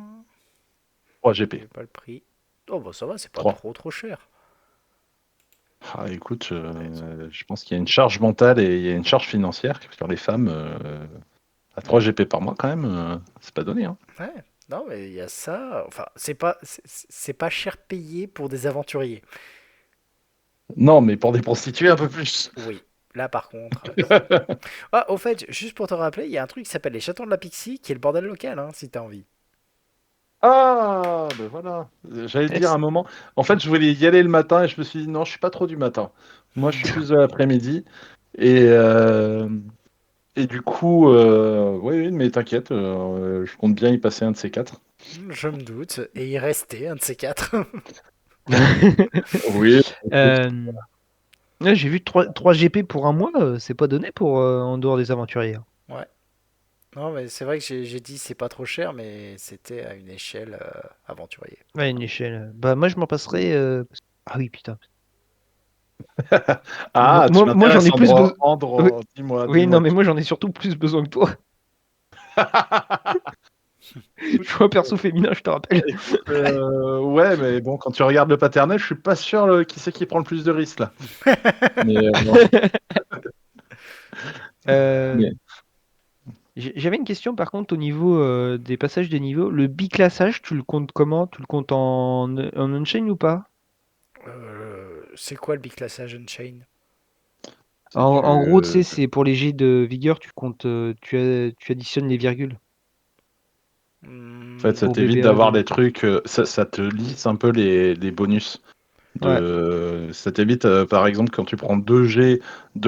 3 J'ai GP. pas le prix. Oh bah ça va, c'est pas 3. trop cher. Ah, écoute, je pense qu'il y a une charge mentale et il y a une charge financière sur les femmes à 3 GP par mois, quand même. C'est pas donné, hein. Ouais. Non mais il y a ça. Enfin, c'est pas cher payé pour des aventuriers. Non, mais pour des prostituées, un peu plus. Oui. Là par contre. Ah, au fait, juste pour te rappeler, il y a un truc qui s'appelle les Chatons de la Pixie, qui est le bordel local, hein, si t'as envie. Ah, ben voilà. J'allais te dire un moment. En fait, je voulais y aller le matin et je me suis dit non, je suis pas trop du matin. Moi, je suis plus de l'après-midi. Et, euh, et du coup, oui, mais t'inquiète, je compte bien y passer un de ces quatre. Je me doute. Et il restait un de ces quatre. Oui. Ouais, j'ai vu 3 GP pour un mois, c'est pas donné pour en dehors des aventuriers. Hein. Ouais. Non, mais c'est vrai que j'ai dit c'est pas trop cher, mais c'était à une échelle aventurier. Ouais, une échelle. Bah, moi, je m'en passerai. Ah oui, putain. Ah, tu Moi, j'en m'intéresses, ai plus besoin. Andro. Dis-moi, Oui, non, dis-moi. mais moi, j'en ai surtout plus besoin que toi. Je suis un perso féminin, je te rappelle. Écoute, ouais, mais bon, quand tu regardes le paternel, je suis pas sûr qui c'est qui prend le plus de risques là. Mais bon. Euh, Mais- J'avais une question par contre au niveau des passages de niveau. Le biclassage, tu le comptes comment? Tu le comptes en on-chain ou pas? C'est quoi le biclassage Unchain? En gros, tu sais, tu- c'est pour les jets de vigueur, tu comptes, tu additionnes les virgules En fait, ça pour t'évite BBA d'avoir jaune. des trucs, ça te lisse un peu les bonus. Ouais, Ça t'évite, par exemple, quand tu prends deux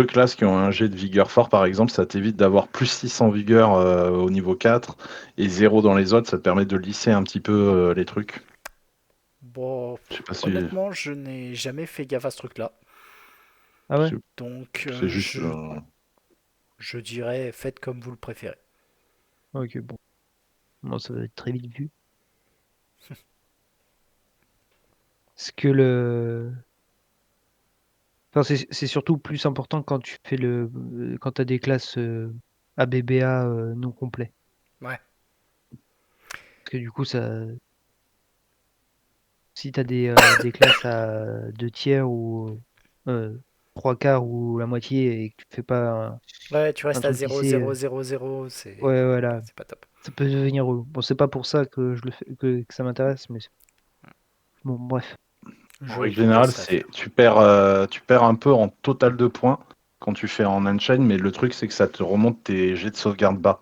classes qui ont un jet de vigueur fort, par exemple, ça t'évite d'avoir plus 6 en vigueur au niveau 4 et 0 dans les autres, ça te permet de lisser un petit peu les trucs. Bon, Je sais pas si honnêtement, je n'ai jamais fait gaffe à ce truc-là. ah ouais, c'est Donc, c'est juste. je dirais faites comme vous le préférez. ok, bon. Bon, ça va être très vite vu. Parce que enfin, c'est surtout plus important quand tu fais quand t'as des classes ABBA non complets. Ouais. Parce que du coup, si t'as des classes à 2 tiers ou euh, 3 quarts ou la moitié et que tu fais pas Ouais, tu un restes à truc 0, lissé, 0, 0, 0, ouais, voilà, c'est pas top. ça peut devenir relou. Bon, c'est pas pour ça que je le fais, que ça m'intéresse, mais bon, bref. En Je règle vous générale, laisserai c'est faire. tu perds un peu en total de points quand tu fais en unchain, mais le truc c'est que ça te remonte tes jets de sauvegarde bas.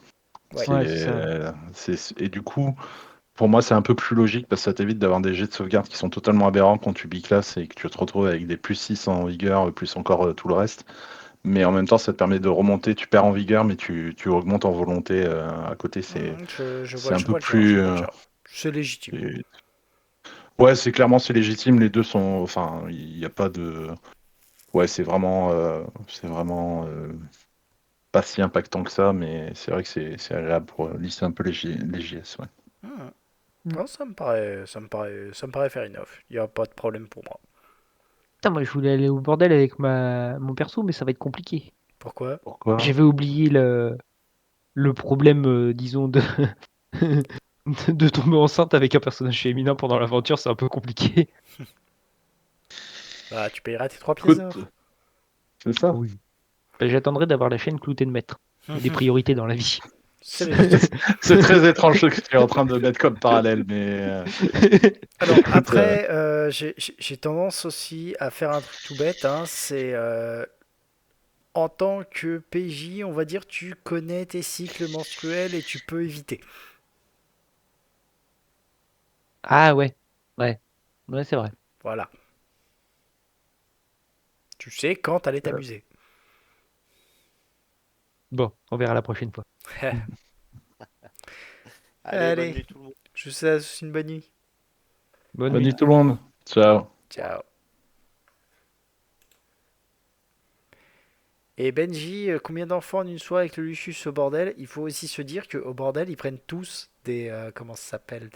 Ouais. Ouais, c'est ça. Et du coup, pour moi, c'est un peu plus logique parce que ça t'évite d'avoir des jets de sauvegarde qui sont totalement aberrants quand tu biclasses et que tu te retrouves avec des plus 6 en vigueur, plus encore tout le reste. Mais en même temps, ça te permet de remonter. Tu perds en vigueur, mais tu augmentes en volonté à côté. C'est un Je peu vois le genre, je plus. vois le genre. C'est légitime. C'est- Ouais, c'est clairement c'est légitime. Les deux sont. Enfin, il n'y a pas de. Ouais, c'est vraiment pas si impactant que ça, mais c'est vrai que c'est agréable pour lisser un peu les JS. Ouais. Hmm. Mm. Oh, ça me paraît faire une offre. Il n'y a pas de problème pour moi. Putain, moi je voulais aller au bordel avec mon perso, mais ça va être compliqué. Pourquoi? Pourquoi? J'avais oublié le problème, disons, de tomber enceinte avec un personnage féminin pendant l'aventure, c'est un peu compliqué. Bah, tu payeras tes 3 pièces Écoute, d'or. c'est ça. Oui. Ben, j'attendrai d'avoir la chaîne cloutée de maître. Il y a des priorités dans la vie. C'est légitime. C'est très étrange ce que tu es en train de mettre comme parallèle, mais Alors écoute, après, j'ai tendance aussi à faire un truc tout bête, hein, c'est en tant que PJ, on va dire, tu connais tes cycles menstruels et tu peux éviter. Ah ouais, ouais, ouais, c'est vrai. Voilà. Tu sais quand aller Euh, t'amuser. bon, on verra la prochaine fois. Allez, bonne Allez, nuit tout le monde. je vous souhaite une bonne nuit. Bonne bonne nuit. nuit tout le monde. Ciao. Ciao. Et Benji, combien d'enfants en une soirée avec le Lucius au bordel? Il faut aussi se dire qu'au bordel, ils prennent tous des. Comment ça s'appelle?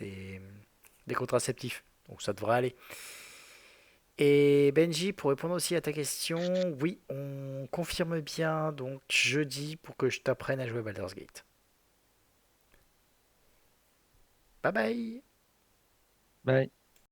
Des contraceptifs. Donc ça devrait aller. Et Benji, pour répondre aussi à ta question, oui, on confirme bien donc jeudi pour que je t'apprenne à jouer à Baldur's Gate. Bye bye! Bye.